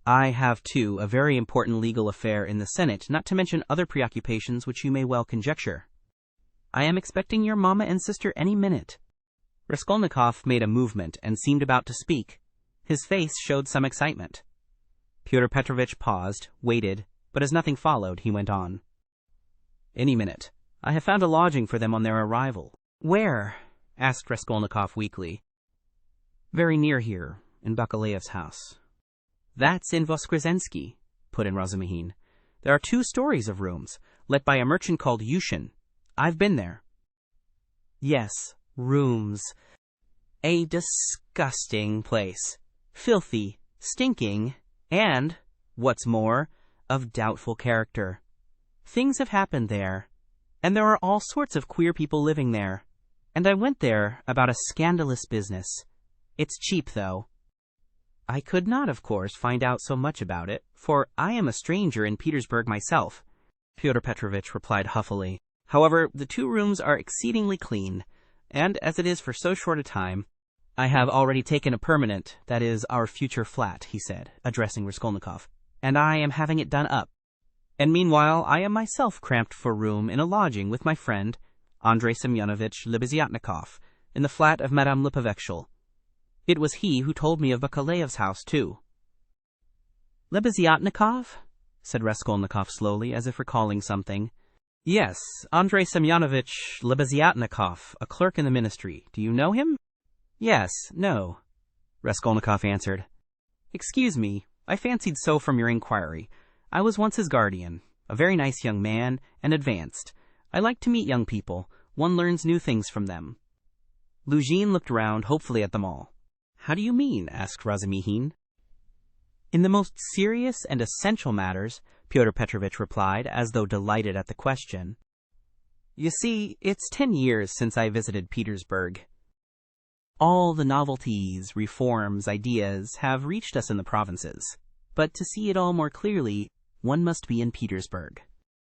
[SPEAKER 1] I have, too, a very important legal affair in the Senate, not to mention other preoccupations which you may well conjecture. I am expecting your mamma and sister any minute." Raskolnikov made a movement and seemed about to speak. His face showed some excitement. Pyotr Petrovitch paused, waited, but as nothing followed, he went on. "Any minute. I have found a lodging for them on their arrival." "Where?" asked Raskolnikov weakly. "Very near here, in Bakaleyev's house." "That's in Voskresensky," put in Razumihin. "There are 2 stories of rooms, let by a merchant called Yushin. I've been there." "Yes, rooms. A disgusting place. Filthy, stinking, and, what's more, of doubtful character. Things have happened there, and there are all sorts of queer people living there. And I went there about a scandalous business. It's cheap, though. I could not, of course, find out so much about it, for I am a stranger in Petersburg myself," Pyotr Petrovitch replied huffily. "However, the 2 rooms are exceedingly clean, and as it is for so short a time, I have already taken a permanent, that is, our future flat," he said, addressing Raskolnikov, "and I am having it done up. And meanwhile I am myself cramped for room in a lodging with my friend, Andrei Semyonovitch Lebeziatnikov, in the flat of Madame Lipovechel. It was he who told me of Bakaleyev's house, too." "Lebeziatnikov?" said Raskolnikov slowly, as if recalling something. "Yes, Andrei Semyonovitch Lebeziatnikov, a clerk in the ministry. Do you know him?" "Yes, no," Raskolnikov answered. "Excuse me, I fancied so from your inquiry. I was once his guardian, a very nice young man, and advanced. I like to meet young people. One learns new things from them." Luzhin looked round hopefully at them all. "How do you mean?" asked Razumihin. "In the most serious and essential matters," Pyotr Petrovitch replied, as though delighted at the question. "You see, it's 10 years since I visited Petersburg. All the novelties, reforms, ideas have reached us in the provinces. But to see it all more clearly, one must be in Petersburg.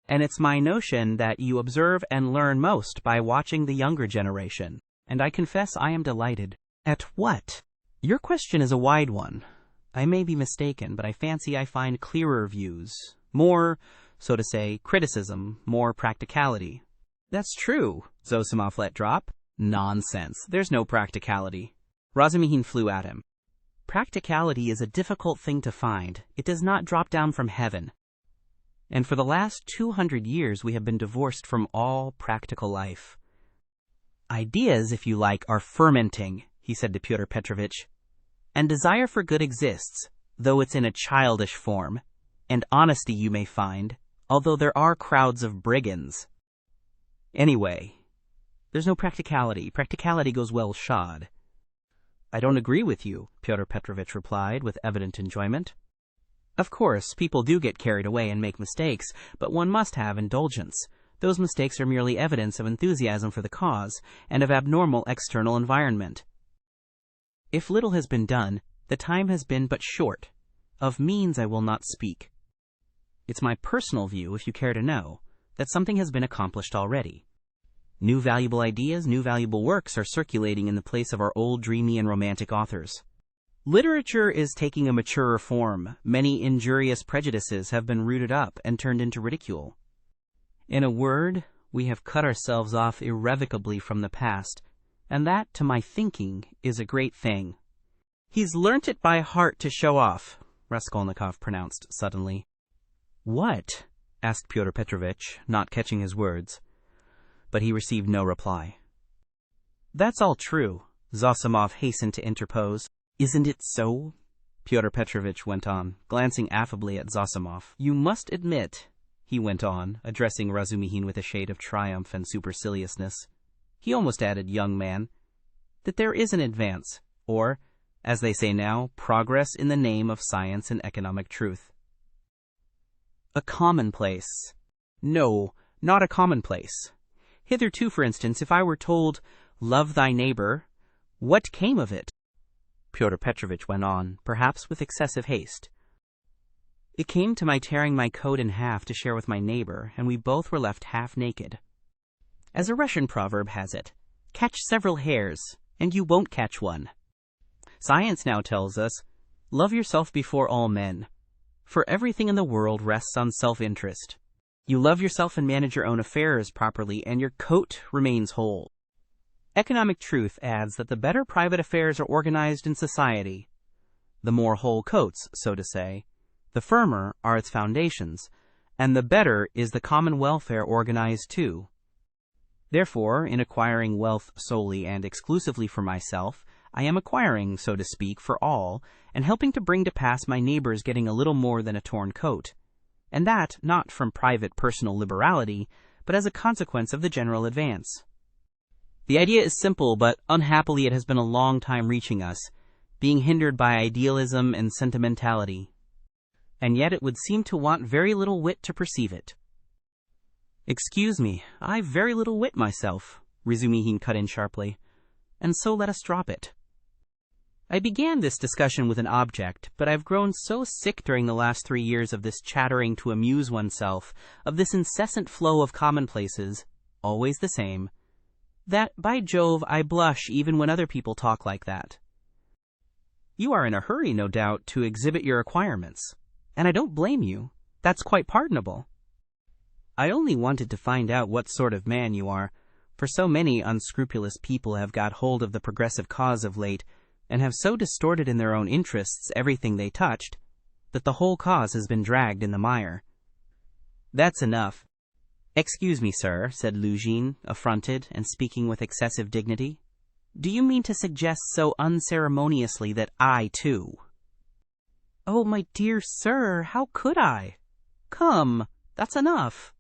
[SPEAKER 1] And it's my notion that you observe and learn most by watching the younger generation. And I confess I am delighted." "At what?" "Your question is a wide one. I may be mistaken, but I fancy I find clearer views, more, so to say, criticism, more practicality." "That's true," Zosimov let drop. "Nonsense. There's no practicality." Razumihin flew at him. "Practicality is a difficult thing to find. It does not drop down from heaven. And for the last 200 years we have been divorced from all practical life. Ideas, if you like, are fermenting," he said to Pyotr Petrovitch. "And desire for good exists, though it's in a childish form. And honesty you may find, although there are crowds of brigands. Anyway, there's no practicality. Practicality goes well shod." "I don't agree with you," Pyotr Petrovitch replied with evident enjoyment. "Of course, people do get carried away and make mistakes, but one must have indulgence. Those mistakes are merely evidence of enthusiasm for the cause, and of abnormal external environment. If little has been done, the time has been but short. Of means I will not speak. It's my personal view, if you care to know, that something has been accomplished already. New valuable ideas, new valuable works are circulating in the place of our old dreamy and romantic authors. Literature is taking a maturer form. Many injurious prejudices have been rooted up and turned into ridicule. In a word, we have cut ourselves off irrevocably from the past, and that, to my thinking, is a great thing. He's learnt it by heart to show off, Raskolnikov pronounced suddenly. What? Asked Pyotr Petrovitch, not catching his words. But he received no reply. That's all true, Zosimov hastened to interpose. Isn't it so? Pyotr Petrovitch went on, glancing affably at Zosimov. You must admit, he went on, addressing Razumihin with a shade of triumph and superciliousness. He almost added, young man, that there is an advance, or, as they say now, progress in the name of science and economic truth. A commonplace. No, not a commonplace. Hitherto, for instance, if I were told, love thy neighbor, what came of it? Pyotr Petrovitch went on, perhaps with excessive haste. It came to my tearing my coat in half to share with my neighbor, and we both were left half naked. As a Russian proverb has it, catch several hares, and you won't catch one. Science now tells us, love yourself before all men, for everything in the world rests on self-interest. You love yourself and manage your own affairs properly, and your coat remains whole. Economic truth adds that the better private affairs are organized in society, the more whole coats, so to say, the firmer are its foundations, and the better is the common welfare organized too. Therefore, in acquiring wealth solely and exclusively for myself, I am acquiring, so to speak, for all, and helping to bring to pass my neighbors getting a little more than a torn coat, and that not from private personal liberality, but as a consequence of the general advance. The idea is simple, but unhappily it has been a long time reaching us, being hindered by idealism and sentimentality. And yet it would seem to want very little wit to perceive it. Excuse me, I've very little wit myself, Razumihin cut in sharply, and so let us drop it. I began this discussion with an object, but I've grown so sick during the last 3 years of this chattering to amuse oneself, of this incessant flow of commonplaces, always the same, that, by Jove, I blush even when other people talk like that. You are in a hurry, no doubt, to exhibit your acquirements, and I don't blame you. That's quite pardonable. I only wanted to find out what sort of man you are, for so many unscrupulous people have got hold of the progressive cause of late, and have so distorted in their own interests everything they touched, that the whole cause has been dragged in the mire. That's enough. Excuse me, sir, said Luzhin, affronted and speaking with excessive dignity. Do you mean to suggest so unceremoniously that I, too? Oh, my dear sir, how could I? Come, that's enough,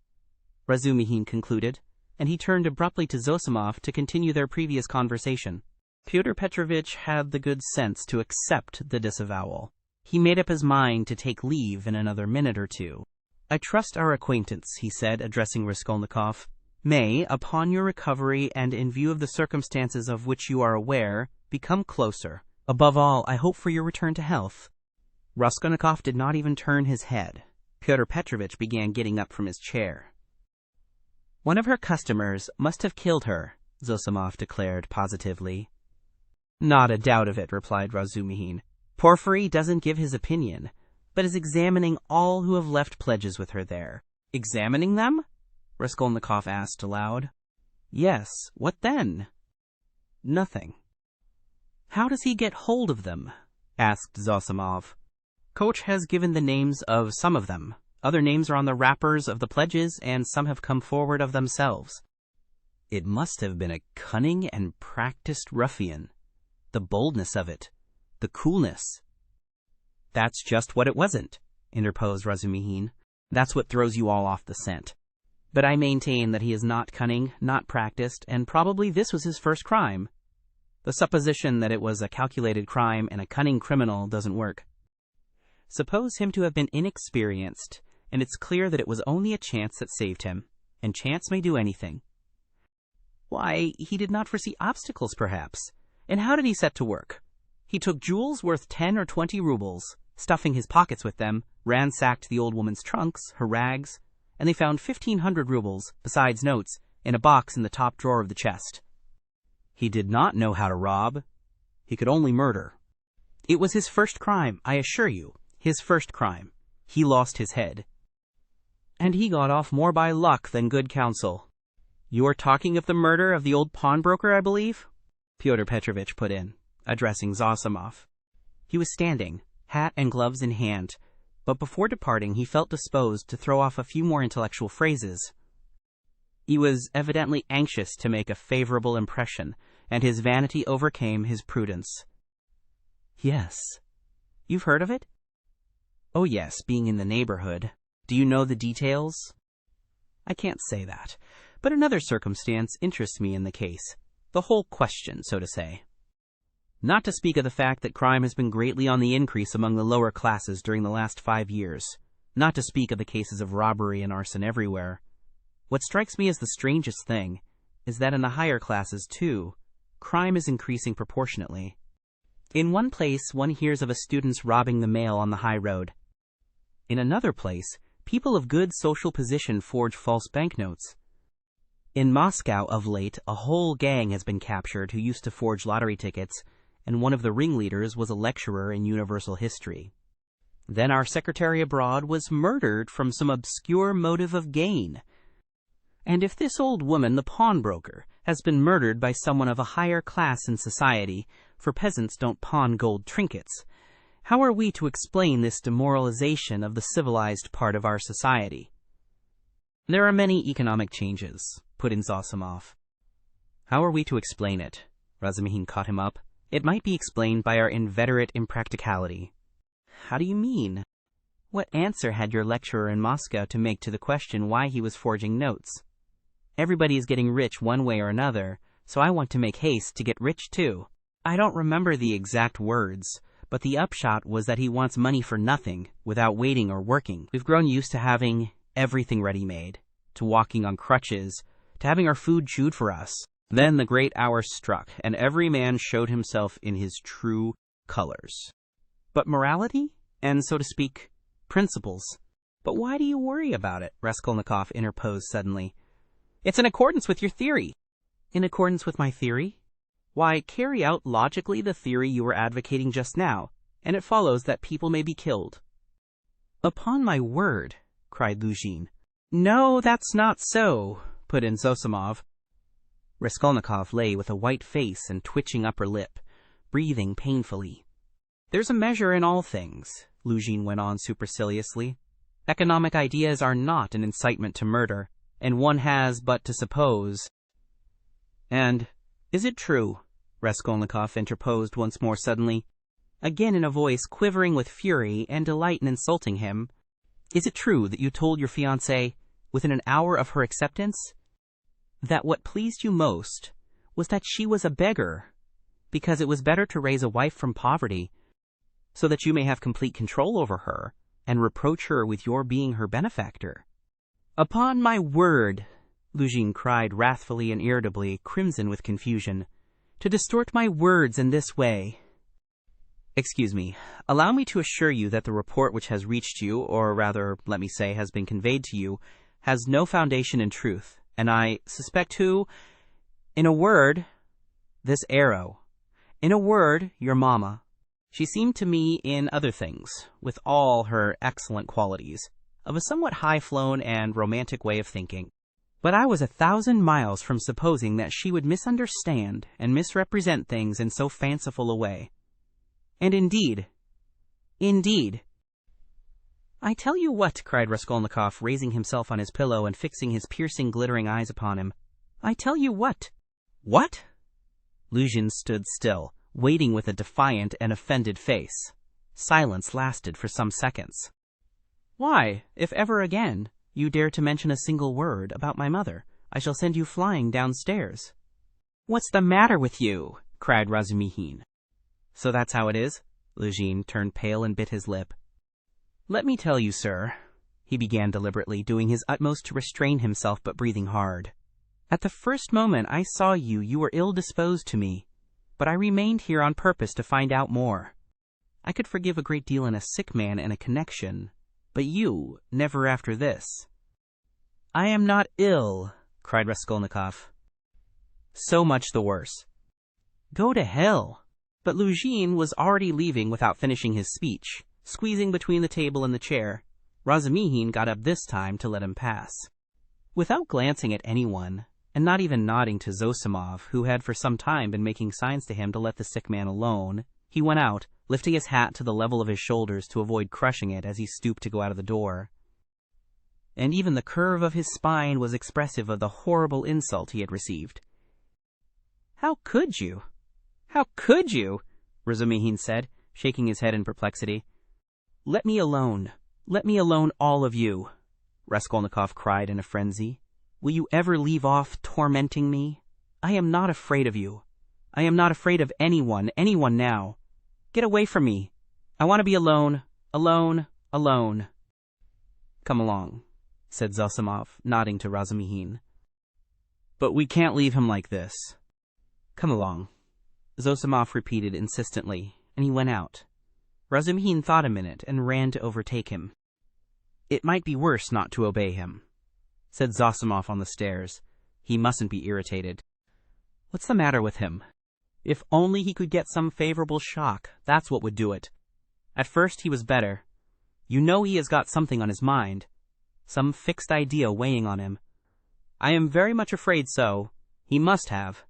[SPEAKER 1] Razumihin concluded, and he turned abruptly to Zosimov to continue their previous conversation. Pyotr Petrovitch had the good sense to accept the disavowal. He made up his mind to take leave in another minute or two. I trust our acquaintance, he said, addressing Raskolnikov, may, upon your recovery and in view of the circumstances of which you are aware, become closer. Above all, I hope for your return to health. Raskolnikov did not even turn his head. Pyotr Petrovitch began getting up from his chair. One of her customers must have killed her, Zosimov declared positively. Not a doubt of it, replied Razumihin. Porfiry doesn't give his opinion, but is examining all who have left pledges with her there. Examining them? Raskolnikov asked aloud. Yes, what then? Nothing. How does he get hold of them? Asked Zosimov. Coach has given the names of some of them. Other names are on the wrappers of the pledges, and some have come forward of themselves. It must have been a cunning and practiced ruffian. The boldness of it, the coolness. That's just what it wasn't, interposed Razumihin. That's what throws you all off the scent. But I maintain that he is not cunning, not practiced, and probably this was his first crime. The supposition that it was a calculated crime and a cunning criminal doesn't work. Suppose him to have been inexperienced, and it's clear that it was only a chance that saved him, and chance may do anything. Why, he did not foresee obstacles, perhaps. And how did he set to work? He took jewels worth 10 or 20 rubles, stuffing his pockets with them, ransacked the old woman's trunks, her rags, and they found 1,500 rubles, besides notes, in a box in the top drawer of the chest. He did not know how to rob. He could only murder. It was his first crime, I assure you, his first crime. He lost his head. And he got off more by luck than good counsel. You are talking of the murder of the old pawnbroker, I believe? Pyotr Petrovitch put in, addressing Zosimov. He was standing, hat and gloves in hand, but before departing he felt disposed to throw off a few more intellectual phrases. He was evidently anxious to make a favorable impression, and his vanity overcame his prudence. "Yes. You've heard of it?" "Oh yes, being in the neighborhood. Do you know the details?" "I can't say that, but another circumstance interests me in the case. The whole question, so to say. Not to speak of the fact that crime has been greatly on the increase among the lower classes during the last 5 years. Not to speak of the cases of robbery and arson everywhere. What strikes me as the strangest thing is that in the higher classes, too, crime is increasing proportionately. In one place, one hears of a student's robbing the mail on the high road. In another place, people of good social position forge false banknotes. In Moscow, of late, a whole gang has been captured who used to forge lottery tickets, and one of the ringleaders was a lecturer in universal history. Then our secretary abroad was murdered from some obscure motive of gain. And if this old woman, the pawnbroker, has been murdered by someone of a higher class in society, for peasants don't pawn gold trinkets, how are we to explain this demoralization of the civilized part of our society?" "There are many economic changes," put in Zosimov. "How are we to explain it?" Razumihin caught him up. "It might be explained by our inveterate impracticality." "How do you mean?" "What answer had your lecturer in Moscow to make to the question why he was forging notes? Everybody is getting rich one way or another, so I want to make haste to get rich too. I don't remember the exact words, but the upshot was that he wants money for nothing, without waiting or working. We've grown used to having everything ready-made, to walking on crutches, to having our food chewed for us. Then the great hour struck, and every man showed himself in his true colors. But morality, and so to speak, principles. But why do you worry about it?" Raskolnikov interposed suddenly. "It's in accordance with your theory." "In accordance with my theory? Why, carry out logically the theory you were advocating just now, and it follows that people may be killed." "Upon my word," cried Luzhin. "No, that's not so," put in Zosimov. Raskolnikov lay with a white face and twitching upper lip, breathing painfully. "There's a measure in all things," Luzhin went on superciliously. "Economic ideas are not an incitement to murder, and one has but to suppose." "And is it true?" Raskolnikov interposed once more suddenly, again in a voice quivering with fury and delight in insulting him. "Is it true that you told your fiancée, within an hour of her acceptance, that what pleased you most was that she was a beggar, because it was better to raise a wife from poverty, so that you may have complete control over her, and reproach her with your being her benefactor?" "Upon my word," Luzhin cried wrathfully and irritably, crimson with confusion, "to distort my words in this way." "Excuse me. Allow me to assure you that the report which has reached you, or rather, let me say, has been conveyed to you, has no foundation in truth, and I suspect who, in a word, this arrow. In a word, your mamma. She seemed to me in other things, with all her excellent qualities, of a somewhat high-flown and romantic way of thinking. But I was 1,000 miles from supposing that she would misunderstand and misrepresent things in so fanciful a way. And indeed, I tell you what," cried Raskolnikov, raising himself on his pillow and fixing his piercing, glittering eyes upon him. "I tell you what." "What?" Luzhin stood still, waiting with a defiant and offended face. Silence lasted for some seconds. "Why, if ever again you dare to mention a single word about my mother, I shall send you flying downstairs." "What's the matter with you?" cried Razumihin. "So that's how it is?" Luzhin turned pale and bit his lip. "Let me tell you, sir," he began deliberately, doing his utmost to restrain himself but breathing hard. "At the first moment I saw you, you were ill-disposed to me, but I remained here on purpose to find out more. I could forgive a great deal in a sick man and a connection, but you, never after this." "I am not ill," cried Raskolnikov. "So much the worse." "Go to hell." But Luzhin was already leaving without finishing his speech, squeezing between the table and the chair. Razumihin got up this time to let him pass. Without glancing at anyone, and not even nodding to Zosimov, who had for some time been making signs to him to let the sick man alone, he went out, lifting his hat to the level of his shoulders to avoid crushing it as he stooped to go out of the door. And even the curve of his spine was expressive of the horrible insult he had received. "How could you? How could you?" Razumihin said, shaking his head in perplexity. "Let me alone. Let me alone, all of you," Raskolnikov cried in a frenzy. "Will you ever leave off tormenting me? I am not afraid of you. I am not afraid of anyone now. Get away from me. I want to be alone, alone, alone." "Come along," said Zosimov, nodding to Razumihin. "But we can't leave him like this." "Come along," Zosimov repeated insistently, and he went out. Razumihin thought a minute and ran to overtake him. "It might be worse not to obey him," said Zosimov on the stairs. He mustn't be irritated. "What's the matter with him? If only he could get some favorable shock, that's what would do it. At first he was better. You know he has got something on his mind, some fixed idea weighing on him. I am very much afraid so. He must have.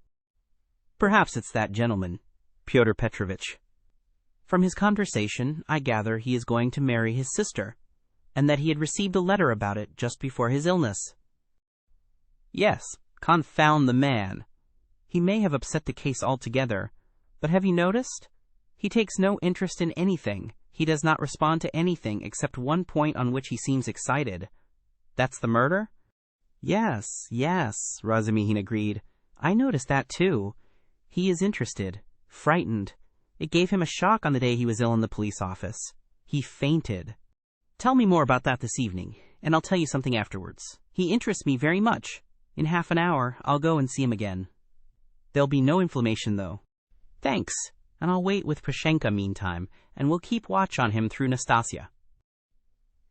[SPEAKER 1] Perhaps it's that gentleman, Pyotr Petrovitch. From his conversation, I gather he is going to marry his sister, and that he had received a letter about it just before his illness. Yes, confound the man. He may have upset the case altogether, but have you noticed? He takes no interest in anything. He does not respond to anything except one point on which he seems excited. That's the murder? Yes, Razumihin agreed. I noticed that too. He is interested, frightened. It gave him a shock on the day he was ill in the police office. He fainted. Tell me more about that this evening, and I'll tell you something afterwards. He interests me very much. In half an hour, I'll go and see him again. There'll be no inflammation, though. Thanks, and I'll wait with Pashenka meantime, and we'll keep watch on him through Nastasia.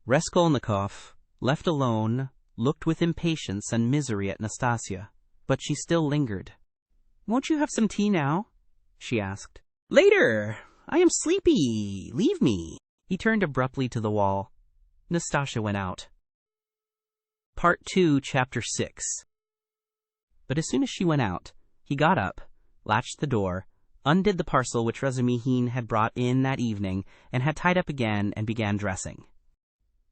[SPEAKER 1] Raskolnikov, left alone, looked with impatience and misery at Nastasia, but she still lingered. Won't you have some tea now? She asked. Later! I am sleepy. Leave me. He turned abruptly to the wall. Nastasia went out. Part 2, Chapter 6. But as soon as she went out, he got up, latched the door, undid the parcel which Razumihin had brought in that evening, and had tied up again, and began dressing.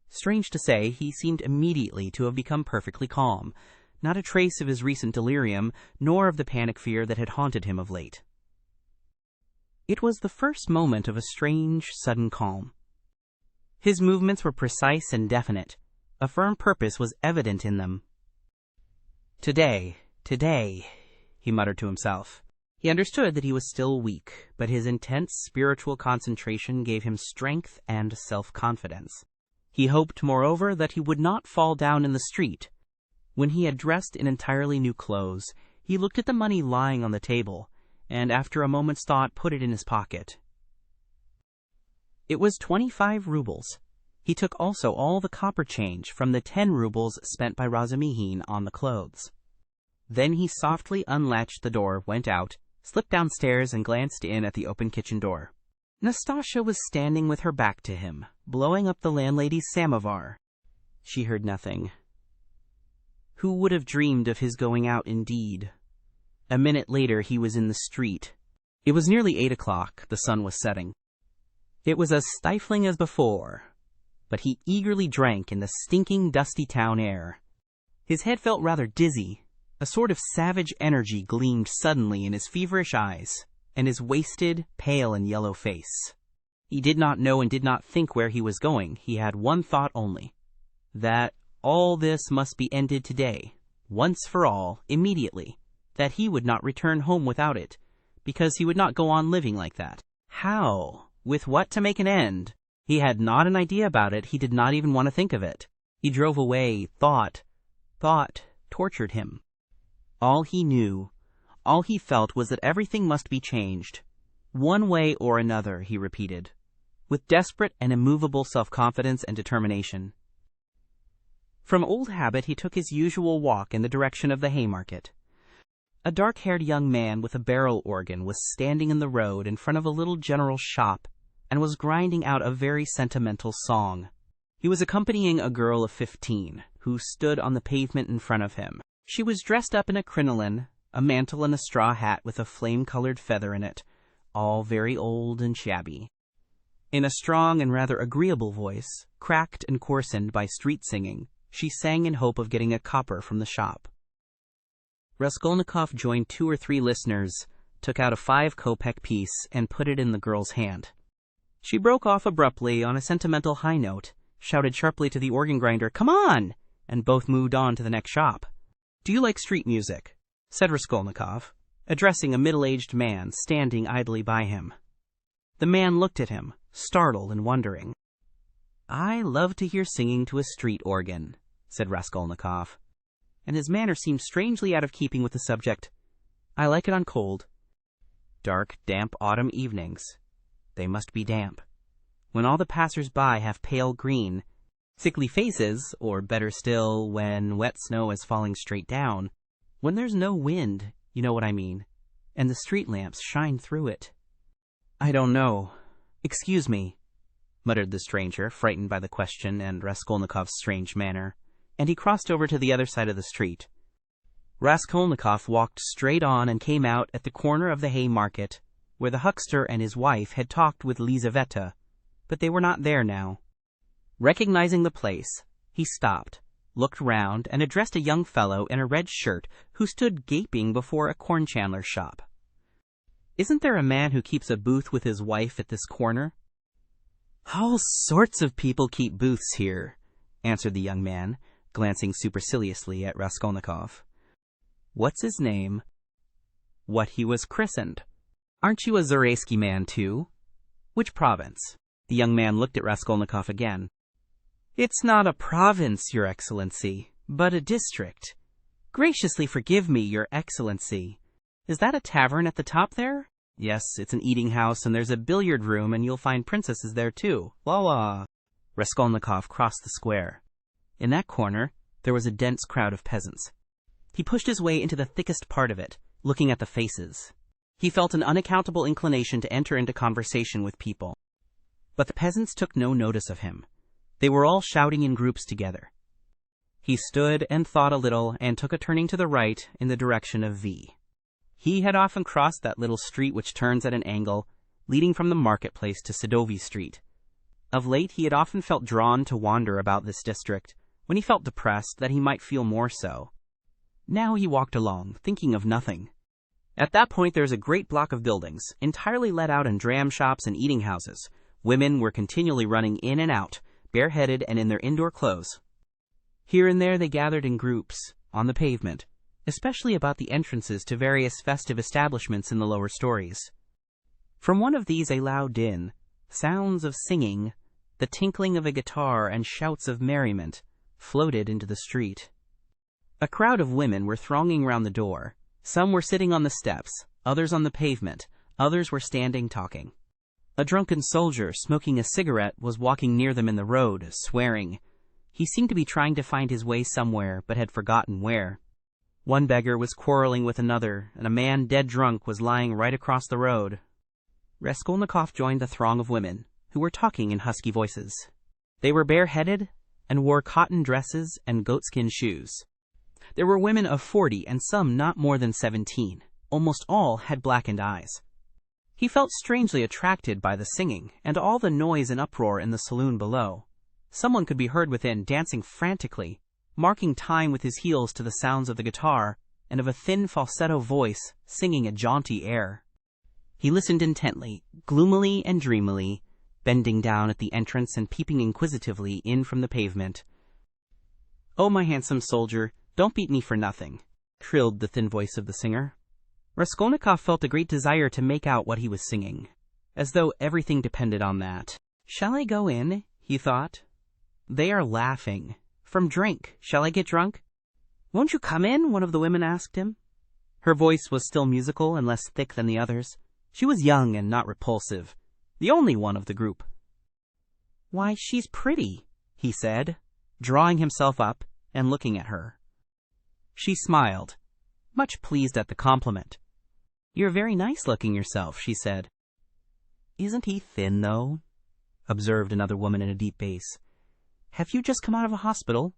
[SPEAKER 1] Strange to say, he seemed immediately to have become perfectly calm, not a trace of his recent delirium, nor of the panic fear that had haunted him of late. It was the first moment of a strange, sudden calm. His movements were precise and definite. A firm purpose was evident in them. Today, he muttered to himself. He understood that he was still weak, but his intense spiritual concentration gave him strength and self-confidence. He hoped, moreover, that he would not fall down in the street. When he had dressed in entirely new clothes, he looked at the money lying on the table, and after a moment's thought put it in his pocket. It was 25 rubles. He took also all the copper change from the 10 rubles spent by Razumihin on the clothes. Then he softly unlatched the door, went out, slipped downstairs, and glanced in at the open kitchen door. Nastasia was standing with her back to him, blowing up the landlady's samovar. She heard nothing. Who would have dreamed of his going out indeed? A minute later he was in the street. It was nearly 8 o'clock. The sun was setting. It was as stifling as before, but he eagerly drank in the stinking, dusty town air. His head felt rather dizzy. A sort of savage energy gleamed suddenly in his feverish eyes, and his wasted, pale and yellow face. He did not know and did not think where he was going. He had one thought only, that all this must be ended today, once for all, immediately, that he would not return home without it, because he would not go on living like that. How? With what to make an end? He had not an idea about it. He did not even want to think of it. He drove away. Thought tortured him. All he knew, all he felt was that everything must be changed. One way or another, he repeated, with desperate and immovable self-confidence and determination. From old habit he took his usual walk in the direction of the Haymarket. A dark-haired young man with a barrel organ was standing in the road in front of a little general shop and was grinding out a very sentimental song. He was accompanying a girl of 15, who stood on the pavement in front of him. She was dressed up in a crinoline, a mantle and a straw hat with a flame-colored feather in it, all very old and shabby. In a strong and rather agreeable voice, cracked and coarsened by street singing, she sang in hope of getting a copper from the shop. Raskolnikov joined 2 or 3 listeners, took out a 5-kopeck piece, and put it in the girl's hand. She broke off abruptly on a sentimental high note, shouted sharply to the organ grinder, "Come on!" and both moved on to the next shop. "Do you like street music?" said Raskolnikov, addressing a middle-aged man standing idly by him. The man looked at him, startled and wondering. "I love to hear singing to a street organ," said Raskolnikov, and his manner seemed strangely out of keeping with the subject. "I like it on cold, dark, damp autumn evenings. They must be damp. When all the passers-by have pale green, sickly faces, or better still, when wet snow is falling straight down. When there's no wind, you know what I mean, and the street lamps shine through it." "I don't know. Excuse me," muttered the stranger, frightened by the question and Raskolnikov's strange manner, and he crossed over to the other side of the street. Raskolnikov walked straight on and came out at the corner of the hay market, where the huckster and his wife had talked with Lizaveta, but they were not there now. Recognizing the place, he stopped, looked round, and addressed a young fellow in a red shirt who stood gaping before a corn chandler's shop. "Isn't there a man who keeps a booth with his wife at this corner?" "All sorts of people keep booths here," answered the young man, glancing superciliously at Raskolnikov. "What's his name?" "What he was christened." "Aren't you a Zaraysky man, too?" "Which province?" The young man looked at Raskolnikov again. "It's not a province, Your Excellency, but a district. Graciously forgive me, Your Excellency. Is that a tavern at the top there?" "Yes, it's an eating house, and there's a billiard room, and you'll find princesses there, too. La." Raskolnikov crossed the square. In that corner, there was a dense crowd of peasants. He pushed his way into the thickest part of it, looking at the faces. He felt an unaccountable inclination to enter into conversation with people. But the peasants took no notice of him. They were all shouting in groups together. He stood and thought a little and took a turning to the right in the direction of V. He had often crossed that little street which turns at an angle, leading from the marketplace to Sadovy Street. Of late he had often felt drawn to wander about this district, when he felt depressed that he might feel more so. Now he walked along, thinking of nothing. At that point there is a great block of buildings, entirely let out in dram shops and eating houses. Women were continually running in and out, bareheaded and in their indoor clothes. Here and there they gathered in groups, on the pavement, especially about the entrances to various festive establishments in the lower stories. From one of these a loud din, sounds of singing, the tinkling of a guitar and shouts of merriment, floated into the street. A crowd of women were thronging round the door. Some were sitting on the steps, others on the pavement, others were standing talking. A drunken soldier, smoking a cigarette, was walking near them in the road, swearing. He seemed to be trying to find his way somewhere, but had forgotten where. One beggar was quarreling with another, and a man dead drunk was lying right across the road. Raskolnikov joined the throng of women, who were talking in husky voices. They were bareheaded and wore cotton dresses and goatskin shoes. There were women of 40 and some not more than 17. Almost all had blackened eyes. He felt strangely attracted by the singing and all the noise and uproar in the saloon below. Someone could be heard within dancing frantically, marking time with his heels to the sounds of the guitar and of a thin falsetto voice singing a jaunty air. He listened intently, gloomily and dreamily, bending down at the entrance and peeping inquisitively in from the pavement. "Oh, my handsome soldier, don't beat me for nothing," trilled the thin voice of the singer. Raskolnikov felt a great desire to make out what he was singing, as though everything depended on that. "Shall I go in?" he thought. "They are laughing. From drink. Shall I get drunk?" "Won't you come in?" one of the women asked him. Her voice was still musical and less thick than the others. She was young and not repulsive, the only one of the group. "Why, she's pretty," he said, drawing himself up and looking at her. She smiled, much pleased at the compliment. "You're very nice-looking yourself," she said. "Isn't he thin, though?" observed another woman in a deep bass. "Have you just come out of a hospital?"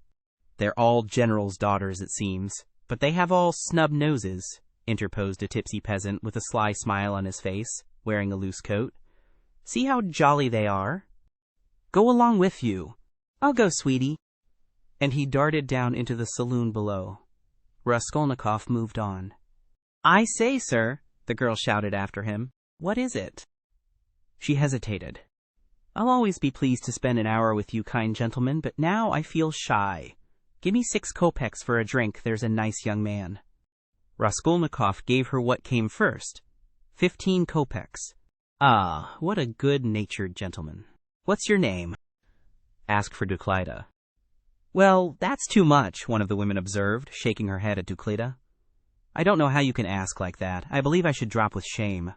[SPEAKER 1] "They're all generals' daughters, it seems, but they have all snub noses," interposed a tipsy peasant with a sly smile on his face, wearing a loose coat. See how jolly they are? Go along with you. I'll go, sweetie. And he darted down into the saloon below. Raskolnikov moved on. I say, sir, the girl shouted after him. What is it? She hesitated. I'll always be pleased to spend an hour with you, kind gentleman, but now I feel shy. Give me 6 kopecks for a drink, there's a nice young man. Raskolnikov gave her what came first. 15 kopecks. Ah, what a good-natured gentleman. What's your name? Asked for Duklida. Well, that's too much, one of the women observed, shaking her head at Duklida. I don't know how you can ask like that. I believe I should drop with shame.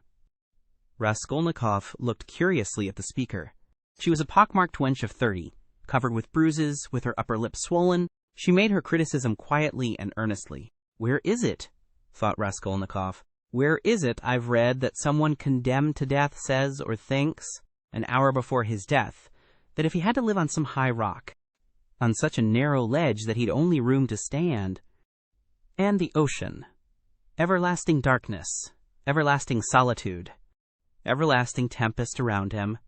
[SPEAKER 1] Raskolnikov looked curiously at the speaker. She was a pockmarked wench of 30, covered with bruises, with her upper lip swollen. She made her criticism quietly and earnestly. Where is it? Thought Raskolnikov. Where is it I've read that someone condemned to death says or thinks, an hour before his death, that if he had to live on some high rock, on such a narrow ledge that he'd only room to stand, and the ocean, everlasting darkness, everlasting solitude, everlasting tempest around him,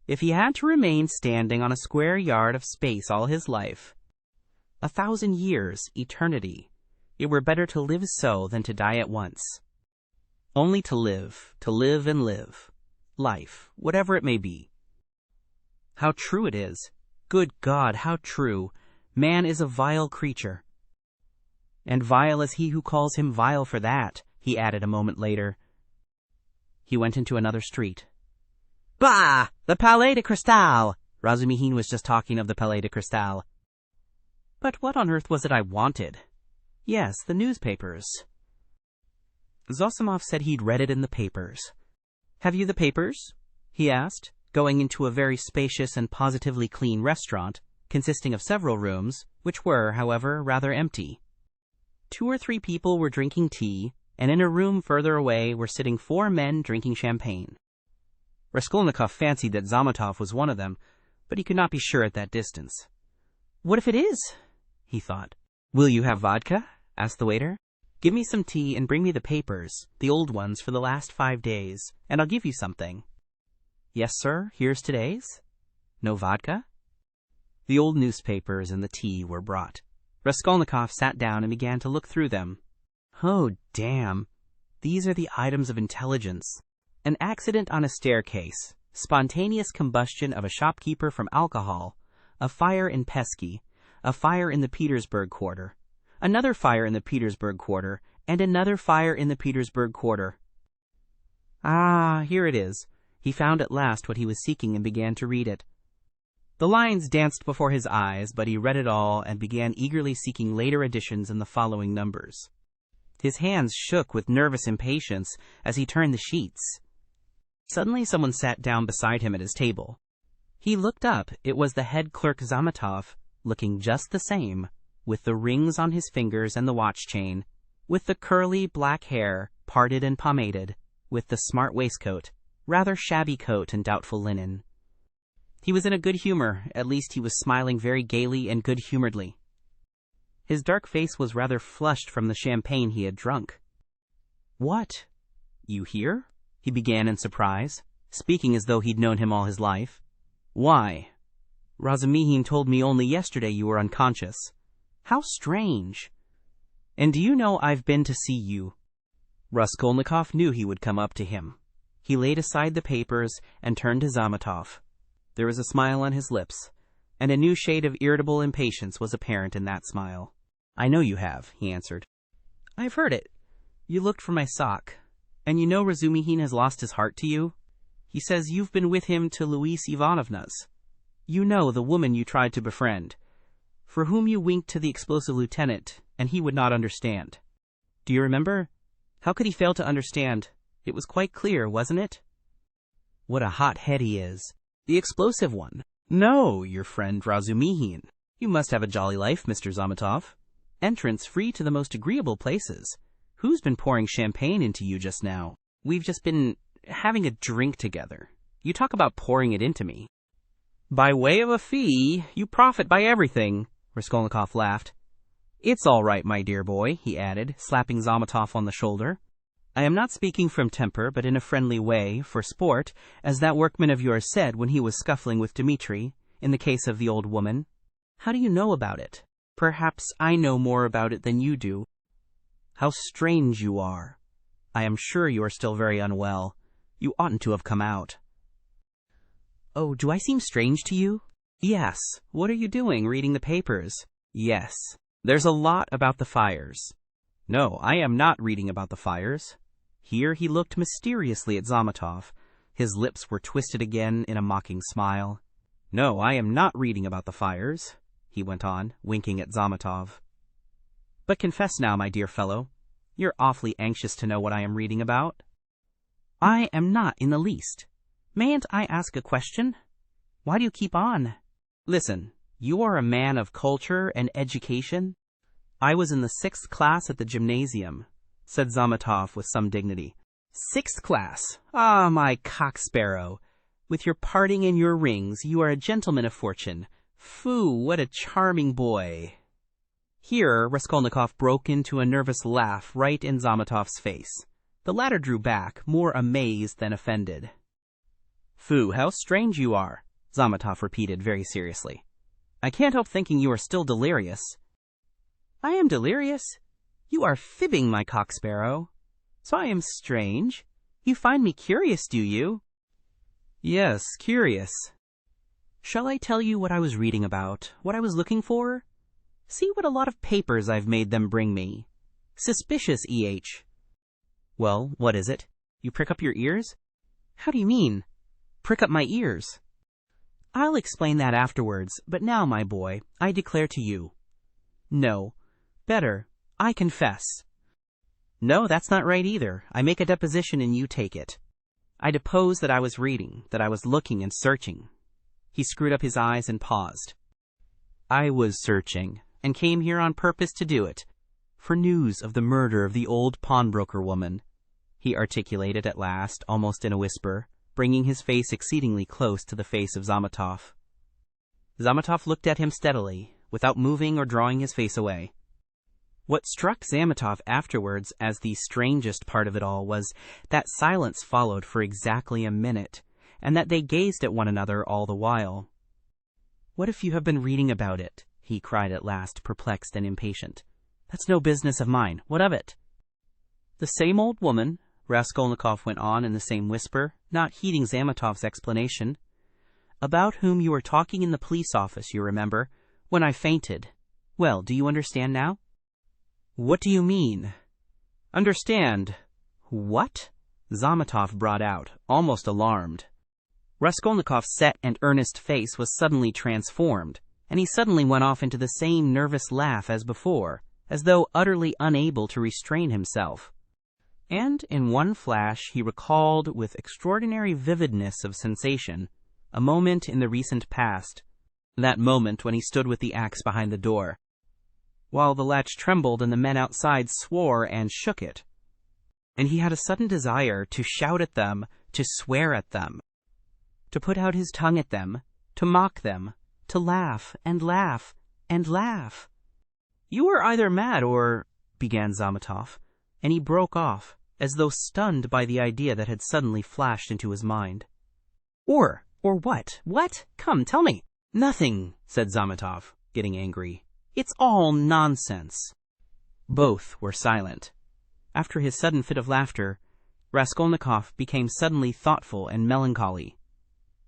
[SPEAKER 1] if he had to remain standing on a square yard of space all his life, 1,000 years, eternity, it were better to live so than to die at once. Only to live and live. Life, whatever it may be. How true it is. Good God, how true. Man is a vile creature. And vile is he who calls him vile for that, he added a moment later. He went into another street. Bah! The Palais de Cristal! Razumihin was just talking of the Palais de Cristal. But what on earth was it I wanted? Yes, the newspapers. Zosimov said he'd read it in the papers. Have you the papers? He asked, going into a very spacious and positively clean restaurant, consisting of several rooms, which were, however, rather empty. 2 or 3 people were drinking tea, and in a room further away were sitting 4 men drinking champagne. Raskolnikov fancied that Zametov was one of them, but he could not be sure at that distance. What if it is? He thought. Will you have vodka? Asked the waiter. Give me some tea and bring me the papers, the old ones for the last 5 days, and I'll give you something. Yes, sir, here's today's. No vodka? The old newspapers and the tea were brought. Raskolnikov sat down and began to look through them. Oh, damn. These are the items of intelligence. An accident on a staircase, spontaneous combustion of a shopkeeper from alcohol, a fire in Pesky, a fire in the Petersburg quarter, another fire in the Petersburg quarter, and another fire in the Petersburg quarter. Ah, here it is. He found at last what he was seeking and began to read it. The lines danced before his eyes, but he read it all and began eagerly seeking later editions in the following numbers. His hands shook with nervous impatience as he turned the sheets. Suddenly someone sat down beside him at his table. He looked up. It was the head clerk Zametov, looking just the same, with the rings on his fingers and the watch chain, with the curly black hair, parted and pomaded, with the smart waistcoat, rather shabby coat and doubtful linen. He was in a good humor, at least he was smiling very gaily and good-humoredly. His dark face was rather flushed from the champagne he had drunk. What? You here? He began in surprise, speaking as though he'd known him all his life. Why? Razumihin told me only yesterday you were unconscious. How strange. And do you know I've been to see you? Raskolnikov knew he would come up to him. He laid aside the papers and turned to Zametov. There was a smile on his lips, and a new shade of irritable impatience was apparent in that smile. I know you have, he answered. I've heard it. You looked for my sock. And you know Razumihin has lost his heart to you? He says you've been with him to Louise Ivanovna's. You know, the woman you tried to befriend, for whom you winked to the explosive lieutenant, and he would not understand. Do you remember? How could he fail to understand? It was quite clear, wasn't it? What a hot head he is. The explosive one. No, your friend Razumihin. You must have a jolly life, Mr. Zametov. Entrance free to the most agreeable places. Who's been pouring champagne into you just now? We've just been having a drink together. You talk about pouring it into me. By way of a fee, you profit by everything, Raskolnikov laughed. It's all right, my dear boy, he added, slapping Zametov on the shoulder. I am not speaking from temper, but in a friendly way, for sport, as that workman of yours said when he was scuffling with Dmitri, in the case of the old woman. How do you know about it? Perhaps I know more about it than you do. How strange you are. I am sure you are still very unwell. You oughtn't to have come out. Oh, do I seem strange to you? Yes. What are you doing, reading the papers? Yes. There's a lot about the fires. No, I am not reading about the fires. Here he looked mysteriously at Zametov. His lips were twisted again in a mocking smile. No, I am not reading about the fires, he went on, winking at Zametov. But confess now, my dear fellow, you're awfully anxious to know what I am reading about. I am not in the least. Mayn't I ask a question? Why do you keep on? Listen, you are a man of culture and education. I was in the 6th class at the gymnasium, said Zametov with some dignity. 6th class? Ah, my cock-sparrow. With your parting and your rings, you are a gentleman of fortune. Phoo, what a charming boy. Here Raskolnikov broke into a nervous laugh right in Zametov's face. The latter drew back, more amazed than offended. Phoo, how strange you are, Zametov repeated very seriously. I can't help thinking you are still delirious. I am delirious? You are fibbing, my cock-sparrow. So I am strange? You find me curious, do you? Yes, curious. Shall I tell you what I was reading about, what I was looking for? See what a lot of papers I've made them bring me. Suspicious, E.H. Well, what is it? You prick up your ears? How do you mean? Prick up my ears. I'll explain that afterwards, but now, my boy, I declare to you. No. Better, I confess. No, that's not right either. I make a deposition and you take it. I depose that I was reading, that I was looking and searching. He screwed up his eyes and paused. I was searching, and came here on purpose to do it, for news of the murder of the old pawnbroker woman, he articulated at last, almost in a whisper, bringing his face exceedingly close to the face of Zametov. Zametov looked at him steadily, without moving or drawing his face away. What struck Zametov afterwards as the strangest part of it all was that silence followed for exactly a minute, and that they gazed at one another all the while. What if you have been reading about it? He cried at last, perplexed and impatient. That's no business of mine. What of it? The same old woman, Raskolnikov went on in the same whisper, not heeding Zametov's explanation, about whom you were talking in the police office, you remember, when I fainted. Well, do you understand now? What do you mean? Understand? What? Zametov brought out, almost alarmed. Raskolnikov's set and earnest face was suddenly transformed, and he suddenly went off into the same nervous laugh as before, as though utterly unable to restrain himself. And in one flash he recalled with extraordinary vividness of sensation a moment in the recent past, that moment when he stood with the axe behind the door, while the latch trembled and the men outside swore and shook it. And he had a sudden desire to shout at them, to swear at them, to put out his tongue at them, to mock them, to laugh and laugh and laugh. You are either mad or, began Zametov, and he broke off, as though stunned by the idea that had suddenly flashed into his mind. Or what? What? Come, tell me. Nothing, said Zametov, getting angry. It's all nonsense. Both were silent. After his sudden fit of laughter, Raskolnikov became suddenly thoughtful and melancholy.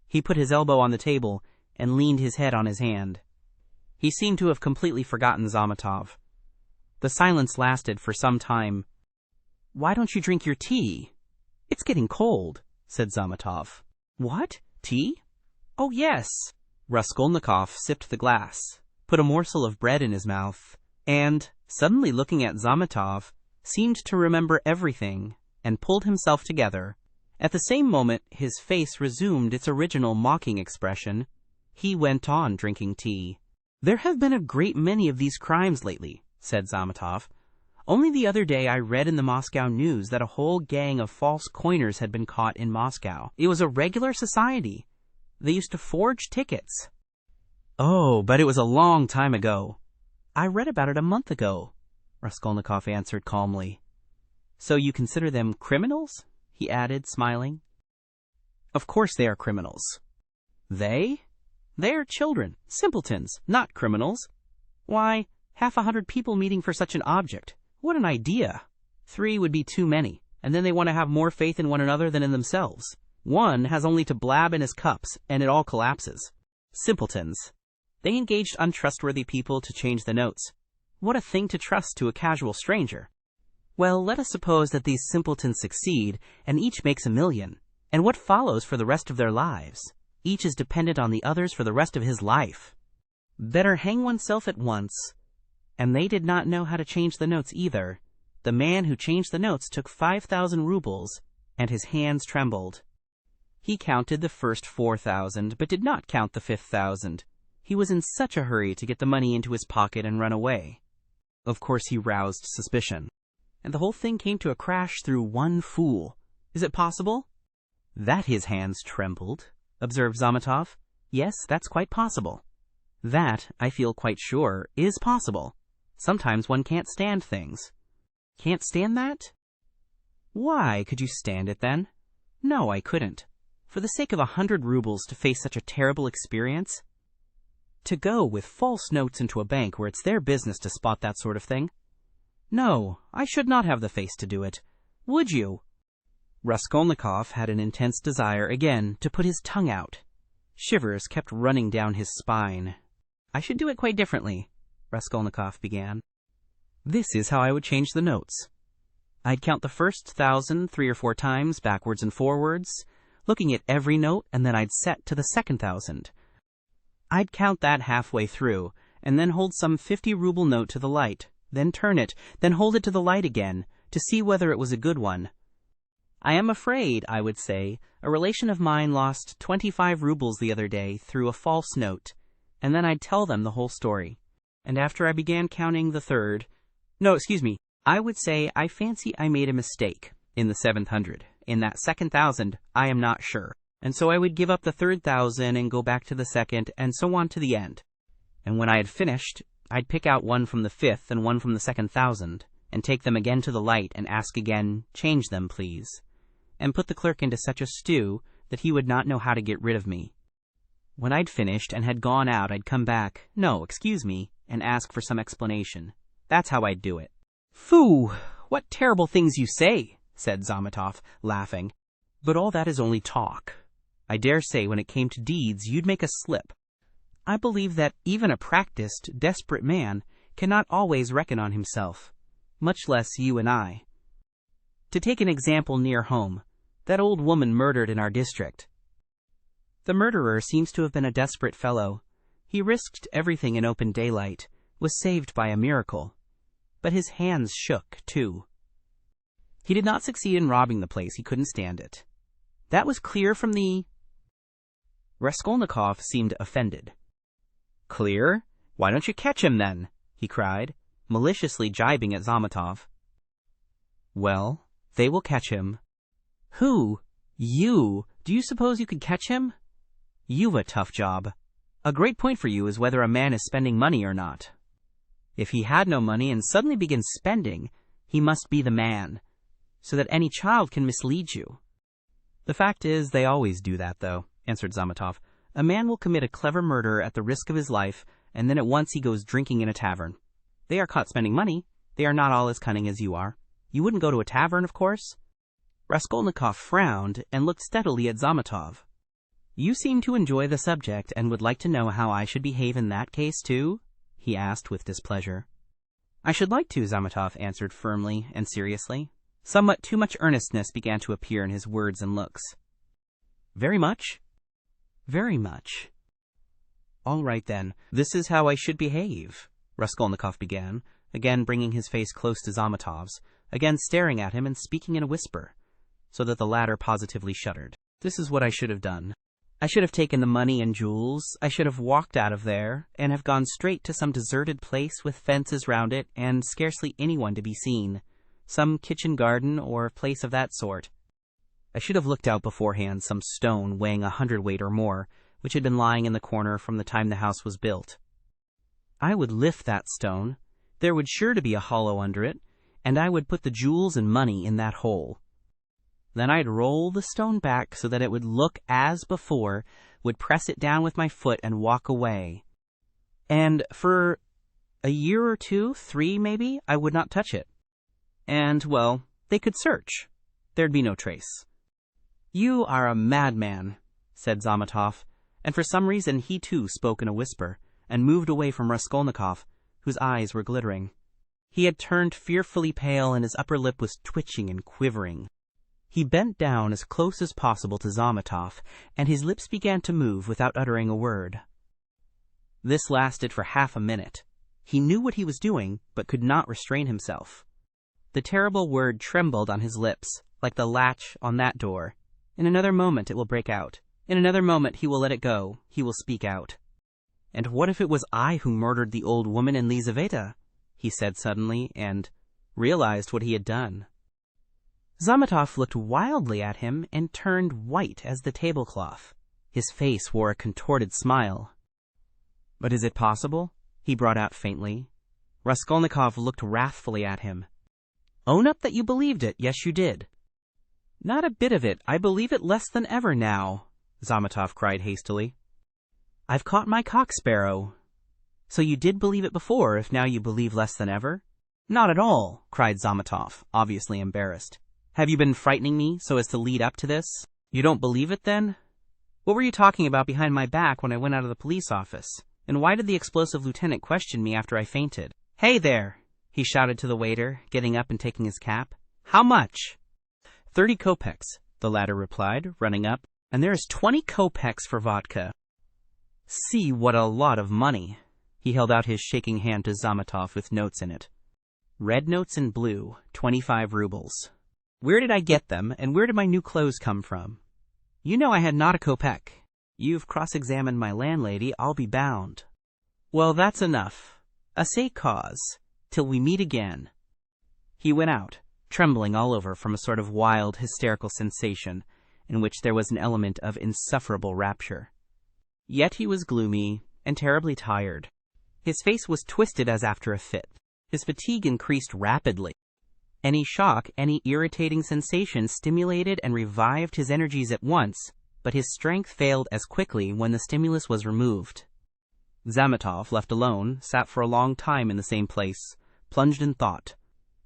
[SPEAKER 1] He put his elbow on the table and leaned his head on his hand. He seemed to have completely forgotten Zametov. The silence lasted for some time. Why don't you drink your tea? It's getting cold, said Zametov. What? Tea? Oh, yes. Raskolnikov sipped the glass, put a morsel of bread in his mouth, and, suddenly looking at Zametov, seemed to remember everything, and pulled himself together. At the same moment his face resumed its original mocking expression. He went on drinking tea. There have been a great many of these crimes lately, said Zametov. Only the other day I read in the Moscow news that a whole gang of false coiners had been caught in Moscow. It was a regular society. They used to forge tickets. Oh, but it was a long time ago. I read about it a month ago, Raskolnikov answered calmly. So you consider them criminals? He added, smiling. Of course they are criminals. They? They are children, simpletons, not criminals. Why, 100 people meeting for such an object. What an idea! 3 would be too many, and then they want to have more faith in one another than in themselves. One has only to blab in his cups, and it all collapses. Simpletons. They engaged untrustworthy people to change the notes. What a thing to trust to a casual stranger. Well, let us suppose that these simpletons succeed, and each makes $1 million. And what follows for the rest of their lives? Each is dependent on the others for the rest of his life. Better hang oneself at once. And they did not know how to change the notes either. The man who changed the notes took 5,000 rubles, and his hands trembled. He counted the first 4,000, but did not count the 5,000. He was in such a hurry to get the money into his pocket and run away. Of course he roused suspicion. And the whole thing came to a crash through one fool. Is it possible? That his hands trembled, observed Zametov. Yes, that's quite possible. That, I feel quite sure, is possible. Sometimes one can't stand things. Can't stand that? Why, could you stand it then? No, I couldn't. For the sake of 100 rubles to face such a terrible experience? To go with false notes into a bank where it's their business to spot that sort of thing? No, I should not have the face to do it. Would you? Raskolnikov had an intense desire again to put his tongue out. Shivers kept running down his spine. I should do it quite differently, Raskolnikov began. This is how I would change the notes. I'd count the first 1,000 3 or 4 times, backwards and forwards, looking at every note, and then I'd set to the second 1,000. I'd count that halfway through, and then hold some 50-ruble note to the light, then turn it, then hold it to the light again, to see whether it was a good one. I am afraid, I would say, a relation of mine lost 25 rubles the other day through a false note, and then I'd tell them the whole story. And after I began counting the third, I would say I fancy I made a mistake in the 700. In that second 1,000, I am not sure. And so I would give up the third 1,000 and go back to the second, and so on to the end. And when I had finished, I'd pick out one from the 5th and one from the second 1,000, and take them again to the light and ask again, change them, please, and put the clerk into such a stew that he would not know how to get rid of me. When I'd finished and had gone out, I'd come back, and ask for some explanation. That's how I'd do it. Phoo! What terrible things you say, said Zametov, laughing. But all that is only talk. I dare say when it came to deeds, you'd make a slip. I believe that even a practiced, desperate man cannot always reckon on himself, much less you and I. To take an example near home, that old woman murdered in our district. The murderer seems to have been a desperate fellow. He risked everything in open daylight, was saved by a miracle. But his hands shook, too. He did not succeed in robbing the place. He couldn't stand it. That was clear from the... Raskolnikov seemed offended. Clear? Why don't you catch him, then? He cried, maliciously jibing at Zametov. Well, they will catch him. Who? You? Do you suppose you could catch him? You've a tough job. A great point for you is whether a man is spending money or not. If he had no money and suddenly begins spending, he must be the man, so that any child can mislead you. The fact is, they always do that, though, answered Zametov. A man will commit a clever murder at the risk of his life, and then at once he goes drinking in a tavern. They are caught spending money. They are not all as cunning as you are. You wouldn't go to a tavern, of course? Raskolnikov frowned and looked steadily at Zametov. You seem to enjoy the subject and would like to know how I should behave in that case, too? He asked with displeasure. I should like to, Zametov answered firmly and seriously. Somewhat too much earnestness began to appear in his words and looks. Very much? Very much. All right, then. This is how I should behave, Raskolnikov began, again bringing his face close to Zametov's, again staring at him and speaking in a whisper, so that the latter positively shuddered. This is what I should have done. I should have taken the money and jewels, I should have walked out of there, and have gone straight to some deserted place with fences round it, and scarcely anyone to be seen, some kitchen garden or place of that sort. I should have looked out beforehand some stone weighing 100 weight or more, which had been lying in the corner from the time the house was built. I would lift that stone. There would sure to be a hollow under it, and I would put the jewels and money in that hole. Then I'd roll the stone back so that it would look as before, would press it down with my foot and walk away. And for a year or 2, 3 maybe, I would not touch it. And, well, they could search. There'd be no trace. You are a madman, said Zametov, and for some reason he too spoke in a whisper, and moved away from Raskolnikov, whose eyes were glittering. He had turned fearfully pale, and his upper lip was twitching and quivering. He bent down as close as possible to Zametov, and his lips began to move without uttering a word. This lasted for half a minute. He knew what he was doing, but could not restrain himself. The terrible word trembled on his lips, like the latch on that door. In another moment it will break out. In another moment he will let it go. He will speak out. "And what if it was I who murdered the old woman in Lizaveta?" he said suddenly, and realized what he had done. Zametov looked wildly at him and turned white as the tablecloth. His face wore a contorted smile. "But is it possible?" he brought out faintly. Raskolnikov looked wrathfully at him. "Own up that you believed it. Yes, you did." "Not a bit of it. I believe it less than ever now," Zametov cried hastily. "I've caught my cock-sparrow." "So you did believe it before, if now you believe less than ever?" "Not at all," cried Zametov, obviously embarrassed. "Have you been frightening me so as to lead up to this? You don't believe it, then? What were you talking about behind my back when I went out of the police office? And why did the explosive lieutenant question me after I fainted? Hey there!" he shouted to the waiter, getting up and taking his cap. "How much?" 30 kopecks, the latter replied, running up. "And there is 20 kopecks for vodka." "See what a lot of money." He held out his shaking hand to Zametov with notes in it. Red notes in blue, 25 rubles. "Where did I get them, and where did my new clothes come from? You know I had not a kopeck. You've cross-examined my landlady, I'll be bound." "Well, that's enough. Assez cause, till we meet again." He went out, trembling all over from a sort of wild, hysterical sensation, in which there was an element of insufferable rapture. Yet he was gloomy and terribly tired. His face was twisted as after a fit. His fatigue increased rapidly. Any shock, any irritating sensation stimulated and revived his energies at once, but his strength failed as quickly when the stimulus was removed. Zametov, left alone, sat for a long time in the same place, plunged in thought.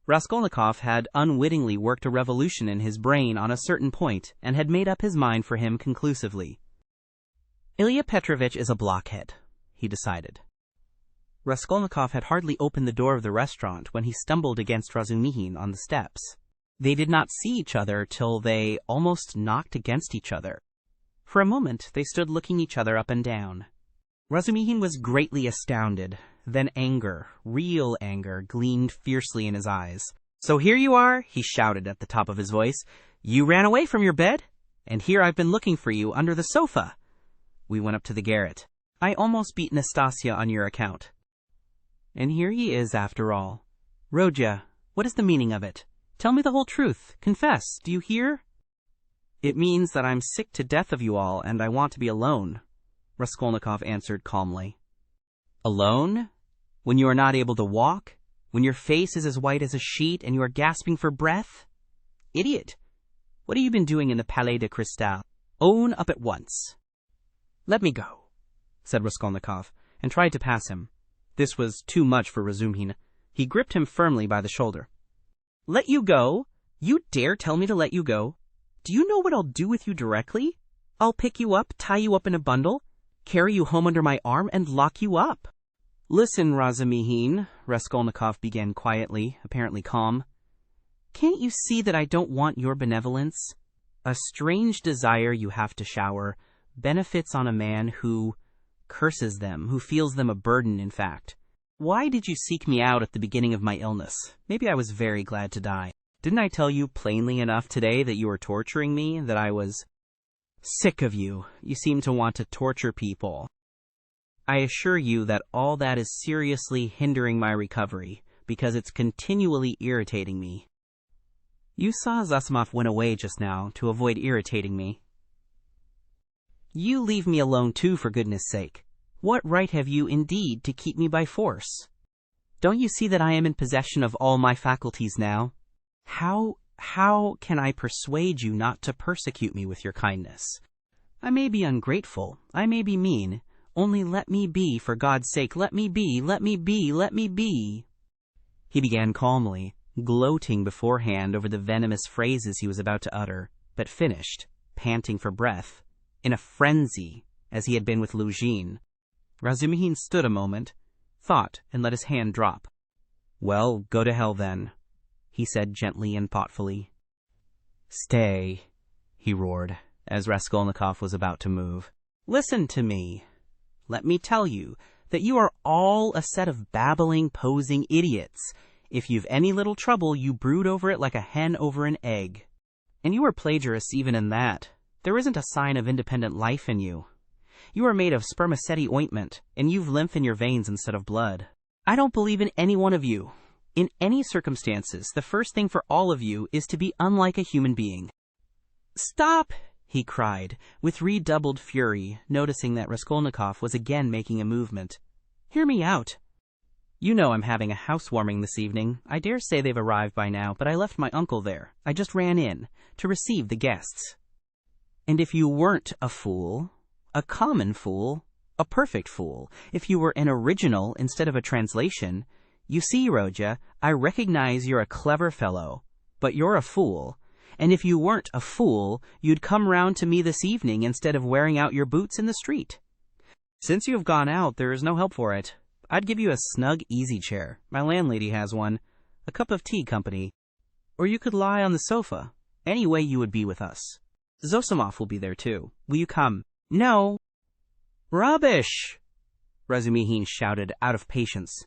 [SPEAKER 1] Raskolnikov had unwittingly worked a revolution in his brain on a certain point, and had made up his mind for him conclusively. "Ilya Petrovitch is a blockhead," he decided. Raskolnikov had hardly opened the door of the restaurant when he stumbled against Razumihin on the steps. They did not see each other till they almost knocked against each other. For a moment they stood looking each other up and down. Razumihin was greatly astounded. Then anger, real anger, gleamed fiercely in his eyes. "So here you are," he shouted at the top of his voice. "You ran away from your bed, and here I've been looking for you under the sofa." We went up to the garret. "I almost beat Nastasia on your account. And here he is after all. Rodya, what is the meaning of it? Tell me the whole truth. Confess, do you hear?" "It means that I'm sick to death of you all, and I want to be alone," Raskolnikov answered calmly. "Alone? When you are not able to walk? When your face is as white as a sheet and you are gasping for breath? Idiot! What have you been doing in the Palais de Cristal? Own up at once." "Let me go," said Raskolnikov, and tried to pass him. This was too much for Razumihin. He gripped him firmly by the shoulder. "Let you go? You dare tell me to let you go? Do you know what I'll do with you directly? I'll pick you up, tie you up in a bundle, carry you home under my arm, and lock you up." "Listen, Razumihin," Raskolnikov began quietly, apparently calm. "Can't you see that I don't want your benevolence? A strange desire you have to shower benefits on a man who curses them, who feels them a burden, in fact. Why did you seek me out at the beginning of my illness? Maybe I was very glad to die. Didn't I tell you plainly enough today that you were torturing me, that I was sick of you? You seem to want to torture people. I assure you that all that is seriously hindering my recovery, because it's continually irritating me. You saw Zasimov went away just now to avoid irritating me. You leave me alone too, for goodness sake. What right have you indeed to keep me by force? Don't you see that I am in possession of all my faculties now? How can I persuade you not to persecute me with your kindness? I may be ungrateful, I may be mean, only let me be, for God's sake, let me be, let me be, let me be. He began calmly, gloating beforehand over the venomous phrases he was about to utter, but finished, panting for breath, in a frenzy, as he had been with Luzhin. Razumihin stood a moment, thought, and let his hand drop. Well, go to hell then, he said gently and thoughtfully. Stay, he roared, as Raskolnikov was about to move. Listen to me. Let me tell you that you are all a set of babbling, posing idiots. If you've any little trouble, you brood over it like a hen over an egg. And you are plagiarists even in that. There isn't a sign of independent life in you. You are made of spermaceti ointment, and you've lymph in your veins instead of blood. I don't believe in any one of you. In any circumstances, the first thing for all of you is to be unlike a human being. Stop! He cried, with redoubled fury, noticing that Raskolnikov was again making a movement. Hear me out. You know I'm having a housewarming this evening. I dare say they've arrived by now, but I left my uncle there. I just ran in, to receive the guests. And if you weren't a fool, a common fool, a perfect fool, if you were an original instead of a translation, you see, Rodya, I recognize you're a clever fellow, but you're a fool. And if you weren't a fool, you'd come round to me this evening instead of wearing out your boots in the street. Since you have gone out, there is no help for it. I'd give you a snug easy chair. My landlady has one. A cup of tea company. Or you could lie on the sofa. Any way you would be with us. Zosimov will be there too. Will you come? No. Rubbish! Razumihin shouted, out of patience.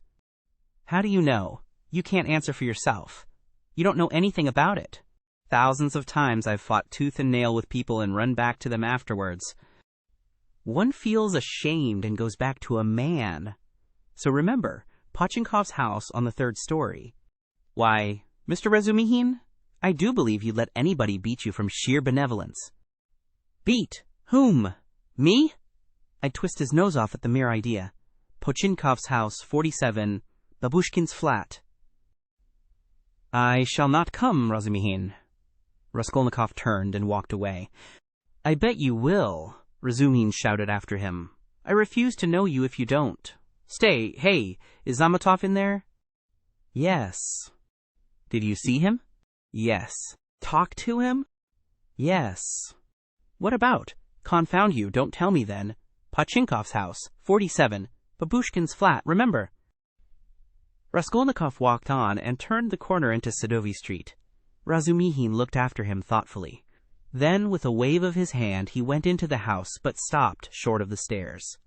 [SPEAKER 1] How do you know? You can't answer for yourself. You don't know anything about it. Thousands of times I've fought tooth and nail with people and run back to them afterwards. One feels ashamed and goes back to a man. So remember, Pochinkov's house on the 3rd story. Why, Mr. Razumihin, I do believe you'd let anybody beat you from sheer benevolence. Beat? Whom? Me? I'd twist his nose off at the mere idea. Pochinkov's house, 47, Babushkin's flat. I shall not come, Razumihin. Raskolnikov turned and walked away. I bet you will, Razumihin shouted after him. I refuse to know you if you don't. Stay, hey, is Zamatov in there? Yes. Did you see him? Yes. Talk to him? Yes. What about? Confound you, don't tell me then. Pochinkov's house, 47, Babushkin's flat, remember. Raskolnikov walked on and turned the corner into Sadovy Street. Razumihin looked after him thoughtfully. Then, with a wave of his hand, he went into the house, but stopped short of the stairs.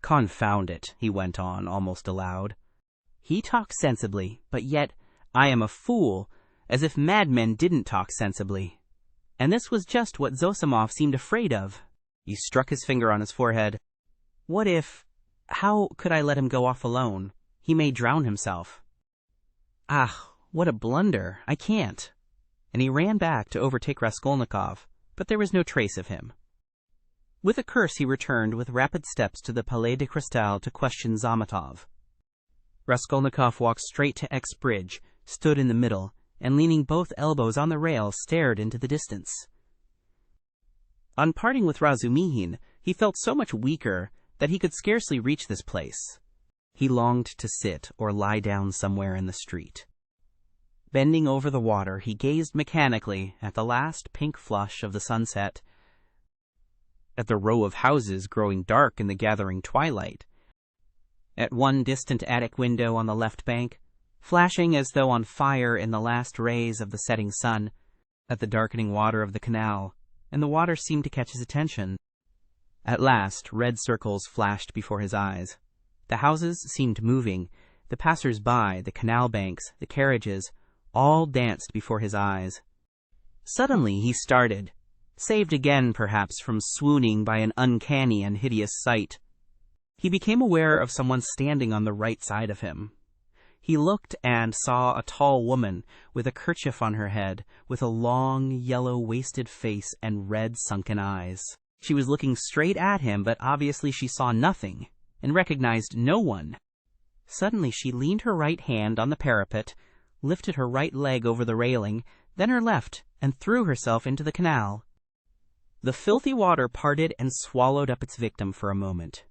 [SPEAKER 1] Confound it, he went on, almost aloud. He talks sensibly, but yet I am a fool, as if madmen didn't talk sensibly. And this was just what Zosimov seemed afraid of. He struck his finger on his forehead. What if... How could I let him go off alone? He may drown himself. Ah, what a blunder! I can't. And he ran back to overtake Raskolnikov, but there was no trace of him. With a curse he returned with rapid steps to the Palais de Cristal to question Zamatov. Raskolnikov walked straight to X Bridge, stood in the middle, and leaning both elbows on the rail stared into the distance. On parting with Razumihin, he felt so much weaker that he could scarcely reach this place. He longed to sit or lie down somewhere in the street. Bending over the water, he gazed mechanically at the last pink flush of the sunset, at the row of houses growing dark in the gathering twilight, at one distant attic window on the left bank, flashing as though on fire in the last rays of the setting sun, at the darkening water of the canal, and the water seemed to catch his attention. At last, red circles flashed before his eyes. The houses seemed moving, the passers-by, the canal banks, the carriages, all danced before his eyes. Suddenly he started, saved again perhaps from swooning by an uncanny and hideous sight. He became aware of someone standing on the right side of him. He looked and saw a tall woman with a kerchief on her head, with a long, yellow-wasted face and red sunken eyes. She was looking straight at him, but obviously she saw nothing, and recognized no one. Suddenly she leaned her right hand on the parapet, lifted her right leg over the railing, then her left, and threw herself into the canal. The filthy water parted and swallowed up its victim for a moment.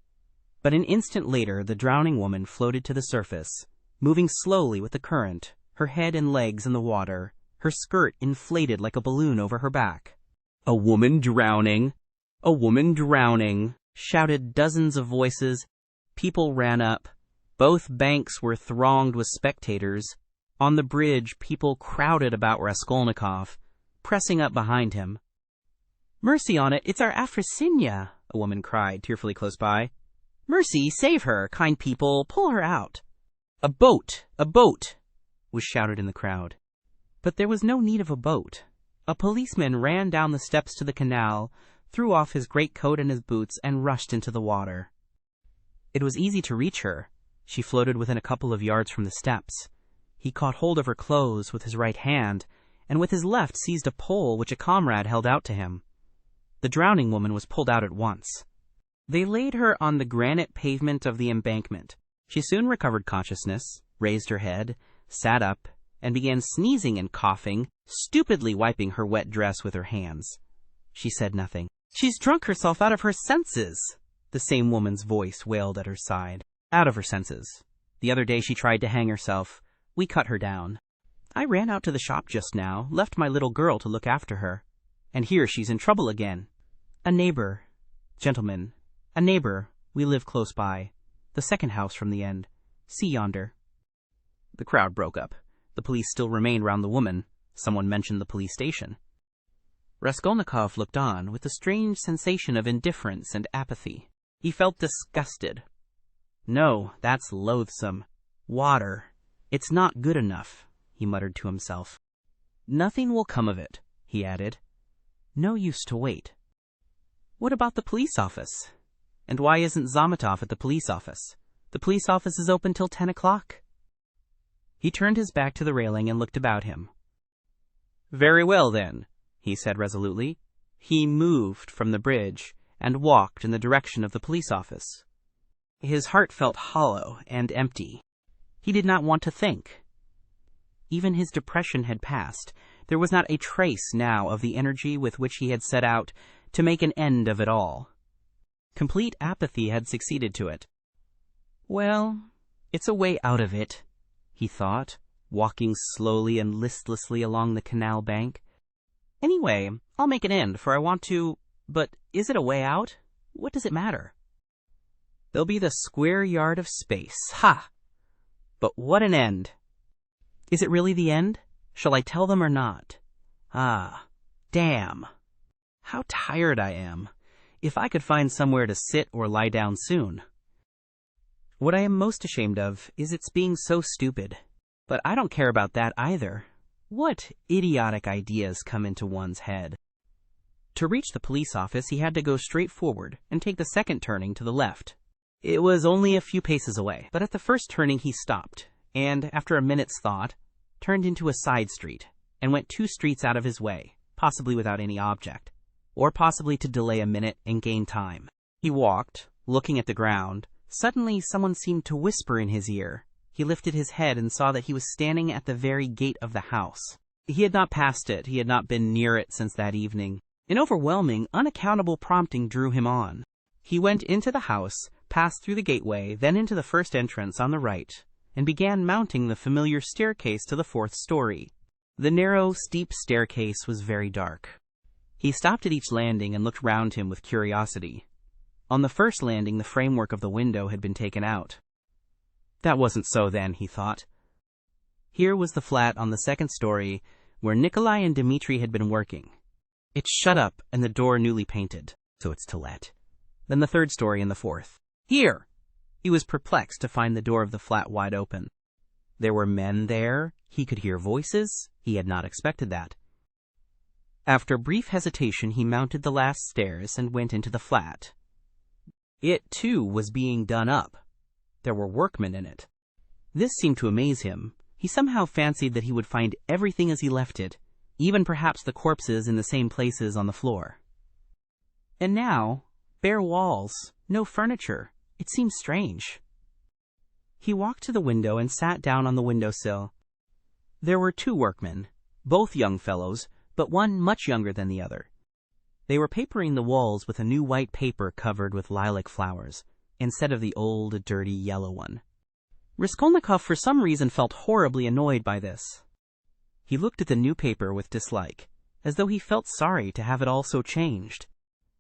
[SPEAKER 1] But an instant later the drowning woman floated to the surface, moving slowly with the current, her head and legs in the water, her skirt inflated like a balloon over her back. "A woman drowning! A woman drowning!" shouted dozens of voices. People ran up. Both banks were thronged with spectators. On the bridge, people crowded about Raskolnikov, pressing up behind him. "Mercy on it, it's our Afrosinya!" a woman cried, tearfully close by. "Mercy, save her, kind people, pull her out." "A boat! A boat!" was shouted in the crowd. But there was no need of a boat. A policeman ran down the steps to the canal, threw off his greatcoat and his boots, and rushed into the water. It was easy to reach her. She floated within a couple of yards from the steps. He caught hold of her clothes with his right hand, and with his left seized a pole which a comrade held out to him. The drowning woman was pulled out at once. They laid her on the granite pavement of the embankment. She soon recovered consciousness, raised her head, sat up, and began sneezing and coughing, stupidly wiping her wet dress with her hands. She said nothing. "She's drunk herself out of her senses," the same woman's voice wailed at her side. "Out of her senses. The other day she tried to hang herself. We cut her down. I ran out to the shop just now, left my little girl to look after her. And here she's in trouble again. A neighbor, gentlemen, a neighbor, we live close by. The second house from the end. See yonder." The crowd broke up. The police still remained round the woman. Someone mentioned the police station. Raskolnikov looked on with a strange sensation of indifference and apathy. He felt disgusted. "No, that's loathsome. Water. It's not good enough," he muttered to himself. "Nothing will come of it," he added. "No use to wait. What about the police office? And why isn't Zametov at the police office? The police office is open till 10 o'clock. He turned his back to the railing and looked about him. "Very well, then," he said resolutely. He moved from the bridge and walked in the direction of the police office. His heart felt hollow and empty. He did not want to think. Even his depression had passed. There was not a trace now of the energy with which he had set out to make an end of it all. Complete apathy had succeeded to it. "Well, it's a way out of it," he thought, walking slowly and listlessly along the canal bank. "Anyway, I'll make an end, for I want to... But is it a way out? What does it matter? There'll be the square yard of space. Ha! But what an end! Is it really the end? Shall I tell them or not? Ah, damn! How tired I am! If I could find somewhere to sit or lie down soon. What I am most ashamed of is its being so stupid. But I don't care about that either. What idiotic ideas come into one's head?" To reach the police office, he had to go straight forward and take the second turning to the left. It was only a few paces away, but at the first turning he stopped, and, after a minute's thought, turned into a side street, and went 2 streets out of his way, possibly without any object, or possibly to delay a minute and gain time. He walked, looking at the ground. Suddenly someone seemed to whisper in his ear. He lifted his head and saw that he was standing at the very gate of the house. He had not passed it, he had not been near it since that evening. An overwhelming, unaccountable prompting drew him on. He went into the house, passed through the gateway, then into the first entrance on the right, and began mounting the familiar staircase to the 4th story. The narrow, steep staircase was very dark. He stopped at each landing and looked round him with curiosity. On the first landing, the framework of the window had been taken out. That wasn't so then, he thought. Here was the flat on the 2nd story where Nikolai and Dmitri had been working. It's shut up and the door newly painted, so it's to let. Then the 3rd story and the 4th. Here! He was perplexed to find the door of the flat wide open. There were men there. He could hear voices. He had not expected that. After brief hesitation, he mounted the last stairs and went into the flat. It, too, was being done up. There were workmen in it. This seemed to amaze him. He somehow fancied that he would find everything as he left it, even perhaps the corpses in the same places on the floor. And now, bare walls, no furniture. It seemed strange. He walked to the window and sat down on the windowsill. There were 2 workmen, both young fellows, but one much younger than the other. They were papering the walls with a new white paper covered with lilac flowers, instead of the old, dirty yellow one. Raskolnikov for some reason felt horribly annoyed by this. He looked at the new paper with dislike, as though he felt sorry to have it all so changed.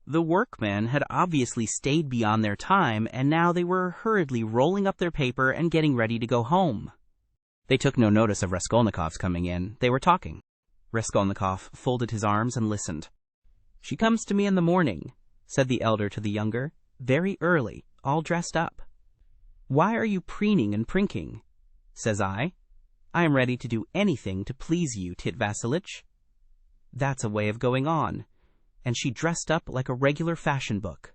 [SPEAKER 1] The workmen had obviously stayed beyond their time, and now they were hurriedly rolling up their paper and getting ready to go home. They took no notice of Raskolnikov's coming in. They were talking. Raskolnikov folded his arms and listened. "She comes to me in the morning," said the elder to the younger, "very early, all dressed up. 'Why are you preening and prinking?' Says I am ready to do anything to please you, Tit Vassilitch. That's a way of going on. And she dressed up like a regular fashion book."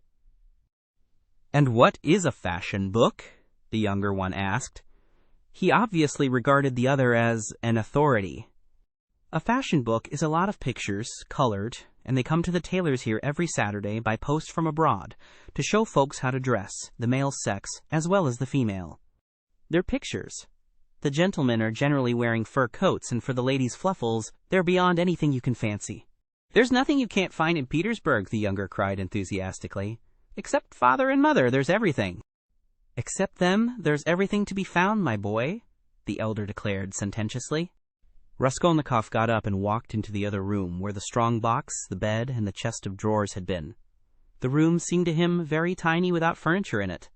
[SPEAKER 1] "And what is a fashion book?" the younger one asked. He obviously regarded the other as an authority. "A fashion book is a lot of pictures, colored, and they come to the tailors here every Saturday by post from abroad to show folks how to dress, the male sex as well as the female. They're pictures. The gentlemen are generally wearing fur coats, and for the ladies' fluffles, they're beyond anything you can fancy." "There's nothing you can't find in Petersburg," the younger cried enthusiastically. "Except father and mother, there's everything." "Except them, there's everything to be found, my boy," the elder declared sententiously. Raskolnikov got up and walked into the other room where the strong box, the bed, and the chest of drawers had been. The room seemed to him very tiny without furniture in it.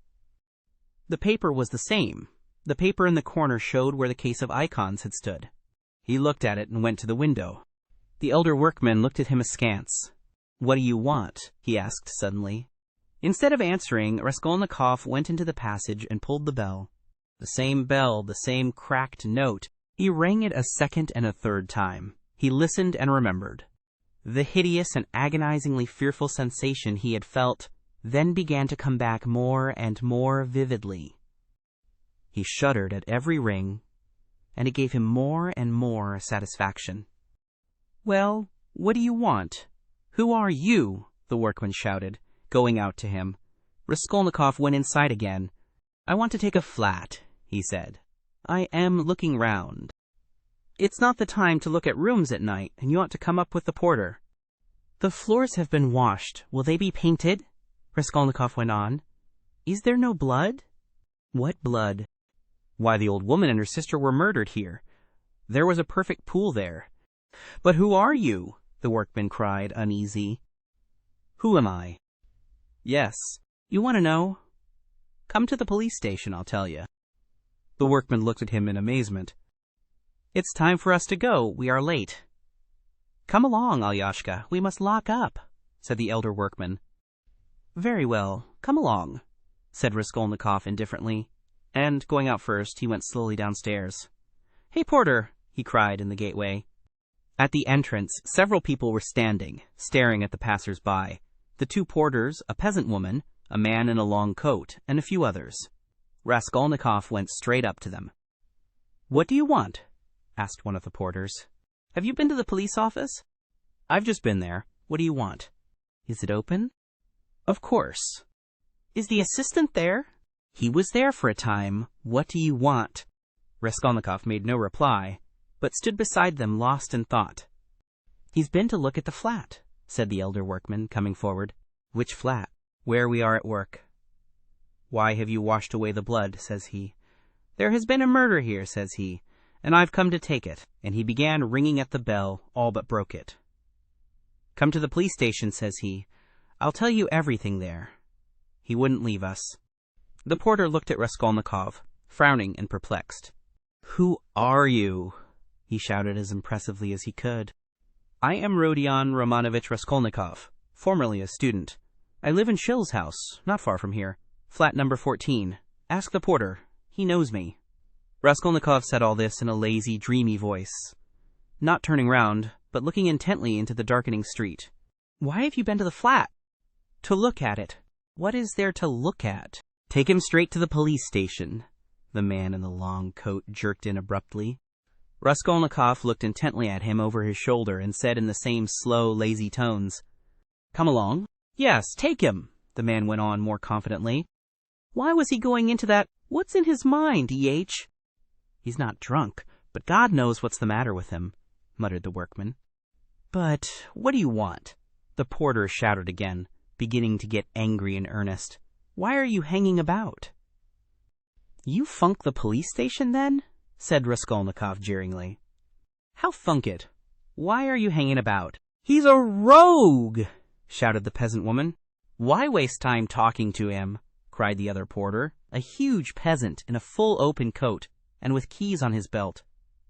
[SPEAKER 1] The paper was the same. The paper in the corner showed where the case of icons had stood. He looked at it and went to the window. The elder workman looked at him askance. "What do you want?" he asked suddenly. Instead of answering, Raskolnikov went into the passage and pulled the bell. The same bell, the same cracked note. He rang it a second and a third time. He listened and remembered. The hideous and agonizingly fearful sensation he had felt then began to come back more and more vividly. He shuddered at every ring, and it gave him more and more satisfaction. "Well, what do you want? Who are you?" the workman shouted, going out to him. Raskolnikov went inside again. "I want to take a flat," he said. "I am looking round." "It's not the time to look at rooms at night, and you ought to come up with the porter." "The floors have been washed. Will they be painted?" Raskolnikov went on. "Is there no blood?" "What blood?" "Why, the old woman and her sister were murdered here. There was a perfect pool there." "But who are you?" the workman cried, uneasy. "Who am I?" "Yes. You want to know? Come to the police station, I'll tell you." The workman looked at him in amazement. "It's time for us to go. We are late." "Come along, Alyosha. We must lock up," said the elder workman. "Very well. Come along," said Raskolnikov indifferently, and, going out first, he went slowly downstairs. "Hey, porter!" he cried in the gateway. At the entrance, several people were standing, staring at the passers-by. The 2 porters, a peasant woman, a man in a long coat, and a few others. Raskolnikov went straight up to them. "What do you want?" asked one of the porters. "Have you been to the police office?" "I've just been there. What do you want?" "Is it open?" "Of course." "Is the assistant there?" "He was there for a time. What do you want?" Raskolnikov made no reply, but stood beside them lost in thought. "He's been to look at the flat," said the elder workman, coming forward. "Which flat?" "Where we are at work." "Why have you washed away the blood?" says he. "There has been a murder here," says he, "and I've come to take it." And he began ringing at the bell, all but broke it. "Come to the police station," says he. "I'll tell you everything there." He wouldn't leave us. The porter looked at Raskolnikov, frowning and perplexed. "Who are you?" he shouted as impressively as he could. "I am Rodion Romanovitch Raskolnikov, formerly a student. I live in Schill's house, not far from here, flat number 14. Ask the porter. He knows me." Raskolnikov said all this in a lazy, dreamy voice, not turning round, but looking intently into the darkening street. "Why have you been to the flat?" "To look at it." "What is there to look at?" "Take him straight to the police station," the man in the long coat jerked in abruptly. Raskolnikov looked intently at him over his shoulder and said in the same slow, lazy tones, "Come along." "Yes, take him," the man went on more confidently. "Why was he going into that What's in his mind, E.H.? He's not drunk, but God knows what's the matter with him, muttered the workman. But what do you want? The porter shouted again, beginning to get angry in earnest. Why are you hanging about? You funk the police station, then? Said Raskolnikov jeeringly. How funk it? Why are you hanging about? He's a rogue! Shouted the peasant woman. Why waste time talking to him? Cried the other porter, a huge peasant in a full open coat and with keys on his belt.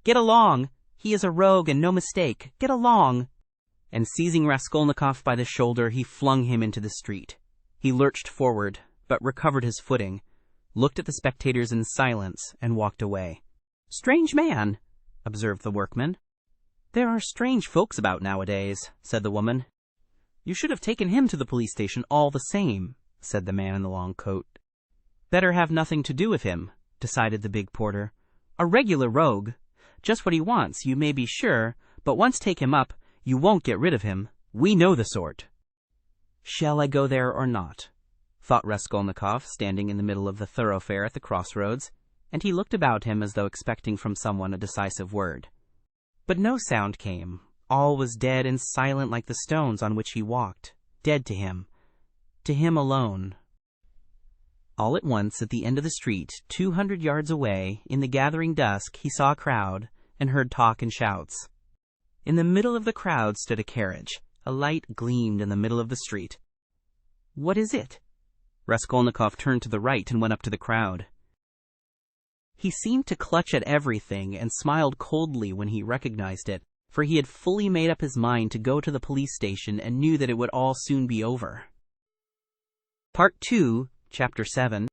[SPEAKER 1] Get along! He is a rogue and no mistake. Get along! And seizing Raskolnikov by the shoulder, he flung him into the street. He lurched forward, but recovered his footing, looked at the spectators in silence, and walked away. Strange man, observed the workman. There are strange folks about nowadays, said the woman. You should have taken him to the police station all the same, said the man in the long coat. Better have nothing to do with him, decided the big porter. A regular rogue. Just what he wants, you may be sure, but once take him up, you won't get rid of him. We know the sort. Shall I go there or not? Thought Raskolnikov, standing in the middle of the thoroughfare at the crossroads, and he looked about him as though expecting from someone a decisive word. But no sound came. All was dead and silent like the stones on which he walked, dead to him alone. All at once, at the end of the street, 200 yards away, in the gathering dusk, he saw a crowd and heard talk and shouts. In the middle of the crowd stood a carriage. A light gleamed in the middle of the street. What is it? Raskolnikov turned to the right and went up to the crowd. He seemed to clutch at everything and smiled coldly when he recognized it, for he had fully made up his mind to go to the police station and knew that it would all soon be over. Part 2, Chapter 7.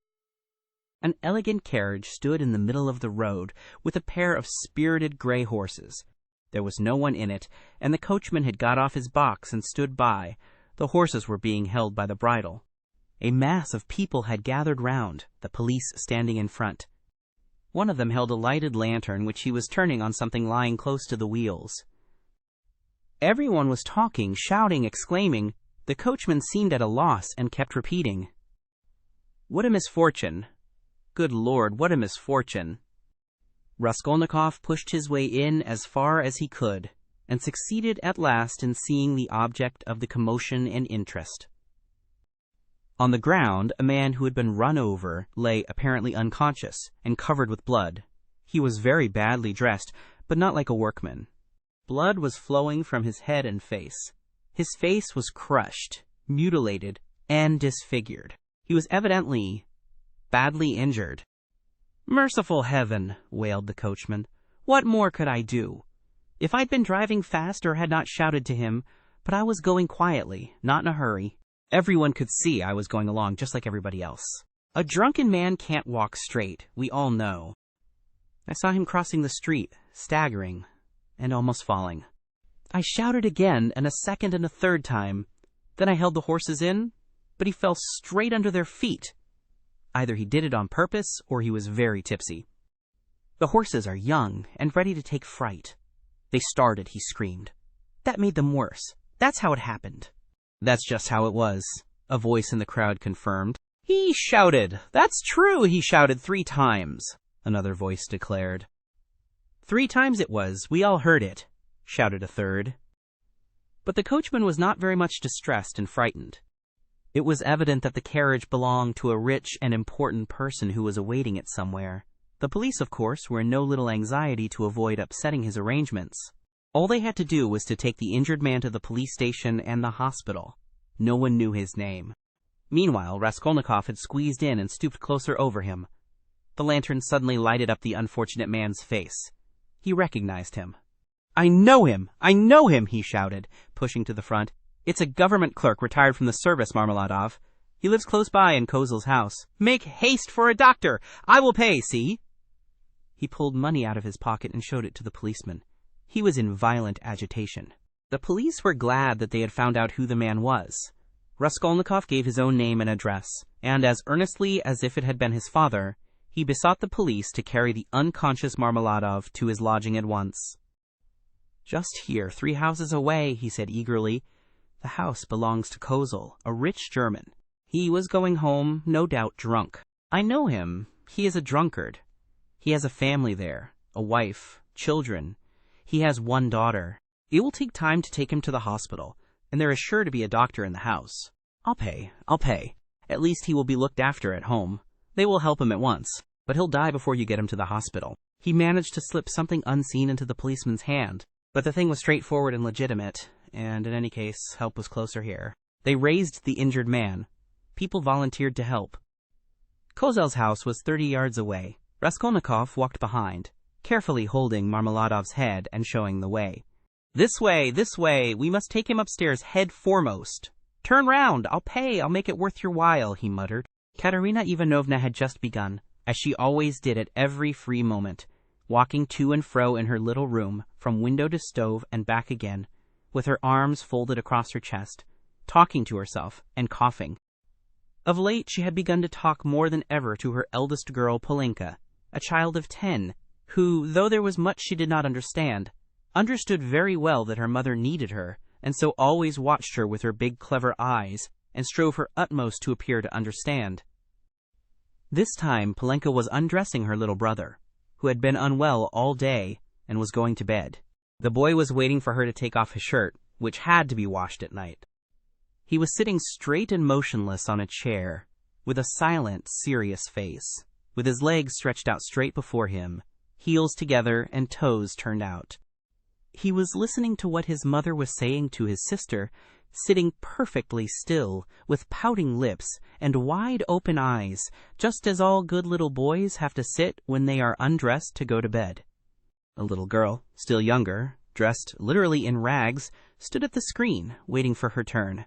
[SPEAKER 1] An elegant carriage stood in the middle of the road with a pair of spirited gray horses. There was no one in it, and the coachman had got off his box and stood by. The horses were being held by the bridle. A mass of people had gathered round, the police standing in front. One of them held a lighted lantern which he was turning on something lying close to the wheels. Everyone was talking, shouting, exclaiming. The coachman seemed at a loss and kept repeating, "What a misfortune! Good Lord, what a misfortune!" Raskolnikov pushed his way in as far as he could, and succeeded at last in seeing the object of the commotion and interest. On the ground, a man who had been run over lay apparently unconscious and covered with blood. He was very badly dressed, but not like a workman. Blood was flowing from his head and face. His face was crushed, mutilated, and disfigured. He was evidently badly injured. "Merciful heaven," wailed the coachman. "What more could I do? If I'd been driving fast or had not shouted to him, but I was going quietly, not in a hurry. Everyone could see I was going along just like everybody else. A drunken man can't walk straight, we all know. I saw him crossing the street, staggering, and almost falling. I shouted again, and a second and a third time. Then I held the horses in, but he fell straight under their feet. Either he did it on purpose, or he was very tipsy. The horses are young and ready to take fright. They started, he screamed. That made them worse. That's how it happened." "That's just how it was," a voice in the crowd confirmed. "He shouted. That's true, he shouted 3 times, another voice declared. 3 times it was. We all heard it, shouted a third. But the coachman was not very much distressed and frightened. It was evident that the carriage belonged to a rich and important person who was awaiting it somewhere. The police, of course, were in no little anxiety to avoid upsetting his arrangements. All they had to do was to take the injured man to the police station and the hospital. No one knew his name. Meanwhile, Raskolnikov had squeezed in and stooped closer over him. The lantern suddenly lighted up the unfortunate man's face. He recognized him. I know him! I know him!" he shouted, pushing to the front. "It's a government clerk retired from the service, Marmeladov. He lives close by in Kozel's house. Make haste for a doctor! I will pay, see?" He pulled money out of his pocket and showed it to the policeman. He was in violent agitation. The police were glad that they had found out who the man was. Raskolnikov gave his own name and address, and as earnestly as if it had been his father, he besought the police to carry the unconscious Marmeladov to his lodging at once. "Just here, 3 houses away," he said eagerly. "The house belongs to Kozel, a rich German. He was going home, no doubt drunk. I know him. He is a drunkard. He has a family there, a wife, children. He has one daughter. It will take time to take him to the hospital, and there is sure to be a doctor in the house. I'll pay. At least he will be looked after at home. They will help him at once, but he'll die before you get him to the hospital. He managed to slip something unseen into the policeman's hand, but the thing was straightforward and legitimate, and in any case, help was closer here. They raised the injured man. People volunteered to help. Kozel's house was 30 yards away. Raskolnikov walked behind, carefully holding Marmeladov's head and showing the way. This way, we must take him upstairs head foremost. Turn round, I'll pay, I'll make it worth your while, he muttered. Katerina Ivanovna had just begun, as she always did at every free moment, walking to and fro in her little room, from window to stove and back again, with her arms folded across her chest, talking to herself and coughing. Of late she had begun to talk more than ever to her eldest girl, Polenka, a child of 10, who, though there was much she did not understand, understood very well that her mother needed her, and so always watched her with her big clever eyes, and strove her utmost to appear to understand. This time Polenka was undressing her little brother, who had been unwell all day and was going to bed. The boy was waiting for her to take off his shirt, which had to be washed at night. He was sitting straight and motionless on a chair, with a silent, serious face, with his legs stretched out straight before him, heels together and toes turned out. He was listening to what his mother was saying to his sister, sitting perfectly still, with pouting lips and wide-open eyes, just as all good little boys have to sit when they are undressed to go to bed. A little girl, still younger, dressed literally in rags, stood at the screen, waiting for her turn.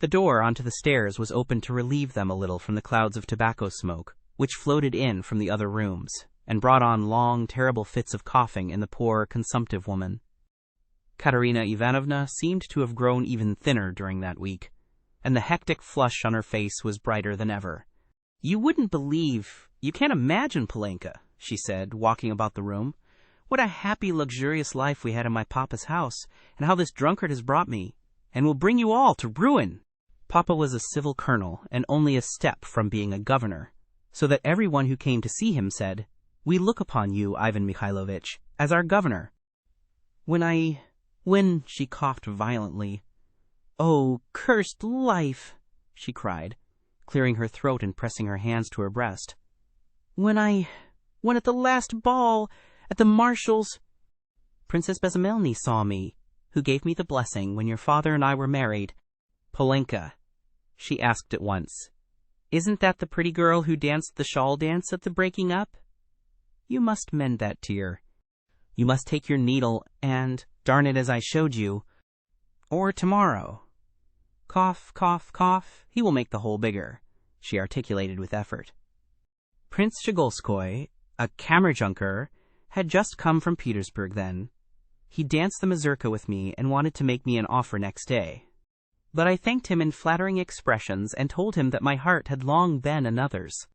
[SPEAKER 1] The door onto the stairs was open to relieve them a little from the clouds of tobacco smoke, which floated in from the other rooms, and brought on long, terrible fits of coughing in the poor, consumptive woman. Katerina Ivanovna seemed to have grown even thinner during that week, and the hectic flush on her face was brighter than ever. You can't imagine, Polenka, she said, walking about the room, what a happy, luxurious life we had in my papa's house, and how this drunkard has brought me, and will bring you all to ruin. Papa was a civil colonel, and only a step from being a governor, so that everyone who came to see him said, "We look upon you, Ivan Mikhailovich, as our governor." When she coughed violently. "Oh, cursed life!" she cried, clearing her throat and pressing her hands to her breast. When at the last ball, at the marshal's, Princess Bezamelny saw me, who gave me the blessing when your father and I were married. Polenka, she asked at once, isn't that the pretty girl who danced the shawl dance at the breaking up? You must mend that tear. You must take your needle and darn it as I showed you. Or tomorrow. Cough, cough, cough, he will make the hole bigger, she articulated with effort. Prince Shigolskoy, a kammerjunker, had just come from Petersburg then. He danced the mazurka with me and wanted to make me an offer next day. But I thanked him in flattering expressions and told him that my heart had long been another's.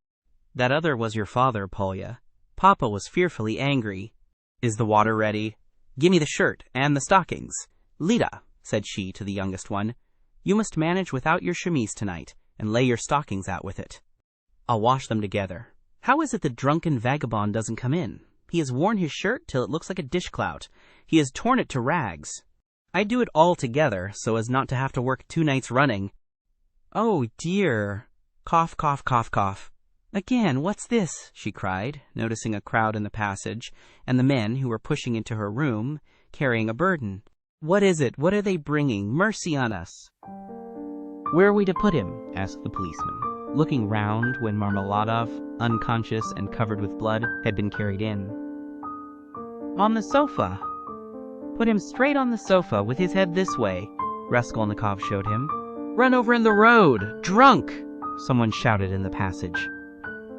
[SPEAKER 1] That other was your father, Polya. Papa was fearfully angry. Is the water ready? Give me the shirt and the stockings. Lida, said she to the youngest one, you must manage without your chemise tonight, and lay your stockings out with it. I'll wash them together. How is it the drunken vagabond doesn't come in? He has worn his shirt till it looks like a dishclout. He has torn it to rags. I do it all together, so as not to have to work 2 nights running. Oh, dear. Cough, cough, cough, cough. Again, what's this? She cried, noticing a crowd in the passage, and the men who were pushing into her room, carrying a burden. What is it? What are they bringing? Mercy on us! Where are we to put him? Asked the policeman, looking round when Marmeladov, unconscious and covered with blood, had been carried in. On the sofa. Put him straight on the sofa, with his head this way, Raskolnikov showed him. Run over in the road! Drunk! Someone shouted in the passage.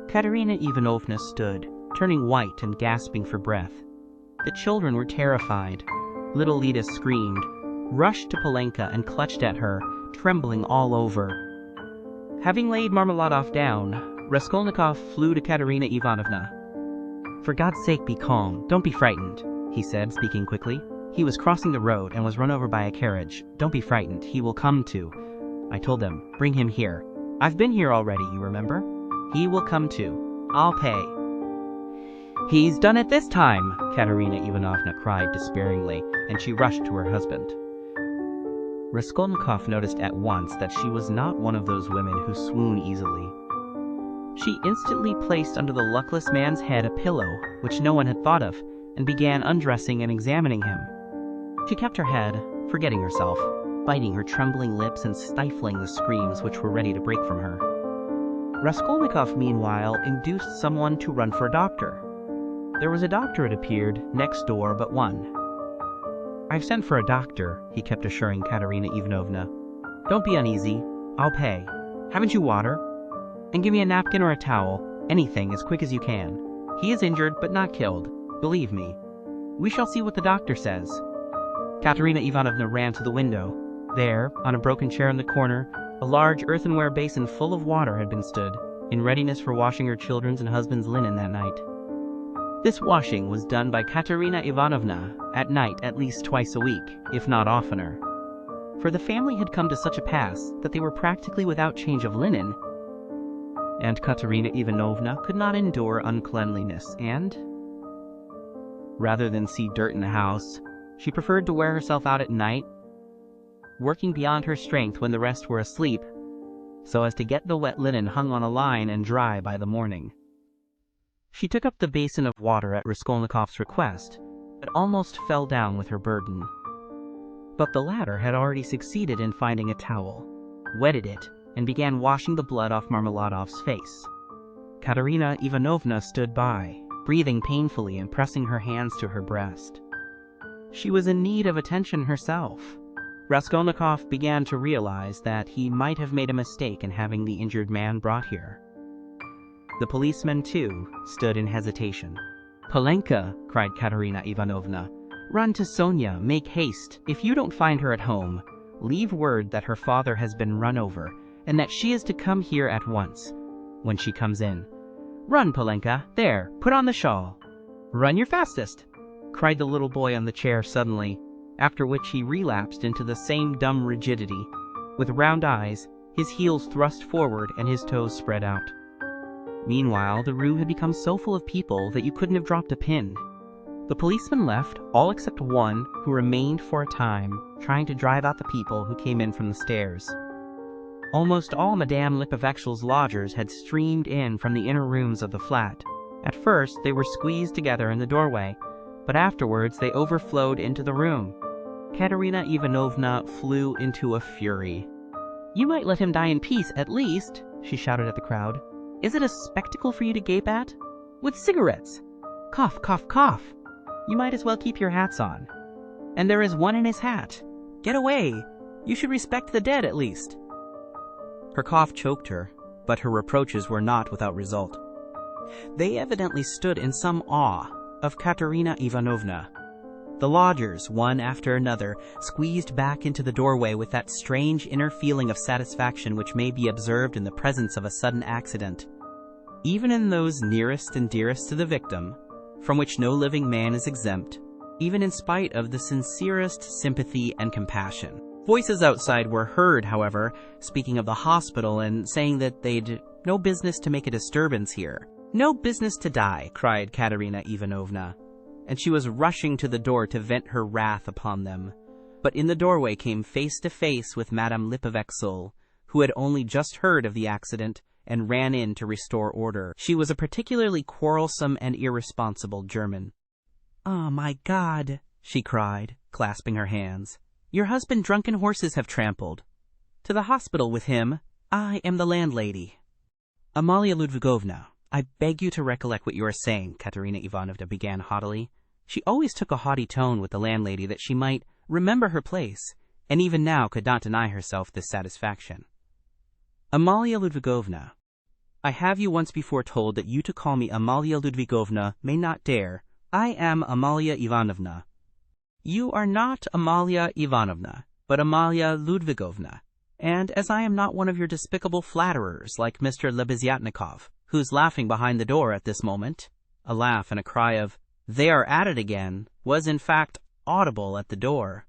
[SPEAKER 1] Katerina Ivanovna stood, turning white and gasping for breath. The children were terrified. Little Lida screamed, rushed to Polenka and clutched at her, trembling all over. Having laid Marmeladov down, Raskolnikov flew to Katerina Ivanovna. For God's sake, be calm. Don't be frightened, he said, speaking quickly. He was crossing the road and was run over by a carriage. Don't be frightened. He will come to. I told them, bring him here. I've been here already, you remember? He will come to.
[SPEAKER 2] I'll pay." "He's done it this time," Katerina Ivanovna cried despairingly, and she rushed to her husband. Raskolnikov noticed at once that she was not one of those women who swoon easily. She instantly placed under the luckless man's head a pillow, which no one had thought of, and began undressing and examining him. She kept her head, forgetting herself, biting her trembling lips and stifling the screams which were ready to break from her. Raskolnikov, meanwhile, induced someone to run for a doctor. There was a doctor, it appeared, next door but one. "I've sent for a doctor," he kept assuring Katerina Ivanovna. "Don't be uneasy. I'll pay. Haven't you water? And give me a napkin or a towel, anything, as quick as you can. He is injured, but not killed. Believe me. We shall see what the doctor says." Katerina Ivanovna ran to the window. There, on a broken chair in the corner, a large earthenware basin full of water had been stood, in readiness for washing her children's and husband's linen that night. This washing was done by Katerina Ivanovna at night at least twice a week, if not oftener. For the family had come to such a pass that they were practically without change of linen, and Katerina Ivanovna could not endure uncleanliness, and, rather than see dirt in the house, she preferred to wear herself out at night, working beyond her strength when the rest were asleep, so as to get the wet linen hung on a line and dry by the morning. She took up the basin of water at Raskolnikov's request, but almost fell down with her burden. But the latter had already succeeded in finding a towel, wetted it, and began washing the blood off Marmeladov's face. Katerina Ivanovna stood by, breathing painfully and pressing her hands to her breast. She was in need of attention herself. Raskolnikov began to realize that he might have made a mistake in having the injured man brought here. The policeman, too, stood in hesitation. "Polenka," cried Katerina Ivanovna, "run to Sonia, make haste. If you don't find her at home, leave word that her father has been run over, and that she is to come here at once, when she comes in. Run, Polenka, there, put on the shawl. Run your fastest," cried the little boy on the chair suddenly, after which he relapsed into the same dumb rigidity, with round eyes, his heels thrust forward and his toes spread out. Meanwhile, the rue had become so full of people that you couldn't have dropped a pin. The policeman left, all except one, who remained for a time, trying to drive out the people who came in from the stairs. Almost all Madame Lipovikshel's lodgers had streamed in from the inner rooms of the flat. At first, they were squeezed together in the doorway, but afterwards they overflowed into the room. Katerina Ivanovna flew into a fury. "You might let him die in peace, at least," she shouted at the crowd. "Is it a spectacle for you to gape at? With cigarettes! Cough, cough, cough! You might as well keep your hats on. And there is one in his hat. Get away! You should respect the dead, at least." Her cough choked her, but her reproaches were not without result. They evidently stood in some awe of Katerina Ivanovna. The lodgers, one after another, squeezed back into the doorway with that strange inner feeling of satisfaction which may be observed in the presence of a sudden accident. Even in those nearest and dearest to the victim, from which no living man is exempt, even in spite of the sincerest sympathy and compassion. Voices outside were heard, however, speaking of the hospital and saying that they'd no business to make a disturbance here. "No business to die," cried Katerina Ivanovna, and she was rushing to the door to vent her wrath upon them. But in the doorway came face to face with Madame Lipoviksel, who had only just heard of the accident and ran in to restore order. She was a particularly quarrelsome and irresponsible German. "Ah, my God," she cried, clasping her hands. "Your husband drunken horses have trampled. To the hospital with him. I am the landlady." "Amalia Ludvigovna, I beg you to recollect what you are saying," Katerina Ivanovna began haughtily. She always took a haughty tone with the landlady that she might remember her place, and even now could not deny herself this satisfaction. "Amalia Ludvigovna, I have you once before told that you to call me Amalia Ludvigovna may not dare. I am Amalia Ivanovna." "You are not Amalia Ivanovna, but Amalia Ludvigovna, and as I am not one of your despicable flatterers like Mr. Lebeziatnikov, who's laughing behind the door at this moment," a laugh and a cry of, "They are at it again," was in fact audible at the door,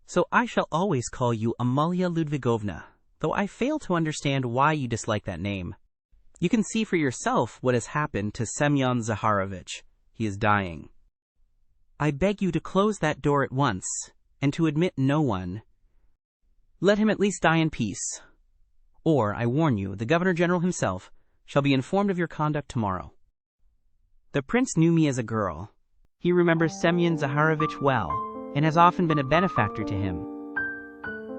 [SPEAKER 2] "so I shall always call you Amalia Ludvigovna, though I fail to understand why you dislike that name."
[SPEAKER 1] You can see for yourself what has happened to Semyon Zaharovich. He is dying. I beg you to close that door at once, and to admit no one. Let him at least die in peace. Or, I warn you, the Governor-General himself shall be informed of your conduct tomorrow. The prince knew me as a girl.
[SPEAKER 2] He remembers Semyon Zaharovich well, and has often been a benefactor to him.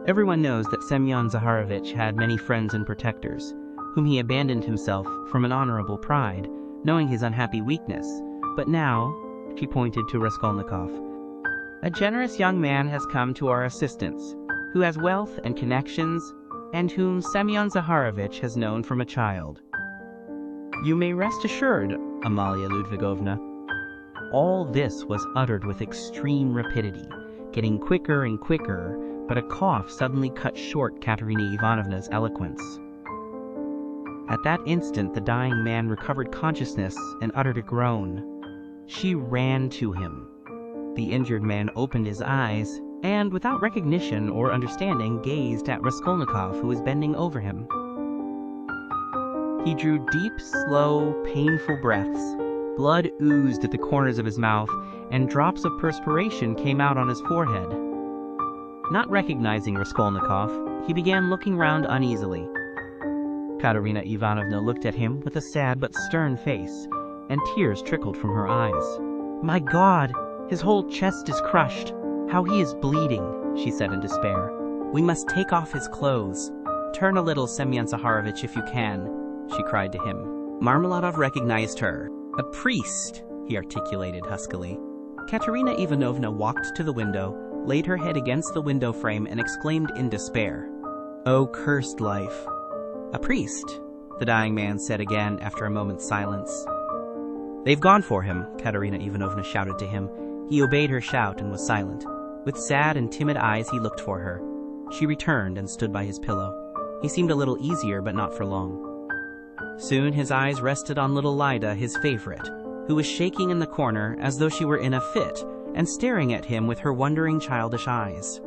[SPEAKER 2] Everyone knows that Semyon Zaharovich had many friends and protectors, whom he abandoned himself from an honorable pride, knowing his unhappy weakness. But now, she pointed to Raskolnikov, a generous young man has come to our assistance, who has wealth and connections, and whom Semyon Zaharovich has known from a child. You may rest assured, Amalia Ludvigovna. All this was uttered with extreme rapidity, getting quicker and quicker, but a cough suddenly cut short Katerina Ivanovna's eloquence. At that instant the dying man recovered consciousness and uttered a groan. She ran to him. The injured man opened his eyes, and without recognition or understanding gazed at Raskolnikov, who was bending over him. He drew deep, slow, painful breaths. Blood oozed at the corners of his mouth, and drops of perspiration came out on his forehead. Not recognizing Raskolnikov, he began looking round uneasily. Katerina Ivanovna looked at him with a sad but stern face, and tears trickled from her eyes. "My God! His whole chest is crushed! How he is bleeding!" she said in despair.
[SPEAKER 1] We must take off his clothes. Turn a little, Semyon Zaharovich, if you can, she cried to him. Marmeladov recognized her. A priest, he articulated huskily. Katerina Ivanovna walked to the window, laid her head against the window frame, and exclaimed in despair, "Oh, cursed life!" "A priest," the dying man said again after a moment's silence. "They've gone for him," Katerina Ivanovna shouted to him. He obeyed her shout and was silent. With sad and timid eyes he looked for her. She returned and stood by his pillow. He seemed a little easier, but not for long. Soon his eyes rested on little Lida, his favorite, who was shaking in the corner as though she were in a fit, and staring at him with her wondering childish eyes.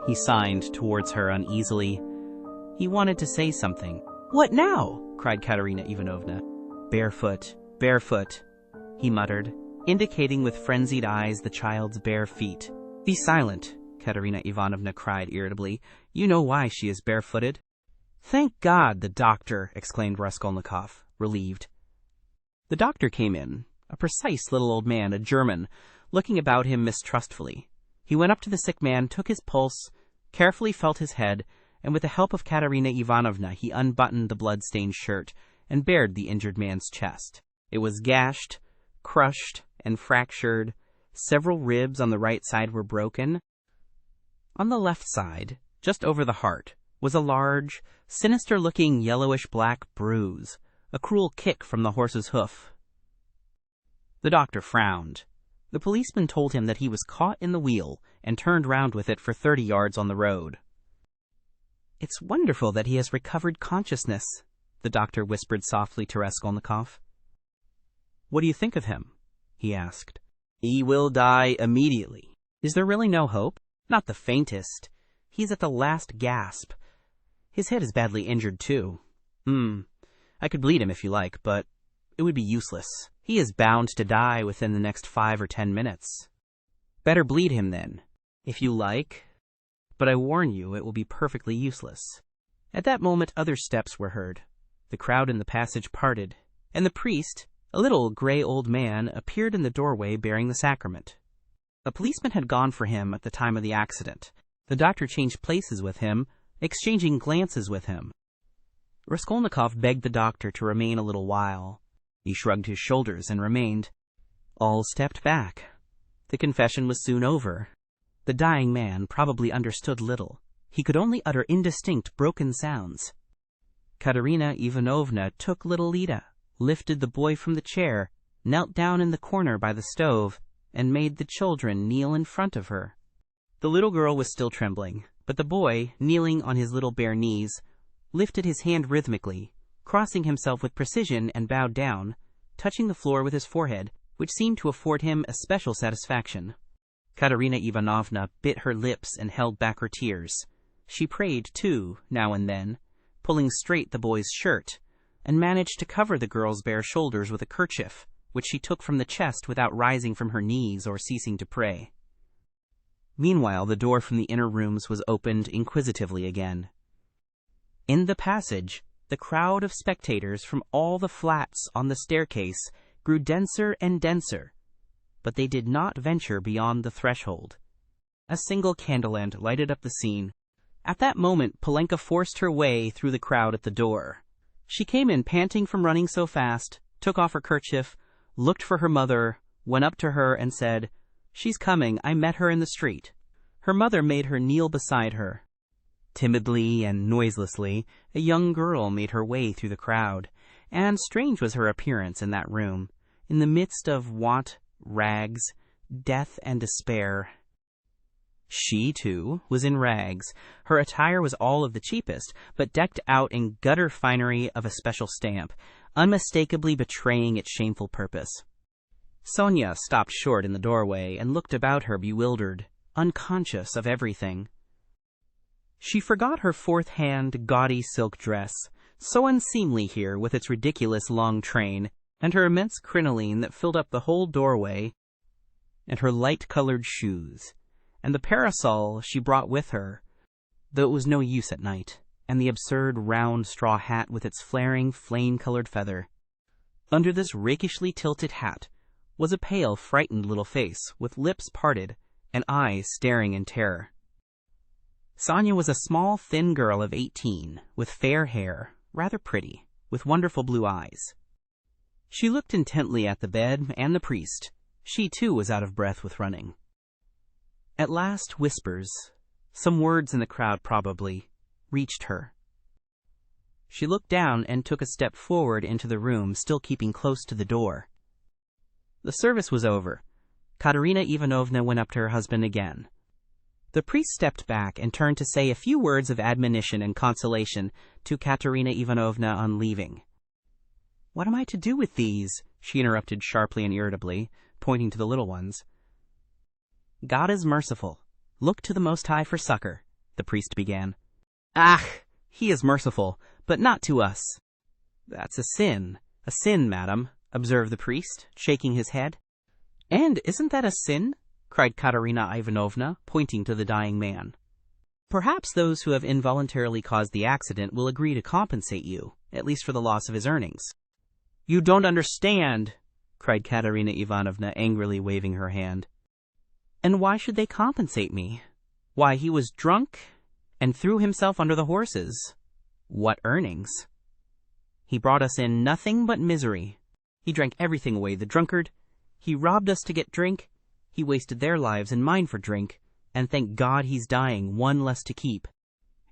[SPEAKER 1] He signed towards her uneasily. He wanted to say something. "What now?" cried Katerina Ivanovna. "Barefoot, barefoot," he muttered, indicating with frenzied eyes the child's bare feet. "Be silent," Katerina Ivanovna cried irritably. "You know why she is barefooted." "Thank God, the doctor!" exclaimed Raskolnikov, relieved. The doctor came in, a precise little old man, a German, looking about him mistrustfully. He went up to the sick man, took his pulse, carefully felt his head, and with the help of Katerina Ivanovna he unbuttoned the blood-stained shirt and bared the injured man's chest. It was gashed, crushed, and fractured. Several ribs on the right side were broken. On the left side, just over the heart, was a large, sinister-looking yellowish-black bruise, a cruel kick from the horse's hoof. The doctor frowned. The policeman told him that he was caught in the wheel and turned round with it for 30 yards on the road. "It's wonderful that he has recovered consciousness," the doctor whispered softly to Raskolnikov. "What do you think of him?" he asked. "He will die immediately." "Is there really no hope?" "Not the faintest. He is at the last gasp. His head is badly injured, too. I could bleed him if you like, but it would be useless. He is bound to die within the next 5 or 10 minutes. Better bleed him then, if you like, but I warn you it will be perfectly useless." At that moment other steps were heard. The crowd in the passage parted, and the priest, a little gray old man, appeared in the doorway bearing the sacrament. A policeman had gone for him at the time of the accident. The doctor changed places with him, exchanging glances with him. Raskolnikov begged the doctor to remain a little while. He shrugged his shoulders and remained. All stepped back. The confession was soon over. The dying man probably understood little. He could only utter indistinct, broken sounds. Katerina Ivanovna took little Lida, lifted the boy from the chair, knelt down in the corner by the stove, and made the children kneel in front of her. The little girl was still trembling, but the boy, kneeling on his little bare knees, lifted his hand rhythmically, crossing himself with precision and bowed down, touching the floor with his forehead, which seemed to afford him especial satisfaction. Katerina Ivanovna bit her lips and held back her tears. She prayed, too, now and then, pulling straight the boy's shirt, and managed to cover the girl's bare shoulders with a kerchief, which she took from the chest without rising from her knees or ceasing to pray. Meanwhile, the door from the inner rooms was opened inquisitively again. In the passage, the crowd of spectators from all the flats on the staircase grew denser and denser, but they did not venture beyond the threshold. A single candle-end lighted up the scene. At that moment, Polenka forced her way through the crowd at the door. She came in panting from running so fast, took off her kerchief, looked for her mother, went up to her and said, "She's coming, I met her in the street." Her mother made her kneel beside her. Timidly and noiselessly, a young girl made her way through the crowd, and strange was her appearance in that room, in the midst of want, rags, death, and despair. She, too, was in rags. Her attire was all of the cheapest, but decked out in gutter finery of a special stamp, unmistakably betraying its shameful purpose. Sonia stopped short in the doorway and looked about her bewildered, unconscious of everything. She forgot her fourth-hand, gaudy silk dress, so unseemly here with its ridiculous long train, and her immense crinoline that filled up the whole doorway, and her light-colored shoes, and the parasol she brought with her, though it was no use at night, and the absurd round straw hat with its flaring, flame-colored feather. Under this rakishly tilted hat was a pale, frightened little face, with lips parted and eyes staring in terror. Sonia was a small, thin girl of 18, with fair hair, rather pretty, with wonderful blue eyes. She looked intently at the bed and the priest. She, too, was out of breath with running. At last, whispers, some words in the crowd probably, reached her. She looked down and took a step forward into the room, still keeping close to the door. The service was over. Katerina Ivanovna went up to her husband again. The priest stepped back and turned to say a few words of admonition and consolation to Katerina Ivanovna on leaving. "What am I to do with these?" she interrupted sharply and irritably, pointing to the little ones. "God is merciful. Look to the Most High for succor," the priest began. "Ah, he is merciful, but not to us." "That's a sin, madam," observed the priest, shaking his head. "And isn't that a sin?" cried Katerina Ivanovna, pointing to the dying man. "Perhaps those who have involuntarily caused the accident will agree to compensate you, at least for the loss of his earnings." "You don't understand," cried Katerina Ivanovna, angrily waving her hand. "And why should they compensate me? Why, he was drunk and threw himself under the horses. What earnings? He brought us in nothing but misery. He drank everything away, the drunkard. He robbed us to get drink. He wasted their lives and mine for drink. And thank God he's dying, one less to keep.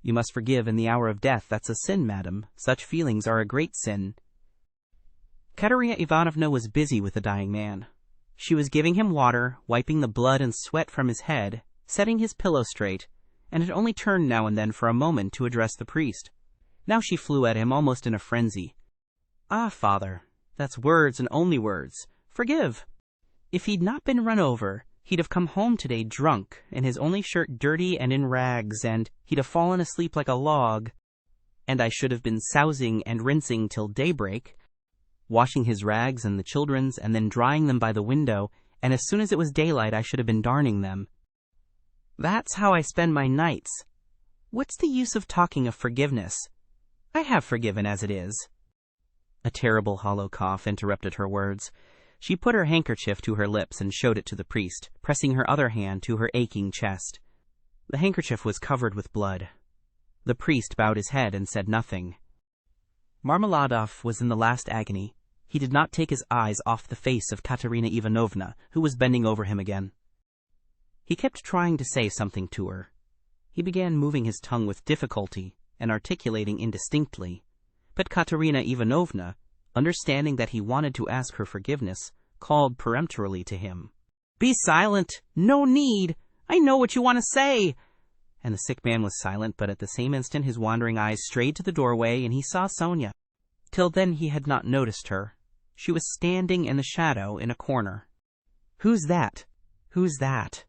[SPEAKER 1] You must forgive in the hour of death. That's a sin, madam. Such feelings are a great sin." Katerina Ivanovna was busy with the dying man. She was giving him water, wiping the blood and sweat from his head, setting his pillow straight, and had only turned now and then for a moment to address the priest. Now she flew at him almost in a frenzy. "Ah, father, that's words and only words. Forgive. If he'd not been run over, he'd have come home today drunk, and his only shirt dirty and in rags, and he'd have fallen asleep like a log, and I should have been sousing and rinsing till daybreak, washing his rags and the children's, and then drying them by the window, and as soon as it was daylight I should have been darning them. That's how I spend my nights. What's the use of talking of forgiveness? I have forgiven as it is." A terrible hollow cough interrupted her words. She put her handkerchief to her lips and showed it to the priest, pressing her other hand to her aching chest. The handkerchief was covered with blood. The priest bowed his head and said nothing. Marmeladov was in the last agony. He did not take his eyes off the face of Katerina Ivanovna, who was bending over him again. He kept trying to say something to her. He began moving his tongue with difficulty and articulating indistinctly, but Katerina Ivanovna, understanding that he wanted to ask her forgiveness, called peremptorily to him. "Be silent! No need! I know what you want to say!" And the sick man was silent, but at the same instant his wandering eyes strayed to the doorway, and he saw Sonia. Till then he had not noticed her. She was standing in the shadow in a corner. "Who's that? Who's that?"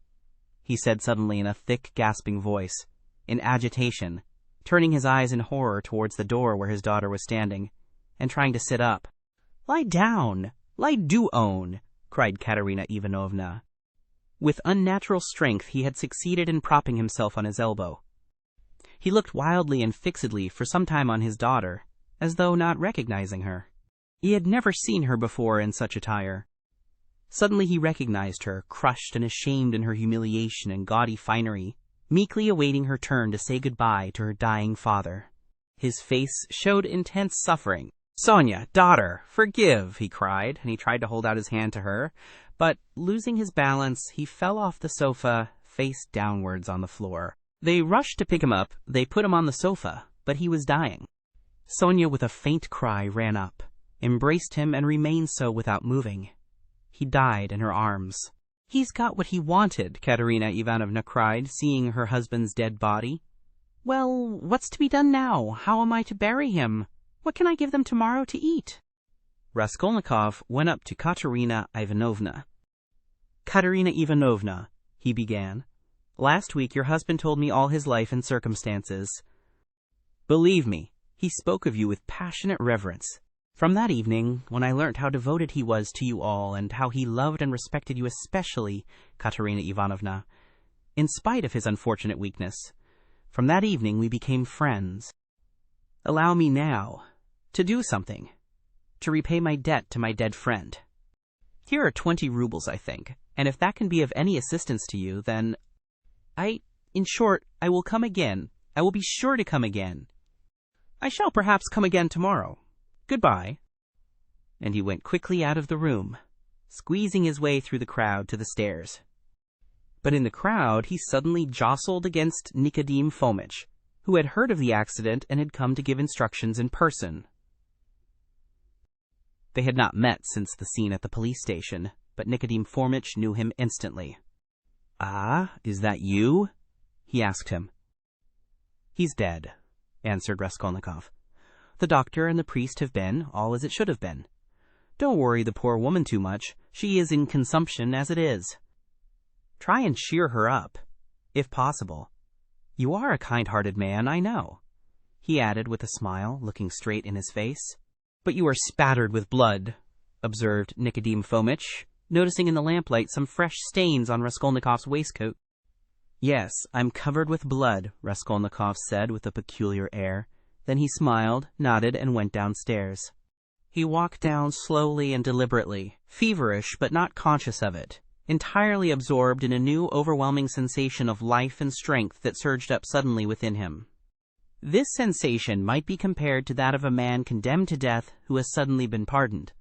[SPEAKER 1] he said suddenly in a thick, gasping voice, in agitation, turning his eyes in horror towards the door where his daughter was standing, and trying to sit up. "Lie down! Lie do own!" cried Katerina Ivanovna. With unnatural strength he had succeeded in propping himself on his elbow. He looked wildly and fixedly for some time on his daughter, as though not recognizing her. He had never seen her before in such attire. Suddenly he recognized her, crushed and ashamed in her humiliation and gaudy finery, meekly awaiting her turn to say goodbye to her dying father. His face showed intense suffering. "Sonia, daughter, forgive," he cried, and he tried to hold out his hand to her, but, losing his balance, he fell off the sofa, face downwards on the floor. They rushed to pick him up, they put him on the sofa, but he was dying. Sonia, with a faint cry, ran up, embraced him, and remained so without moving. He died in her arms. "He's got what he wanted," Katerina Ivanovna cried, seeing her husband's dead body. "Well, what's to be done now? How am I to bury him? What can I give them tomorrow to eat?" Raskolnikov went up to Katerina Ivanovna. "Katerina Ivanovna," he began, "last week your husband told me all his life and circumstances. Believe me, he spoke of you with passionate reverence. From that evening, when I learnt how devoted he was to you all, and how he loved and respected you especially, Katerina Ivanovna, in spite of his unfortunate weakness, from that evening we became friends. Allow me now to do something, to repay my debt to my dead friend. Here are 20 rubles, I think, and if that can be of any assistance to you, then in short, I will come again. I will be sure to come again. I shall perhaps come again tomorrow. Goodbye." And he went quickly out of the room, squeezing his way through the crowd to the stairs. But in the crowd he suddenly jostled against Nicodim Fomitch, who had heard of the accident and had come to give instructions in person. They had not met since the scene at the police station, but Nicodim Fomitch knew him instantly. "Ah, is that you?" he asked him. "He's dead," answered Raskolnikov. "The doctor and the priest have been all as it should have been. Don't worry the poor woman too much. She is in consumption as it is. Try and cheer her up, if possible. You are a kind-hearted man, I know," he added with a smile, looking straight in his face. "But you are spattered with blood," observed Nicodim Fomitch, noticing in the lamplight some fresh stains on Raskolnikov's waistcoat. "Yes, I'm covered with blood," Raskolnikov said with a peculiar air. Then he smiled, nodded, and went downstairs. He walked down slowly and deliberately, feverish but not conscious of it, entirely absorbed in a new overwhelming sensation of life and strength that surged up suddenly within him. This sensation might be compared to that of a man condemned to death who has suddenly been pardoned.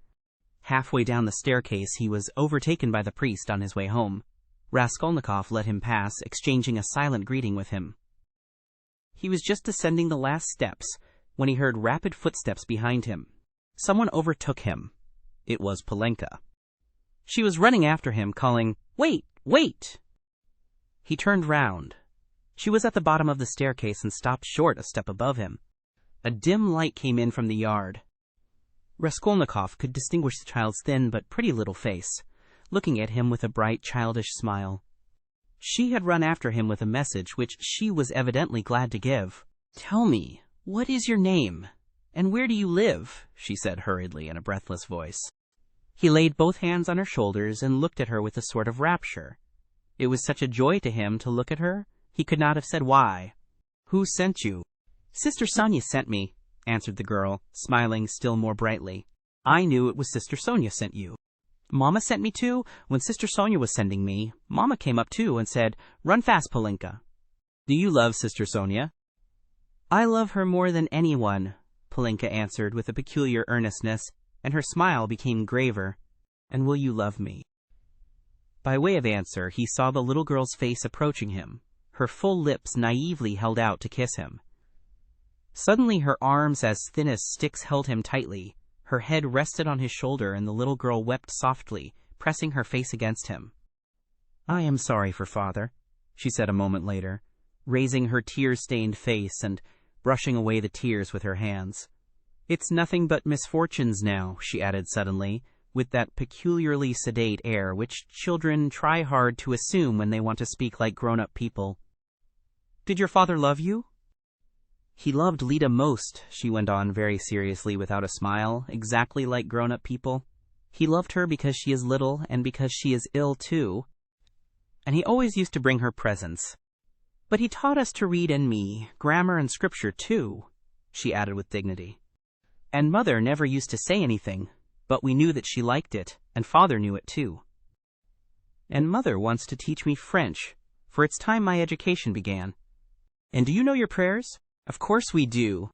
[SPEAKER 1] Halfway down the staircase he was overtaken by the priest on his way home. Raskolnikov let him pass, exchanging a silent greeting with him. He was just descending the last steps when he heard rapid footsteps behind him. Someone overtook him. It was Polenka. She was running after him, calling, "Wait, wait!" He turned round. She was at the bottom of the staircase and stopped short a step above him. A dim light came in from the yard. Raskolnikov could distinguish the child's thin but pretty little face, looking at him with a bright, childish smile. She had run after him with a message which she was evidently glad to give. "Tell me, what is your name, and where do you live?" she said hurriedly in a breathless voice. He laid both hands on her shoulders and looked at her with a sort of rapture. It was such a joy to him to look at her, he could not have said why. "Who sent you?" "Sister Sonia sent me," answered the girl, smiling still more brightly. "I knew it was Sister Sonia sent you. Mamma sent me too. When Sister Sonia was sending me, Mamma came up too and said, 'Run fast, Polenka.' Do you love Sister Sonia?" "I love her more than anyone," Polenka answered with a peculiar earnestness, and her smile became graver. "And will you love me?" By way of answer, he saw the little girl's face approaching him, her full lips naively held out to kiss him. Suddenly her arms as thin as sticks held him tightly, her head rested on his shoulder, and the little girl wept softly, pressing her face against him. "I am sorry for father," she said a moment later, raising her tear-stained face and brushing away the tears with her hands. "It's nothing but misfortunes now," she added suddenly, with that peculiarly sedate air which children try hard to assume when they want to speak like grown-up people. "Did your father love you?" He loved Lita most, she went on very seriously without a smile, exactly like grown-up people. He loved her because she is little and because she is ill too. And he always used to bring her presents. But he taught us to read and me, grammar and scripture too, she added with dignity. And Mother never used to say anything, but we knew that she liked it, and Father knew it too. And Mother wants to teach me French, for it's time my education began. And do you know your prayers? Of course we do.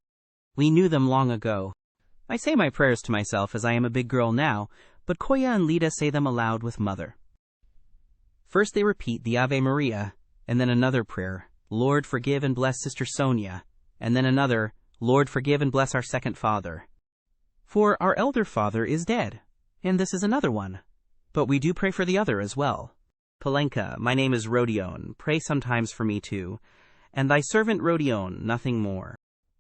[SPEAKER 1] We knew them long ago. I say my prayers to myself as I am a big girl now, but Koya and Lita say them aloud with Mother. First they repeat the Ave Maria, and then another prayer, Lord forgive and bless Sister Sonia, and then another, Lord forgive and bless our second father. For our elder father is dead, and this is another one. But we do pray for the other as well. Polenka, my name is Rodion, pray sometimes for me too, and thy servant Rodion, nothing more.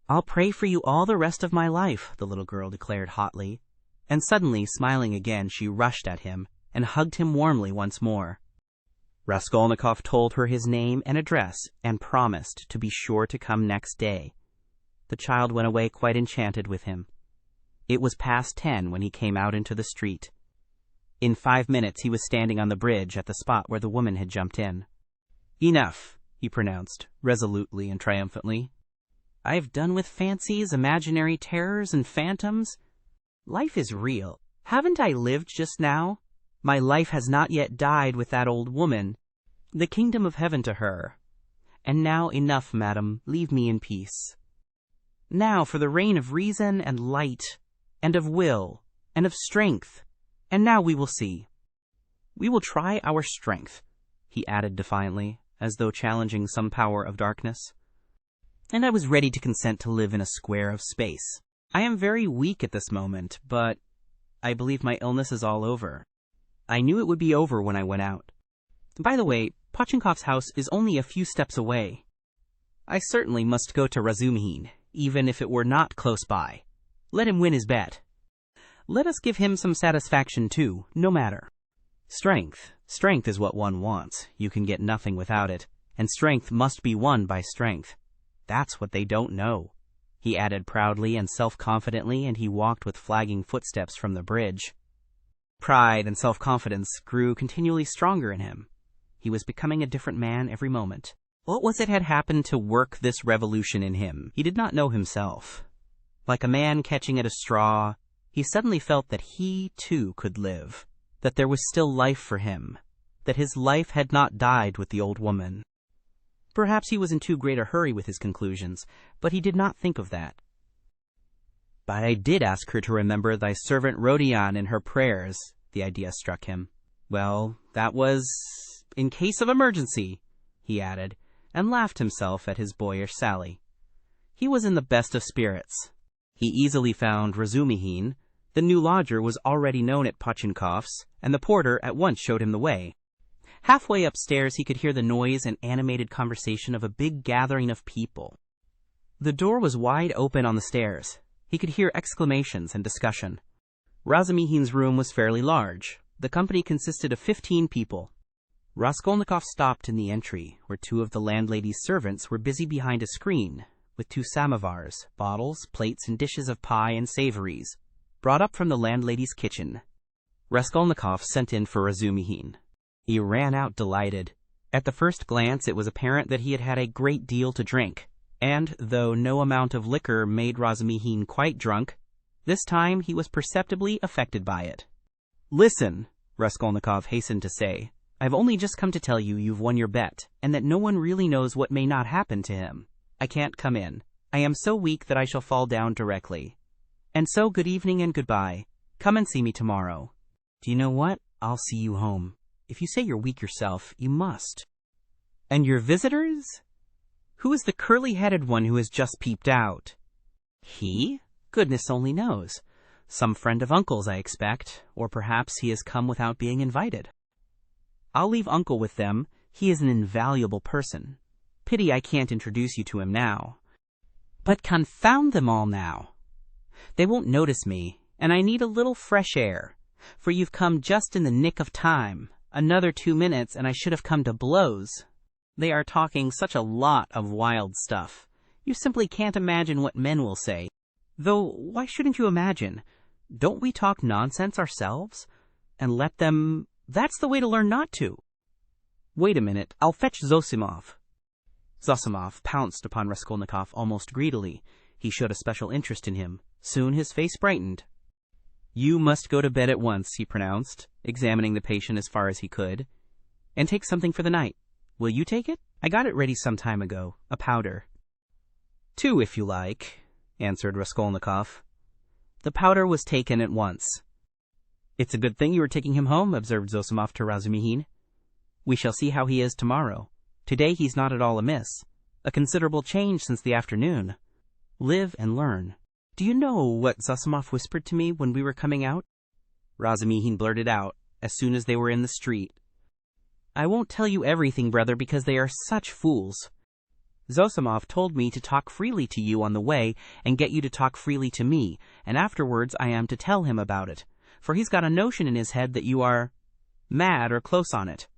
[SPEAKER 1] I'll pray for you all the rest of my life, the little girl declared hotly, and suddenly, smiling again, she rushed at him and hugged him warmly once more. Raskolnikov told her his name and address and promised to be sure to come next day. The child went away quite enchanted with him. It was past 10 when he came out into the street. In 5 minutes he was standing on the bridge at the spot where the woman had jumped in. Enough, he pronounced, resolutely and triumphantly. I've done with fancies, imaginary terrors, and phantoms. Life is real. Haven't I lived just now? My life has not yet died with that old woman. The kingdom of heaven to her. And now enough, madam, leave me in peace. Now for the reign of reason and light, and of will, and of strength. And now we will see. We will try our strength, he added defiantly, as though challenging some power of darkness. And I was ready to consent to live in a square of space. I am very weak at this moment, but I believe my illness is all over. I knew it would be over when I went out. By the way, Pochinkov's house is only a few steps away. I certainly must go to Razumihin, even if it were not close by. Let him win his bet. Let us give him some satisfaction too, no matter. Strength is what one wants. You can get nothing without it, and strength must be won by strength. That's what they don't know, he added proudly and self-confidently, and he walked with flagging footsteps from the bridge. Pride and self-confidence grew continually stronger in him. He was becoming a different man every moment. What was it had happened to work this revolution in him? He did not know himself. Like a man catching at a straw, he suddenly felt that he, too, could live, that there was still life for him, that his life had not died with the old woman. Perhaps he was in too great a hurry with his conclusions, but he did not think of that. But I did ask her to remember thy servant Rodion in her prayers, the idea struck him. Well, that was in case of emergency, he added, and laughed himself at his boyish sally. He was in the best of spirits. He easily found Razumihin. The new lodger was already known at Pochinkov's, and the porter at once showed him the way. Halfway upstairs he could hear the noise and animated conversation of a big gathering of people. The door was wide open on the stairs. He could hear exclamations and discussion. Razumihin's room was fairly large. The company consisted of 15 people. Raskolnikov stopped in the entry, where 2 of the landlady's servants were busy behind a screen, with 2 samovars, bottles, plates, and dishes of pie and savories, brought up from the landlady's kitchen. Raskolnikov sent in for Razumihin. He ran out delighted. At the first glance it was apparent that he had had a great deal to drink, and, though no amount of liquor made Razumihin quite drunk, this time he was perceptibly affected by it. Listen, Raskolnikov hastened to say, I've only just come to tell you you've won your bet, and that no one really knows what may not happen to him. I can't come in. I am so weak that I shall fall down directly. And so good evening and goodbye. Come and see me tomorrow. Do you know what? I'll see you home. If you say you're weak yourself, you must. And your visitors? Who is the curly-headed one who has just peeped out? He? Goodness only knows. Some friend of Uncle's, I expect, or perhaps he has come without being invited. I'll leave Uncle with them. He is an invaluable person. Pity I can't introduce you to him now. But confound them all now. They won't notice me, and I need a little fresh air, for you've come just in the nick of time. Another 2 minutes and I should have come to blows. They are talking such a lot of wild stuff. You simply can't imagine what men will say. Though, why shouldn't you imagine? Don't we talk nonsense ourselves? And let them... That's the way to learn not to. Wait a minute, I'll fetch Zosimov. Zosimov pounced upon Raskolnikov almost greedily. He showed a special interest in him. Soon his face brightened. You must go to bed at once, he pronounced, examining the patient as far as he could. And take something for the night. Will you take it? I got it ready some time ago, a powder. 2, if you like, answered Raskolnikov. The powder was taken at once. It's a good thing you were taking him home, observed Zosimov to Razumihin. We shall see how he is tomorrow. Today he's not at all amiss. A considerable change since the afternoon. Live and learn. Do you know what Zosimov whispered to me when we were coming out? Razumihin blurted out, as soon as they were in the street. I won't tell you everything, brother, because they are such fools. Zosimov told me to talk freely to you on the way and get you to talk freely to me, and afterwards I am to tell him about it, for he's got a notion in his head that you are mad or close on it.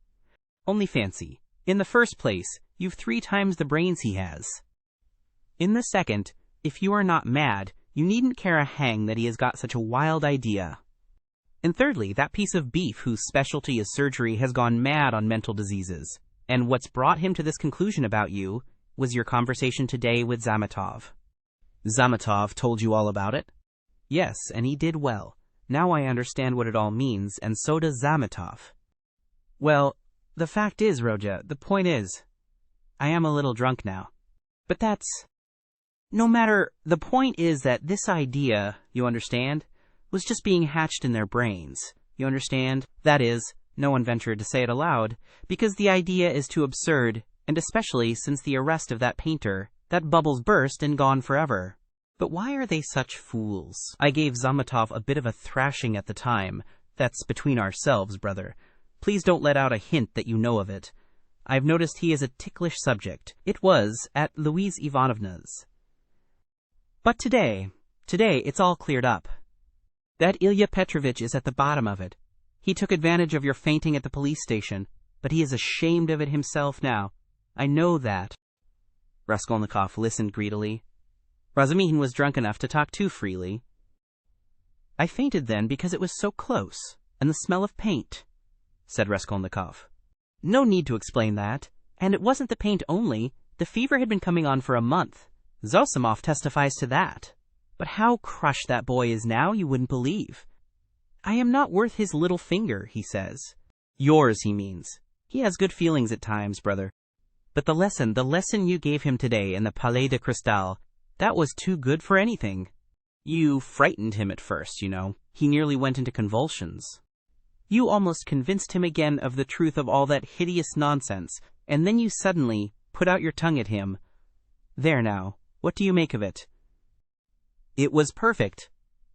[SPEAKER 1] Only fancy. In the first place, you've 3 times the brains he has. In the second, if you are not mad, you needn't care a hang that he has got such a wild idea. And thirdly, that piece of beef whose specialty is surgery has gone mad on mental diseases. And what's brought him to this conclusion about you was your conversation today with Zametov. Zametov told you all about it? Yes, and he did well. Now I understand what it all means, and so does Zametov. Well, the fact is, Rodya, the point is, I am a little drunk now. But that's... No matter, the point is that this idea, you understand, was just being hatched in their brains. You understand? That is, no one ventured to say it aloud, because the idea is too absurd, and especially since the arrest of that painter, that bubble's burst and gone forever. But why are they such fools? I gave Zametov a bit of a thrashing at the time. That's between ourselves, brother. Please don't let out a hint that you know of it. I've noticed he is a ticklish subject. It was at Louise Ivanovna's. But today it's all cleared up. That Ilya Petrovitch is at the bottom of it. He took advantage of your fainting at the police station, but he is ashamed of it himself now. I know that. Raskolnikov listened greedily. Razumihin was drunk enough to talk too freely. I fainted then because it was so close, and the smell of paint, said Raskolnikov. No need to explain that. And it wasn't the paint only. The fever had been coming on for a month. Zosimov testifies to that. But how crushed that boy is now, you wouldn't believe. I am not worth his little finger, he says. Yours, he means. He has good feelings at times, brother. But the lesson you gave him today in the Palais de Cristal, that was too good for anything. You frightened him at first, you know. He nearly went into convulsions. You almost convinced him again of the truth of all that hideous nonsense, and then you suddenly put out your tongue at him. There now, what do you make of it? It was perfect.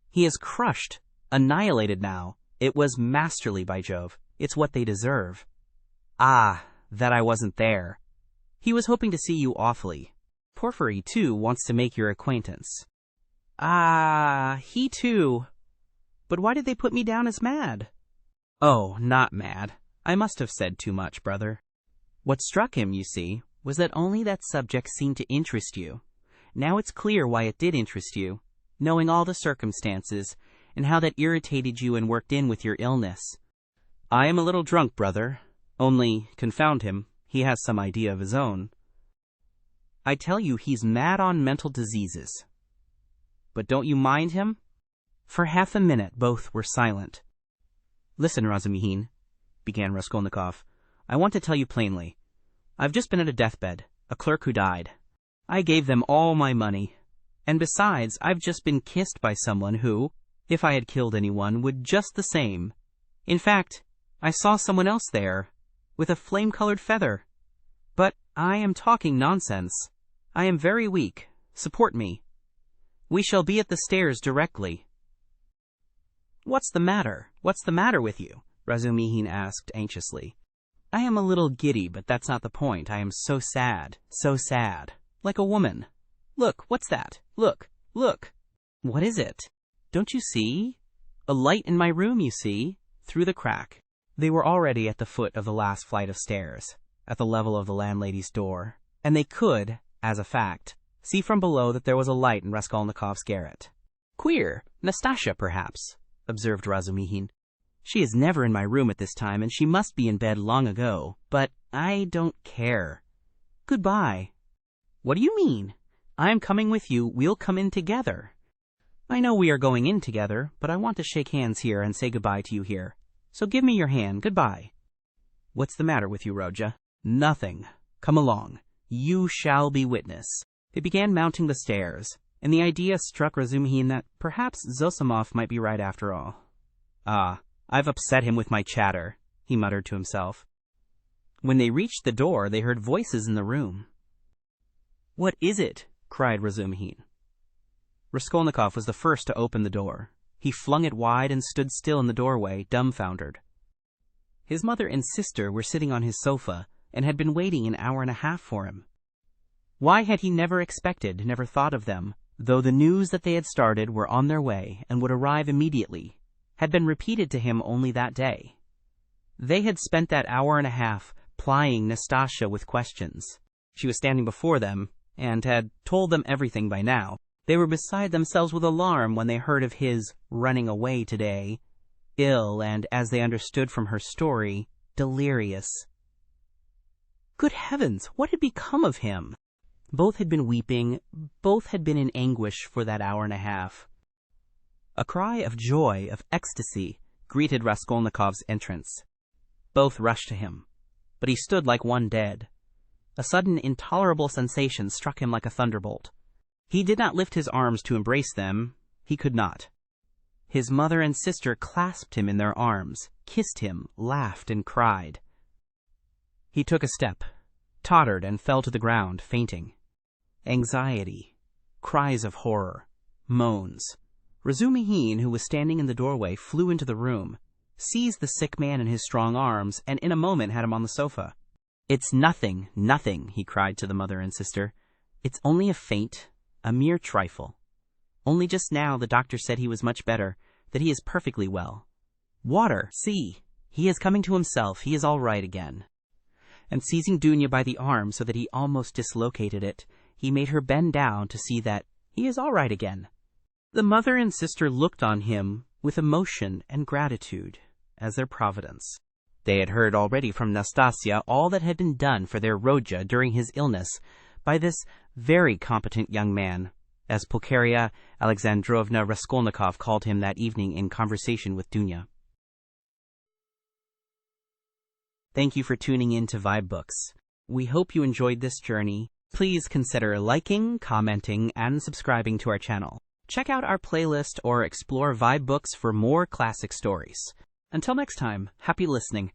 [SPEAKER 1] He is crushed, annihilated now. It was masterly, by Jove. It's what they deserve. Ah, that I wasn't there. He was hoping to see you awfully. Porfiry, too, wants to make your acquaintance. Ah, he too. But why did they put me down as mad? Oh, not mad. I must have said too much, brother. What struck him, you see, was that only that subject seemed to interest you. Now it's clear why it did interest you, knowing all the circumstances, and how that irritated you and worked in with your illness. I am a little drunk, brother. Only, confound him, he has some idea of his own. I tell you, he's mad on mental diseases. But don't you mind him? For half a minute both were silent. Listen, Razumihin, began Raskolnikov. I want to tell you plainly. I've just been at a deathbed, a clerk who died. I gave them all my money. And besides, I've just been kissed by someone who, if I had killed anyone, would just the same. In fact, I saw someone else there, with a flame-colored feather. But I am talking nonsense. I am very weak. Support me. We shall be at the stairs directly. What's the matter? What's the matter with you? Razumihin asked anxiously. I am a little giddy, but that's not the point. I am so sad. Like a woman. Look, what's that? Look. What is it? Don't you see? A light in my room, you see, through the crack. They were already at the foot of the last flight of stairs, at the level of the landlady's door, and they could, as a fact, see from below that there was a light in Raskolnikov's garret. "Queer, Nastasya, perhaps," observed Razumihin. "She is never in my room at this time, and she must be in bed long ago, but I don't care. Goodbye." "What do you mean? I am coming with you. We'll come in together." "I know we are going in together, but I want to shake hands here and say goodbye to you here. So give me your hand. Goodbye." "What's the matter with you, Rodya?" "Nothing. Come along. You shall be witness." They began mounting the stairs, and the idea struck Razumihin that perhaps Zosimov might be right after all. "Ah, I've upset him with my chatter," he muttered to himself. When they reached the door, they heard voices in the room. "What is it?" cried Razumihin. Raskolnikov was the first to open the door. He flung it wide and stood still in the doorway, dumbfounded. His mother and sister were sitting on his sofa and had been waiting an hour and a half for him. Why had he never expected, never thought of them, though the news that they had started, were on their way, and would arrive immediately, had been repeated to him only that day? They had spent that hour and a half plying Nastasya with questions. She was standing before them, and had told them everything by now. They were beside themselves with alarm when they heard of his running away today, ill and, as they understood from her story, delirious. Good heavens, what had become of him? Both had been weeping, both had been in anguish for that hour and a half. A cry of joy, of ecstasy, greeted Raskolnikov's entrance. Both rushed to him, but he stood like one dead. A sudden, intolerable sensation struck him like a thunderbolt. He did not lift his arms to embrace them. He could not. His mother and sister clasped him in their arms, kissed him, laughed, and cried. He took a step, tottered, and fell to the ground, fainting. Anxiety, cries of horror, moans. Razumihin, who was standing in the doorway, flew into the room, seized the sick man in his strong arms, and in a moment had him on the sofa. "It's nothing, nothing," he cried to the mother and sister. "It's only a faint, a mere trifle. Only just now the doctor said he was much better, that he is perfectly well. Water, see! He is coming to himself, he is all right again." And seizing Dunya by the arm so that he almost dislocated it, he made her bend down to see that he is all right again. The mother and sister looked on him with emotion and gratitude as their providence. They had heard already from Nastasya all that had been done for their Rodya during his illness by this very competent young man, as Pulcheria Alexandrovna Raskolnikov called him that evening in conversation with Dunya. Thank you for tuning in to vibeBooks. We hope you enjoyed this journey. Please consider liking, commenting, and subscribing to our channel. Check out our playlist or explore vibeBooks for more classic stories. Until next time, happy listening.